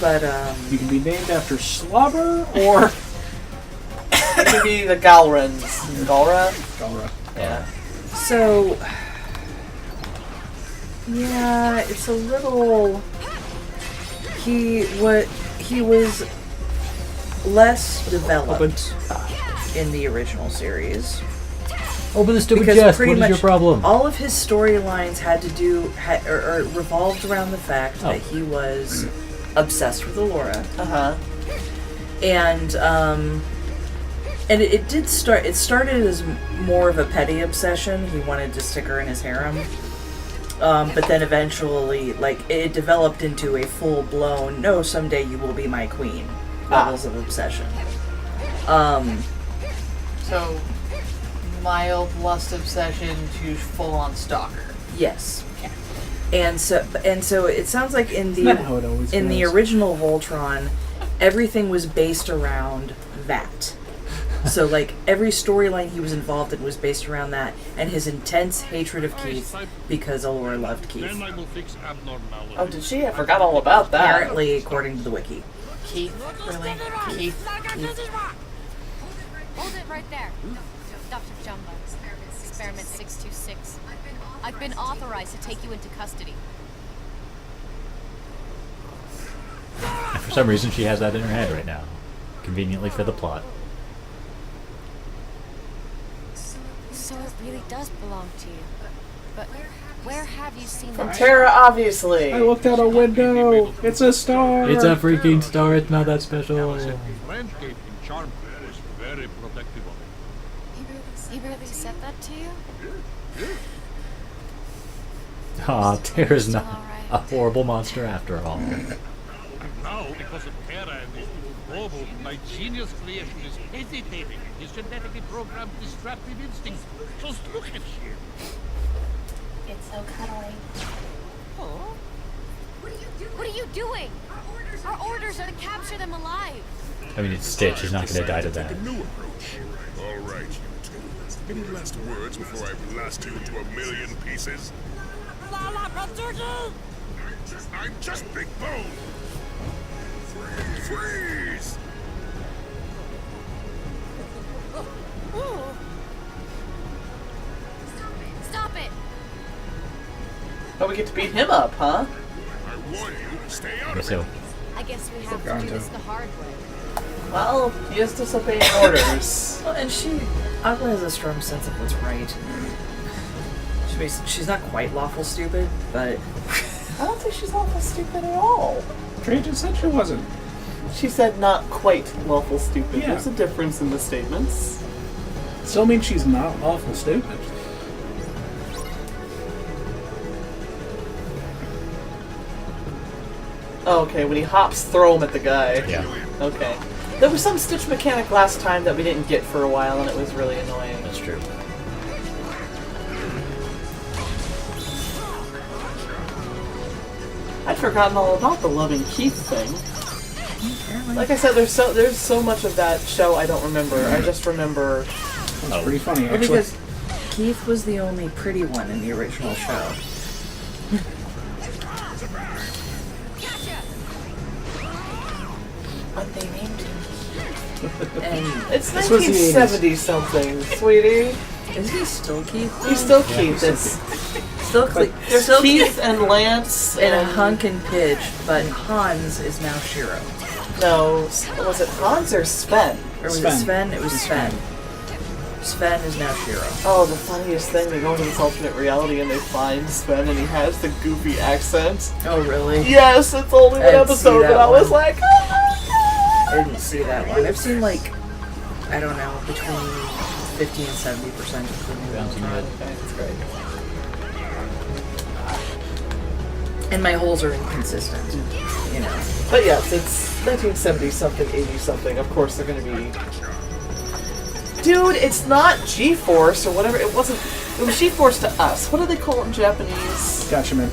But You can be named after Slobber or It could be the Galrans. Galra? Galra. Yeah. so yeah, it's a little. He was less developed in the original series. Open the stupid Because chest. pretty What is much your problem? all of his storylines had to do or revolved around the fact Oh. that he was obsessed with Allura, Uh-huh. and it did start. It started as more of a petty obsession. He wanted to stick her in his harem, but then eventually, like, it developed into a full blown "No, someday you will be my queen" levels of obsession. So, mild lust obsession to full-on stalker. Yes. And so it sounds like in Isn't that how it always the goes? original Voltron, everything was based around that. So like every storyline he was involved in was based around that, and his intense hatred of Keith because Allura loved Keith. Then I will fix abnormality. Oh, did she? I forgot all about that. Apparently, according to the wiki. Keith, really? Keith. Hold it right there. Dr. Jumbo. Experiment 626. I've been authorized to take you into custody. And for some reason, she has that in her head right now. Conveniently for the plot. So it really does belong to you. But where have you seen From that? Terra, obviously. I looked out a window. It's a star. It's a freaking star. It's not that special. Landscape in Charm was very protective of it. He really said that to you? Aw, Tara's Still not all right. a horrible monster after all. Now, because of Terra and this global, my genius creation is hesitating. His genetically programmed destructive instincts. Just look at him. It's so cuddly. What are you doing? Our orders are to capture them alive. I mean, it's Stitch. He's not going to die to Take that. a new approach. All right, you two. Any last words before I blast you into a million pieces? I'm just Big Bone. Freeze! Stop it! Oh, we get to beat him up, huh? I warn you, stay out of So, it. I guess we have to do this the hard way. Well, he is disobeying orders. Well, and Agla has a strong sense of what's right. She's not quite lawful stupid, but I don't think she's awful stupid at all. Trey just said she wasn't. She said not quite lawful stupid. Yeah. There's a difference in the statements. Still means she's not awful stupid. Oh, okay, when he hops, throw him at the guy. yeah, Okay. There was some Stitch mechanic last time that we didn't get for a while, and it was really annoying. that's true. I'd forgotten all about the loving Keith thing. Like I said, there's so much of that show I don't remember. I just remember. That's pretty funny, well, actually. because Keith was the only pretty one in the original show. But they named him. And It's This was the 1970 something, sweetie. is he still Keith? He's still Keith. It's Still, there's still Keith and Lance and a Hunk and Pidge, but Hans is now Shiro. No, was it Hans or Sven? Or was Sven. it Sven? It was Sven. Sven is now Shiro. Oh, the funniest thing, they go into this alternate reality and they find Sven and he has the goofy accent. Oh, really? Yes, it's only one I didn't see episode, that but I was one. like, oh my I didn't see that one. I've seen, like, I don't know, between 50 and 70% of the new Bouncing Voltron. head. god. That's great. And my holes are inconsistent, you know. But yes, it's 1970 something, 80 something. Of course they're gonna be. Dude, it's not G-Force or whatever. It wasn't. It was G-Force to us. What do they call it in Japanese? Gotcha, man.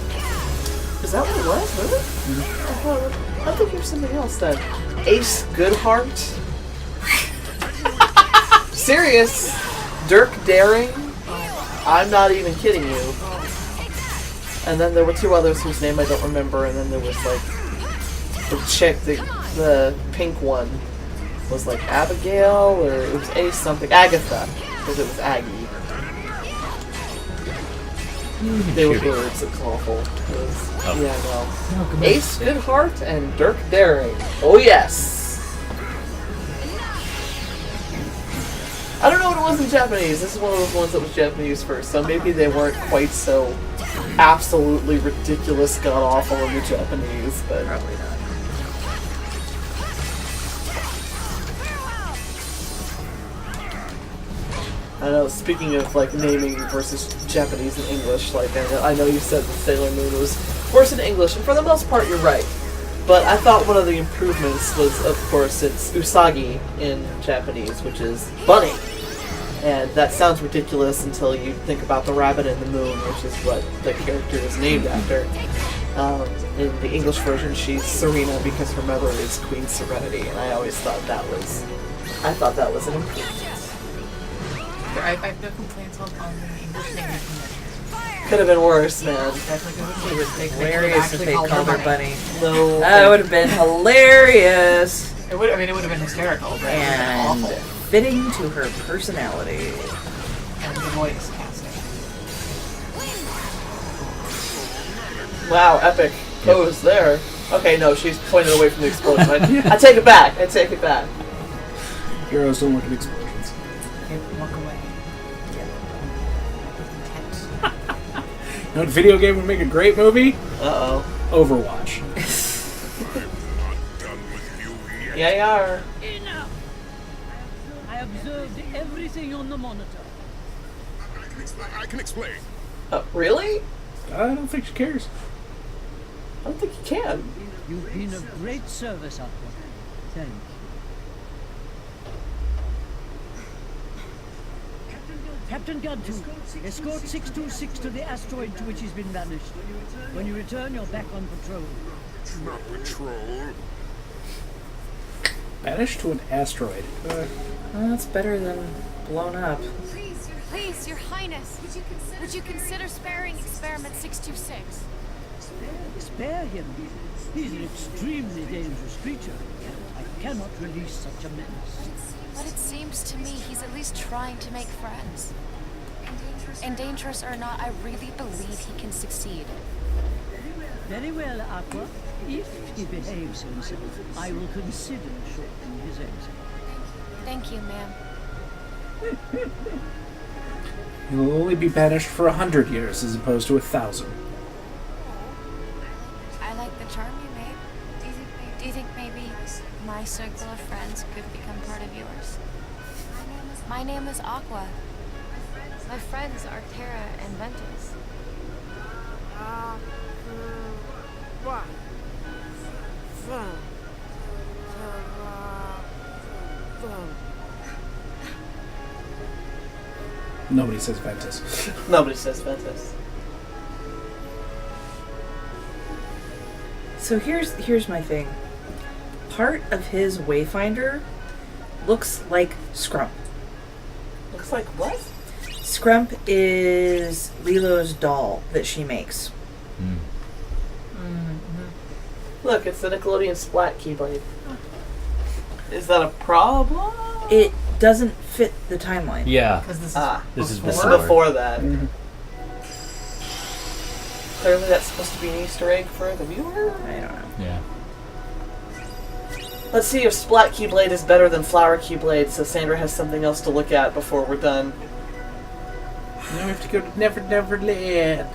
Is that what it was? Really? I think it was something else then. Ace Goodheart. Serious. Dirk Daring. I'm not even kidding you. And then there were two others whose name I don't remember, and then there was like the chick, the pink one was like Abigail, or it was Ace something. Agatha, because it was Aggie. They were birds. It's awful. Yeah, no. Ace Goodheart and Dirk Daring. Oh yes. I don't know what it was in Japanese. This is one of those ones that was Japanese first, so maybe they weren't quite so absolutely ridiculous, god awful in the Japanese, but probably not. I know, speaking of like naming versus Japanese and English, like I know you said that Sailor Moon was worse in English, and for the most part you're right. But I thought one of the improvements was, of course, it's Usagi in Japanese, which is bunny. And that sounds ridiculous until you think about the rabbit in the moon, which is what the character is named after. In the English version, she's Serena because her mother is Queen Serenity, and I always thought that was an improvement. I have no complaints on the English naming convention. Could have been worse, man. It would be hilarious if they called her Bunny. No. That would have been hilarious. It would have been hysterical, but it would have been awful. Fitting to her personality. And the voice casting. Wow, epic pose there. Okay, no, she's pointed away from the explosion. I take it back. Heroes don't look at explosions. Walk away. You know what video game would make a great movie? Uh-oh. Overwatch. Yeah, you are. Enough! I observed everything on the monitor. I can explain. Really? I don't think she cares. I don't think you can. You've been of great service, Aqua. Thanks. Captain Guntu, escort 626 to the asteroid to which he's been vanished. When you return, you're back on patrol. Not patrol. Banished to an asteroid. Well, that's better than blown up. Please, Your Highness, would you consider sparing Experiment 626? Spare him. He's an extremely dangerous creature. I cannot release such a menace. But it seems to me he's at least trying to make friends. And dangerous or not, I really believe he can succeed. Very well, Aqua. If he behaves himself, I will consider shortening his exile. Thank you, ma'am. He will only be banished for 100 years as opposed to 1,000. I like the charm you made. Do you think maybe my circle of friends could become part of yours? My name is Aqua. My friends are Terra and Ventus. Nobody says Ventus. Nobody says Ventus. So here's my thing. Part of his Wayfinder looks like Scrump. Looks like what? Scrump is Lilo's doll that she makes. Look, it's the Nickelodeon Splat Keyblade. Is that a problem? It doesn't fit the timeline. Yeah. Because This is This is before. before that. Clearly that's supposed to be an Easter egg for the viewer? I don't know. Yeah. Let's see if Splat Keyblade is better than Flower Keyblade, so Sandra has something else to look at before we're done. Now we have to go to Never Never Land.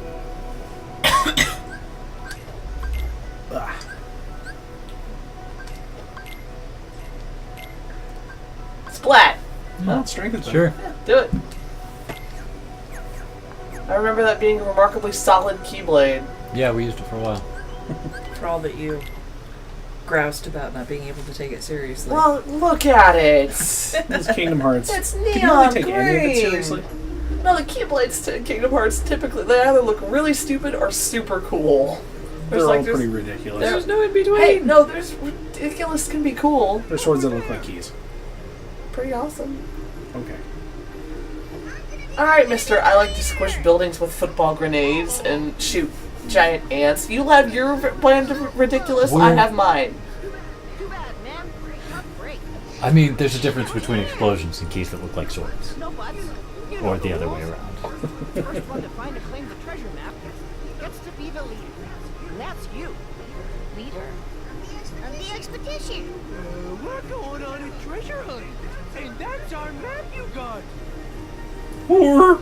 Splat! Well, strength is Sure. Yeah, do it. I remember that being a remarkably solid Keyblade. Yeah, we used it for a while. For all that you groused about not being able to take it seriously. Well, look at it! It's Kingdom Hearts. It's Can you really neon take green! any of it seriously? No, the Keyblades to Kingdom Hearts typically, they either look really stupid or super cool. They're all pretty ridiculous. There's no in between. Hey, no, there's ridiculous can be cool. They're swords that look like keys. Pretty awesome. Okay. Alright, mister, I like to squish buildings with football grenades and shoot giant ants. You have your brand of ridiculous, I have mine. I mean, there's a difference between explosions and keys that look like swords. Or the other way around. First one to find and claim the treasure map gets to be the leader. And that's you. Leader of the expedition. We're going on a treasure hunt. And that's our map you got. Or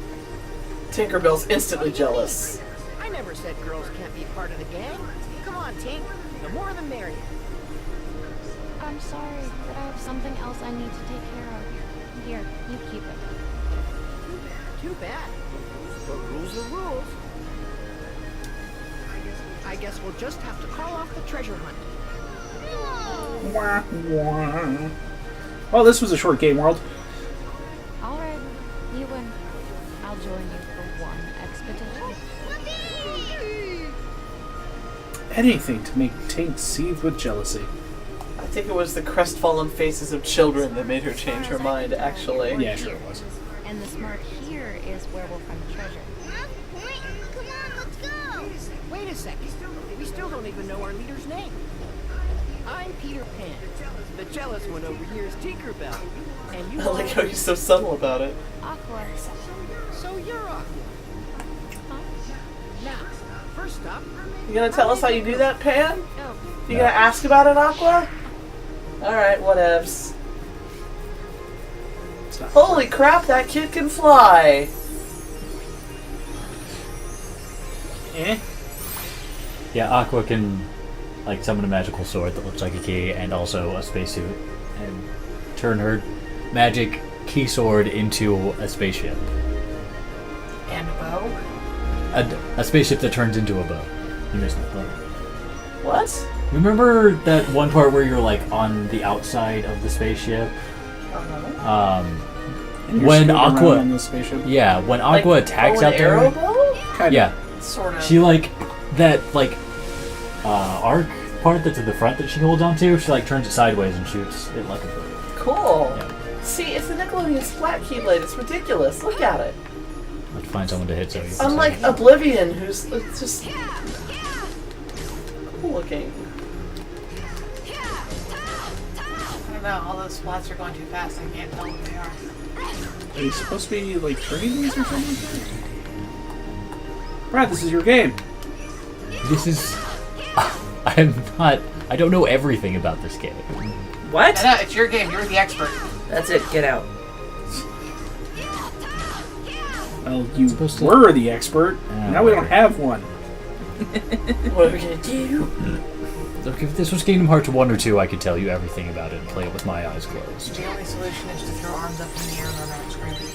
Tinkerbell's instantly jealous. I never said girls can't be part of the gang. Come on, Tink. The more the merrier. I'm sorry, but I have something else I need to take care of. Here, you keep it. Too bad. But rules are rules. I guess we'll just have to call off the treasure hunt. Well, this was a short game, World. All right, you win. I'll join you for one expedition. Anything to make Tink seethe with jealousy. I think it was the crestfallen faces of children that made her change her mind, actually. Yeah, sure it was. And the smart here is where we'll find the treasure. Come on, let's go. Wait a second. We still don't even know our leader's name. I'm Peter Pan. The jealous one over here is Tinkerbell. And you I like how he's so subtle about it. Aqua. So you're Aqua. Now, first up... You gonna tell us how you do that, Pan? No. You gonna ask about it, Aqua? Alright, whatevs. Holy crap, that kid can fly! Eh? Yeah, Aqua can like summon a magical sword that looks like a key and also a spacesuit and turn her magic key sword into a spaceship. And a bow. A spaceship that turns into a bow. You missed that part. What? Remember that one part where you're like on the outside of the spaceship? And you're When scooting around Aqua, on the spaceship? yeah, when Aqua Like attacks bow out and there, arrow bow? Kind yeah, Sort of. she like that like arc part that's in the front that she holds onto. She like turns it sideways and shoots it like a bow. Cool. Yeah. See, it's a Nickelodeon splat keyblade. It's ridiculous. Look at it. Let's find someone to hit so you can Unlike say. Oblivion, who's it's just cool looking. I don't know, all those splats are going too fast. I can't tell what they are. Are you supposed to be like turning these or something? Brad, this is your game. This is. I don't know everything about this game. What? No, it's your game. You're the expert. That's it. Get out. Well, you were the expert. Now we don't have one. What are we gonna do? Look, if this was Kingdom Hearts 1 or 2, I could tell you everything about it and play it with my eyes closed. The only solution is to throw arms up in the air and run around screaming.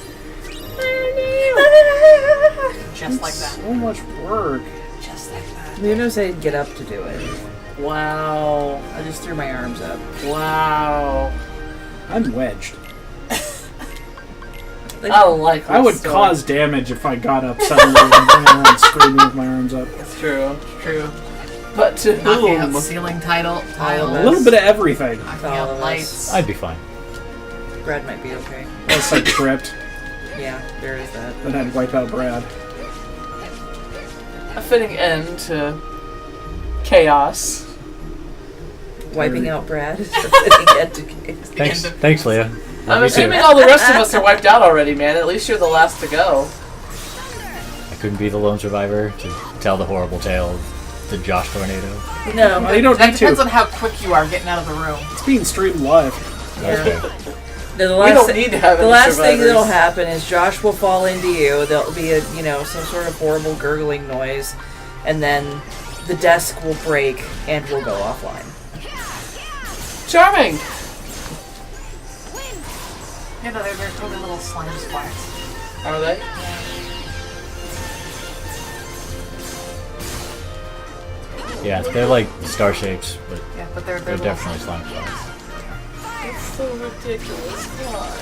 Just like that. So much work. Just like that. Luno said get up to do it. Wow. I just threw my arms up. Wow. I'm wedged. I don't like this I would story. cause damage if I got up suddenly and ran around screaming with my arms up. It's true. It's true. But to Knocking out whom? ceiling tiles. A little bit of everything. Knocking All out of us. lights. I'd be fine. Brad might be okay. Unless I tripped. Yeah, there is that. Then I'd wipe out Brad. A fitting end to chaos. Wiping out Brad is the fitting end to case. Thanks, Leah. I'm Me too. assuming all the rest of us are wiped out already, man. At least you're the last to go. I couldn't be the lone survivor to tell the horrible tale of the Josh tornado. No, Well, you don't That need depends to. on how quick you are getting out of the room. It's being streamed live. Okay. The We last don't need to have the any last thing survivors. that'll happen is Josh will fall into you. There'll be a some sort of horrible gurgling noise, and then the desk will break and we'll go offline. Charming. You know, they're totally little slime splats. Are they? Yeah, they're like star shapes, but Yeah, but they're they're little definitely slime spots. It's so ridiculous. Why?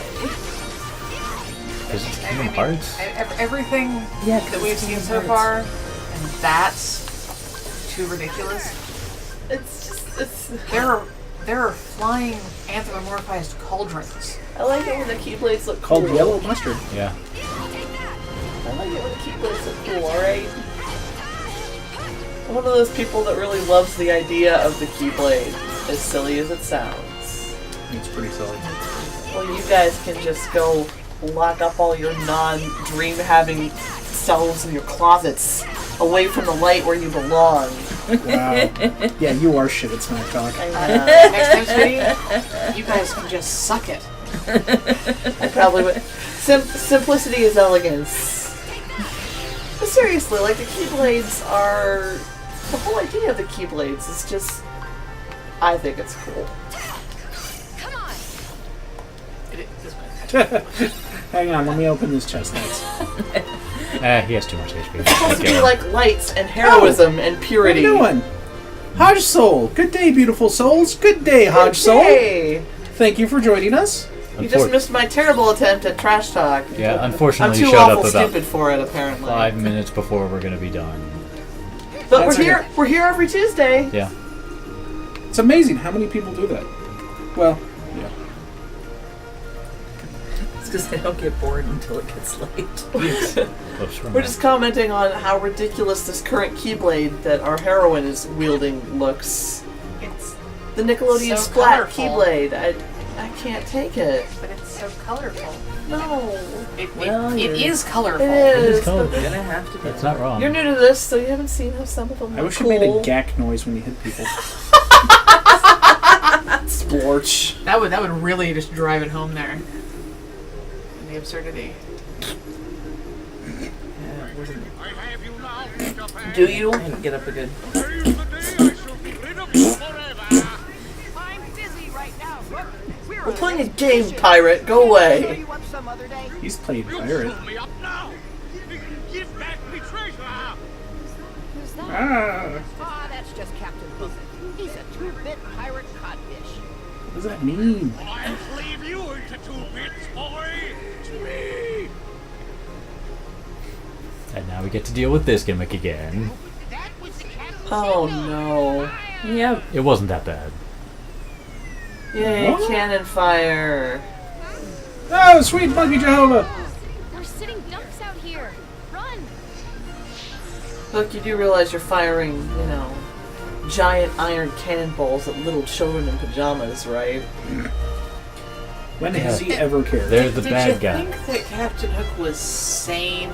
Because it's Kingdom Hearts. Everything Yeah, that we've seen so far, and that's too ridiculous. It's There are flying anthropomorphized cauldrons. I like it when the Keyblades look Called cool. yellow mustard. Yeah. I like it when the Keyblades look cool, alright? I'm one of those people that really loves the idea of the Keyblade, as silly as it sounds. It's pretty silly. Well, you guys can just go lock up all your non-dream-having selves in your closets, away from the light where you belong. Wow. Yeah, you are shit at Smack Talk. I know. Next time, sweetie, you guys can just suck it. I probably would. Simplicity is elegance. But seriously, like, the Keyblades are... The whole idea of the Keyblades is just... I think it's cool. Hang on, let me open this chest nuts. He has too much HP. It's supposed to be like lights and heroism and purity. What are you doing? Hodge Soul. Good day, beautiful souls. Good day, Hodge Soul. Hey! Thank you for joining us. You just missed my terrible attempt at trash talk. Yeah, unfortunately, I'm you too showed awful up about stupid for it, apparently. 5 minutes before we're gonna be done. But That's we're here. okay. We're here every Tuesday. Yeah. It's amazing how many people do that. Well, yeah. It's because they don't get bored until it gets late. We're just commenting on how ridiculous this current Keyblade that our heroine is wielding looks. It's the Nickelodeon so Splat colorful. Keyblade. I can't take it. But it's so colorful. No. It is colorful. It is. colorful. but You're gonna have to do That's not wrong. You're new to this, so you haven't seen how some of them I look wish cool. it made a gack noise when you hit people. Splorch. That would really just drive it home there. The absurdity. Yeah, it wasn't. Do you? I didn't get up a good. I'm busy right now. Look, We're playing a game, pirate. Go away. you up some other day. He's played pirate. me up now! Give back me treasure! Who's that? Ah, Ah, that's just Captain Hook. He's a two-bit pirate codfish. what does that mean? I'll leave you into 2 bits, boy! To me! And now we get to deal with this gimmick again. That was the captain's Oh no. Yeah, It wasn't that bad. Yay, What? cannon fire. Oh, sweet monkey Jehovah! We're sitting ducks out here. Run! Look, you do realize you're firing, you know, giant iron cannonballs at little children in pajamas, right? When has he ever cared? They're the Did bad you guy. think that Captain Hook was sane,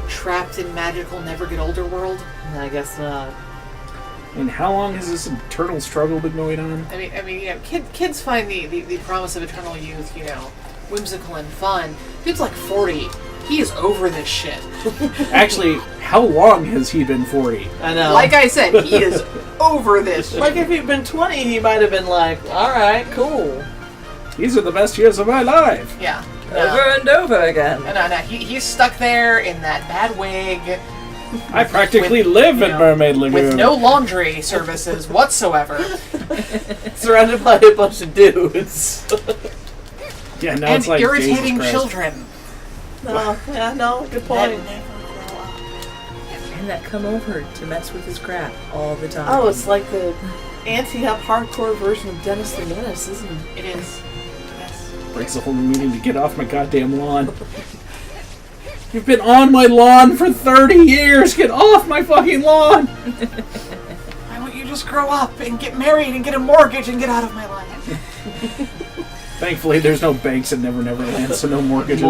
trapped in magical, never get older world? I guess not. And how long has this eternal struggle been going on? I mean, you know, kids find the promise of eternal youth, you know, whimsical and fun. Dude's like 40. He is over this shit. Actually, how long has he been 40? I know. Like I said, he is over this shit. Like if he'd been 20, he might have been like, alright, cool. These are the best years of my life. Yeah. over and over again. No. He's stuck there in that bad wig. I practically live in know, Mermaid Lagoon. With no laundry services whatsoever. Surrounded by a bunch of dudes. Yeah, now And it's like irritating Jesus Christ. children. No, good point. And that come over to mess with his crap all the time. Oh, it's like the anti-up hardcore version of Dennis the Menace, isn't it? It is. Yes. Breaks the whole meaning to get off my goddamn lawn. You've been on my lawn for 30 years! Get off my fucking lawn! Why won't you just grow up and get married and get a mortgage and get out of my life? Thankfully, there's no banks in Never Never Land, so no mortgages.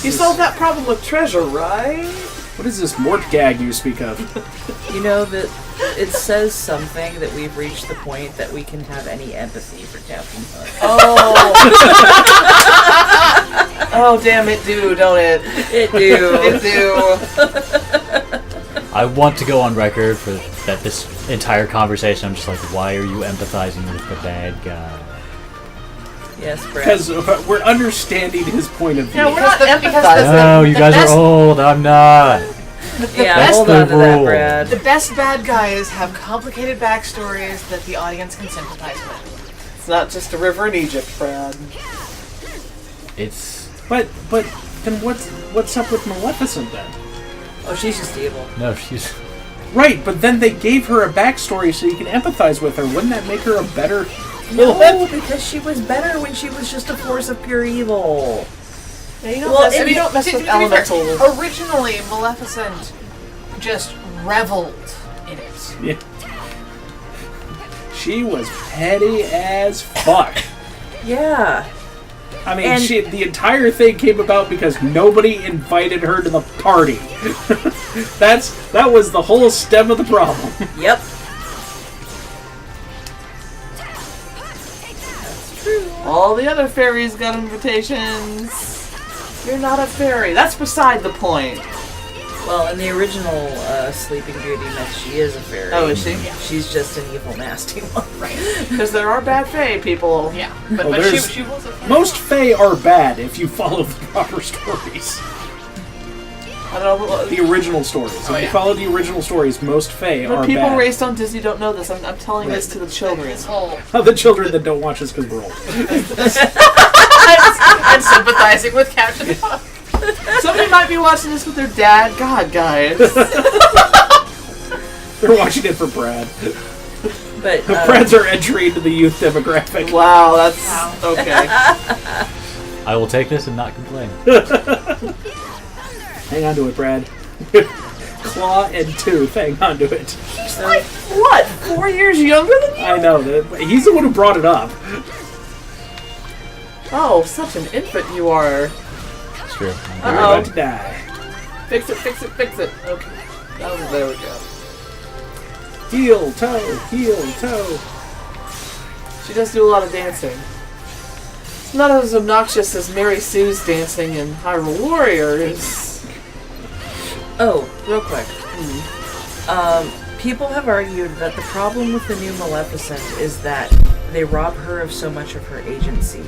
You solved that problem with treasure, right? What is this mort gag you speak of? You know that it says something that we've reached the point that we can have any empathy for Captain Hook. Oh. Oh, damn it, do, don't it? It do. It do. I want to go on record for that this entire conversation. I'm just like, why are you empathizing with the bad guy? Yes, Brad. Because we're understanding his point of view. No, we're not Because empathizing. No, you guys are old. I'm not. Yeah, That's hold the on to that, rule. Brad. The best bad guys have complicated backstories that the audience can sympathize with. It's not just a river in Egypt, Brad. It's But then what's up with Maleficent then? Oh, she's just evil. No, she's... Right, but then they gave her a backstory so you can empathize with her. Wouldn't that make her a better... No, because she was better when she was just a force of pure evil. Yeah, you don't mess to with be fair, elementals. originally, Maleficent just reveled in it. Yeah. She was petty as fuck. Yeah. I mean, the entire thing came about because nobody invited her to the party. That was the whole stem of the problem. Yep. All the other fairies got invitations. You're not a fairy. That's beside the point. Well, in the original Sleeping Beauty myth, she is a fairy. Oh, is she? She's just an evil, nasty one. Right. Because there are bad fae people. Yeah. But, Well, she was a fan. most fae are bad if you follow the proper stories. I don't know. The original stories. If you follow the original stories, most fae But are people bad. raised on Disney don't know this. I'm telling this to the children. This whole The children that don't watch us because we're old. I'm sympathizing with Captain Hook. Somebody might be watching this with their dad. God, guys. They're watching it for Brad. But Brad's our entry into the youth demographic. Wow, that's okay. I will take this and not complain. Hang on to it, Brad. Claw and tooth. Hang on to it. He's like, what, 4 years younger than you? I know. He's the one who brought it up. Oh, such an infant you are. It's true. You're about to die. Fix it, fix it, fix it. Okay. Oh, there we go. Heel, toe, heel, toe. She does do a lot of dancing. It's not as obnoxious as Mary Sue's dancing in Hyrule Warriors. oh, real quick. People have argued that the problem with the new Maleficent is that they rob her of so much of her agency.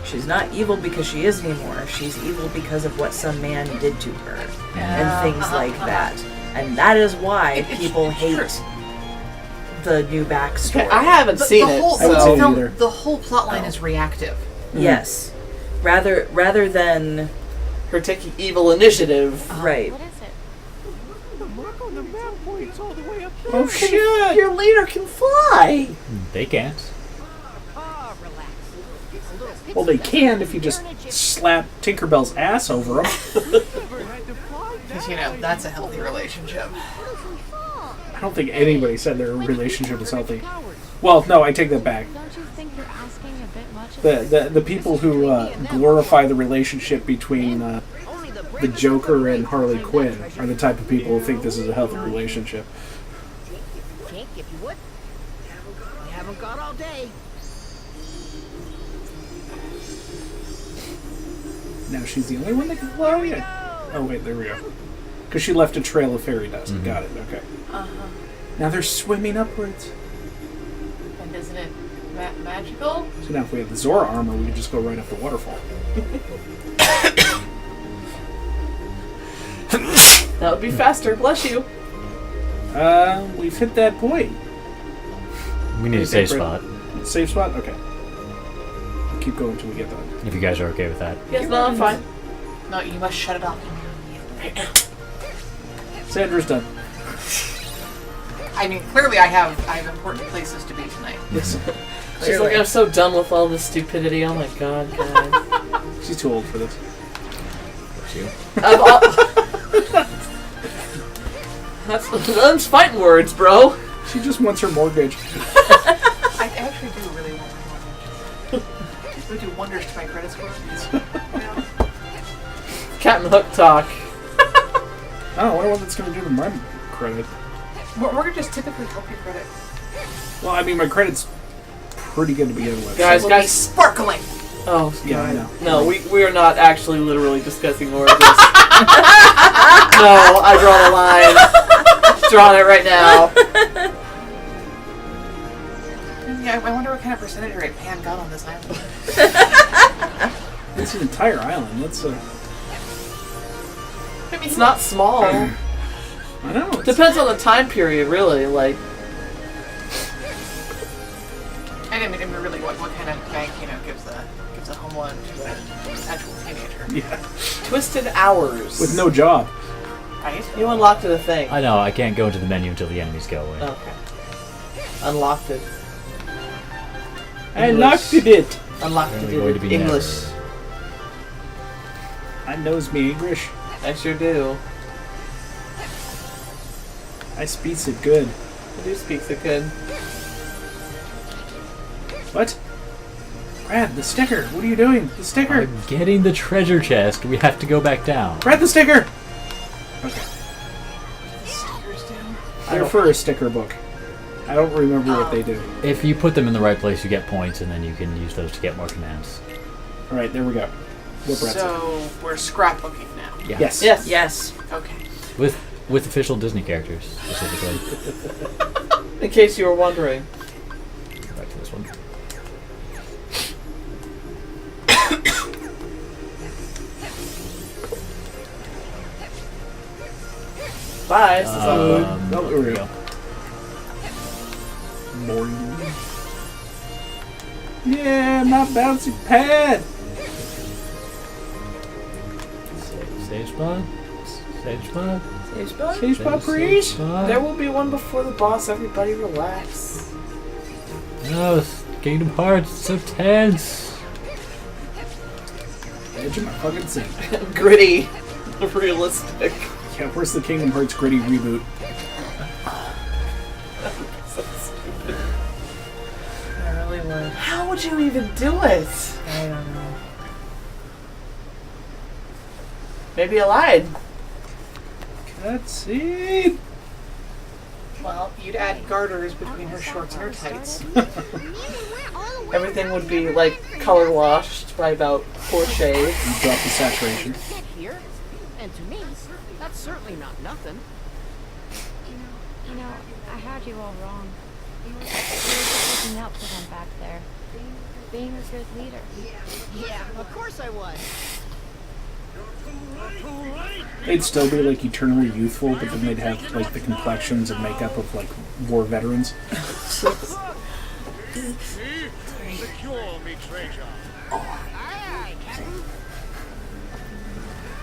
She's not evil because she is anymore. She's evil because of what some man did to her. And things like that. And that is why people hate the new backstory. I haven't seen it. Whole, I haven't seen it film, either. the whole plotline is reactive. Yes. Rather than Her taking evil initiative. right. What is it? The mark on the map points all the way up there. Oh shit! Your leader can fly. They can't. Ah, relax. It's a little Well, they can if you just slap Tinkerbell's ass over them. Never had to fly Because, you know, that's a healthy relationship. I don't think anybody said their relationship is healthy. Well, no, I take that back. Don't you think you're asking a bit much of The people who glorify the relationship between the Joker and Harley Quinn are the type of people who think this is a healthy relationship. Jake, if you would. We haven't got all day. Now she's the only one that can fly? Oh, wait, there we go. Because she left a trail of fairy dust. Got it, okay. Now they're swimming upwards. And isn't it magical? So now if we have the Zora armor, we can just go right up the waterfall. That would be faster. Bless you. We've hit that point. We need a safe spot. Safe spot? Okay. We'll keep going until we get that. If you guys are okay with that. Yes, no, I'm fine. No, you must shut it off. Sandra's done. I mean, clearly I have important places to be tonight. Yes. She's like, I'm so done with all this stupidity. Oh my god, guys. She's too old for this. Them's fighting words, bro. She just wants her mortgage. I actually do really want to It would do wonders to my credit score. Captain Hook talk. I wonder what that's going to do to my credit. We're just typically help your credit. Well, I mean, my credit's pretty good to begin with. Guys, Will guys. be sparkling. Oh, Yeah, I know. No, we are not actually literally discussing origins. No, I draw the line. Drawing it right now. Yeah, I wonder what kind of percentage rate Pan got on this island. It's an entire island. That's It's not small. I know. It's, Depends on the time period, really. Like, I mean, really, what kind of bank, gives a home loan to an actual teenager? yeah. Twisted Hours. With no job. Right? You unlocked the thing. I know, I can't go into the menu until the enemies go away. Okay. Unlocked it. I locked it. Unlocked Apparently going to it. be English. never. I knows me English. I sure do. I speaks it good. I do speak so good. What? Brad, the sticker. What are you doing? The sticker. I'm getting the treasure chest. We have to go back down. Brad, the sticker. Okay. Stickers down. They're for a sticker book. I don't remember what they do. If you put them in the right place, you get points, and then you can use those to get more commands. All right, there we go. What Brad said. So we're scrapbooking now. Yeah. Yes. Yes. Yes. Okay. With official Disney characters, specifically. In case you were wondering. Go back to this one. Bye. This is all good. Oh, there we go. Morning. Yeah, my bouncy pad. Stage spot? Stage spot? Sage spot? Sage spot, please. spot. There will be one before the boss. Everybody relax. No, it's Kingdom Hearts, it's so tense. Edge of my fucking seat. Gritty. Realistic. Yeah, where's the Kingdom Hearts gritty reboot? So stupid. I really would. How would you even do it? I don't know. Maybe I lied. Cutscene. Well, you'd add garters between her shorts and her tights. Everything would be like color washed by about 4 shades. You drop the saturation. Get here, and to me, that's certainly not nothing. You know, I had you all wrong. You were just looking out for them back there. Being a good leader. Yeah, of course I was. They'd still be like eternally youthful, but then they'd have like the complexions and makeup of like war veterans. Secure me treasure.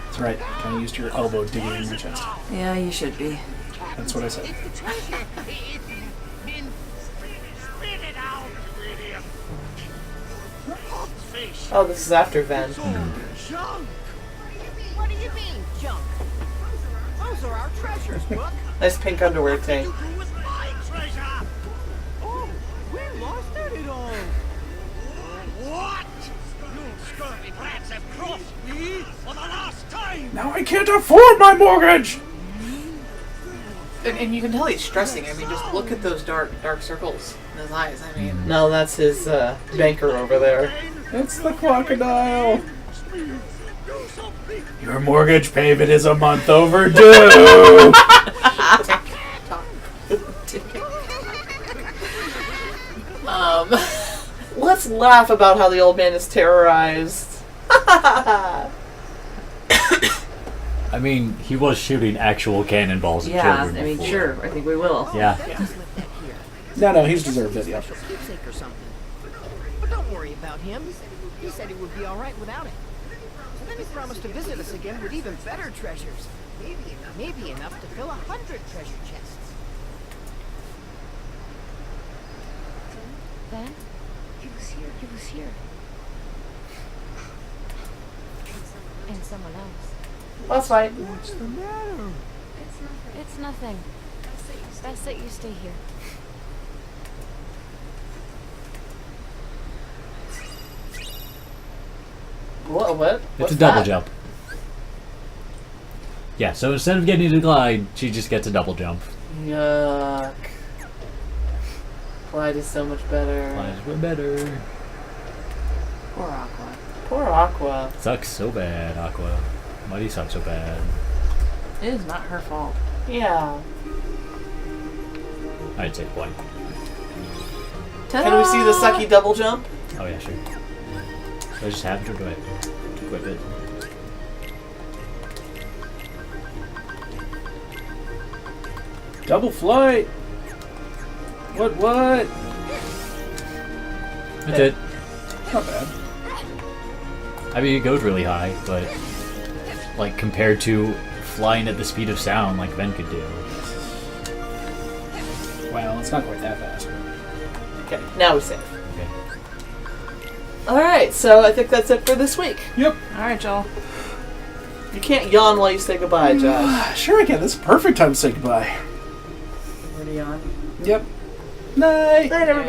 That's right. Kind of used your elbow digging in your chest. Yeah, you should be. That's what I said. Oh, this is after Ven. Junk! What do you mean, junk? Those are our treasures, Book. Nice pink underwear tank. With my treasure! Oh, we lost it all. What? You scurvy brats have crossed me for the last time! Now I can't afford my mortgage! And you can tell he's stressing. I mean, just look at those dark circles in his eyes. I mean, No, that's his banker over there. It's the crocodile. Your mortgage payment is a month overdue. Let's laugh about how the old man is terrorized. I mean, he was shooting actual cannonballs at Yeah, children I mean, before. sure. I think we will. Yeah. Just let that here. No, he's deserved it. Yeah. Keepsake or something. But don't worry about him. He said he would be all right without it. And then he promised to visit us again with even better treasures. Maybe enough to fill 100 treasure chests. Then, he was here. He was here. And someone else. That's fine. What's the matter? It's nothing. Best that you stay here. What? It's What's a double that? jump. Yeah, so instead of getting to glide, she just gets a double jump. Yuck. Glide is so much better. Glide is way better. poor Aqua. Poor Aqua. Sucks so bad, Aqua. Mighty sucks so bad. It is not her fault. Yeah. I'd say one. Can we see the sucky double jump? Oh yeah, sure. Do I just have to do it? Equip it. Double flight. What? That's it. Not bad. I mean, it goes really high, but like compared to flying at the speed of sound like Ven could do. Well, it's not quite that fast. Okay, now we save. Okay. Alright, so I think that's it for this week. Yep. Alright, Joel. You can't yawn while you say goodbye, Josh. Sure I can. This is a perfect time to say goodbye. Already yawn? Yep. Night. Night, everybody.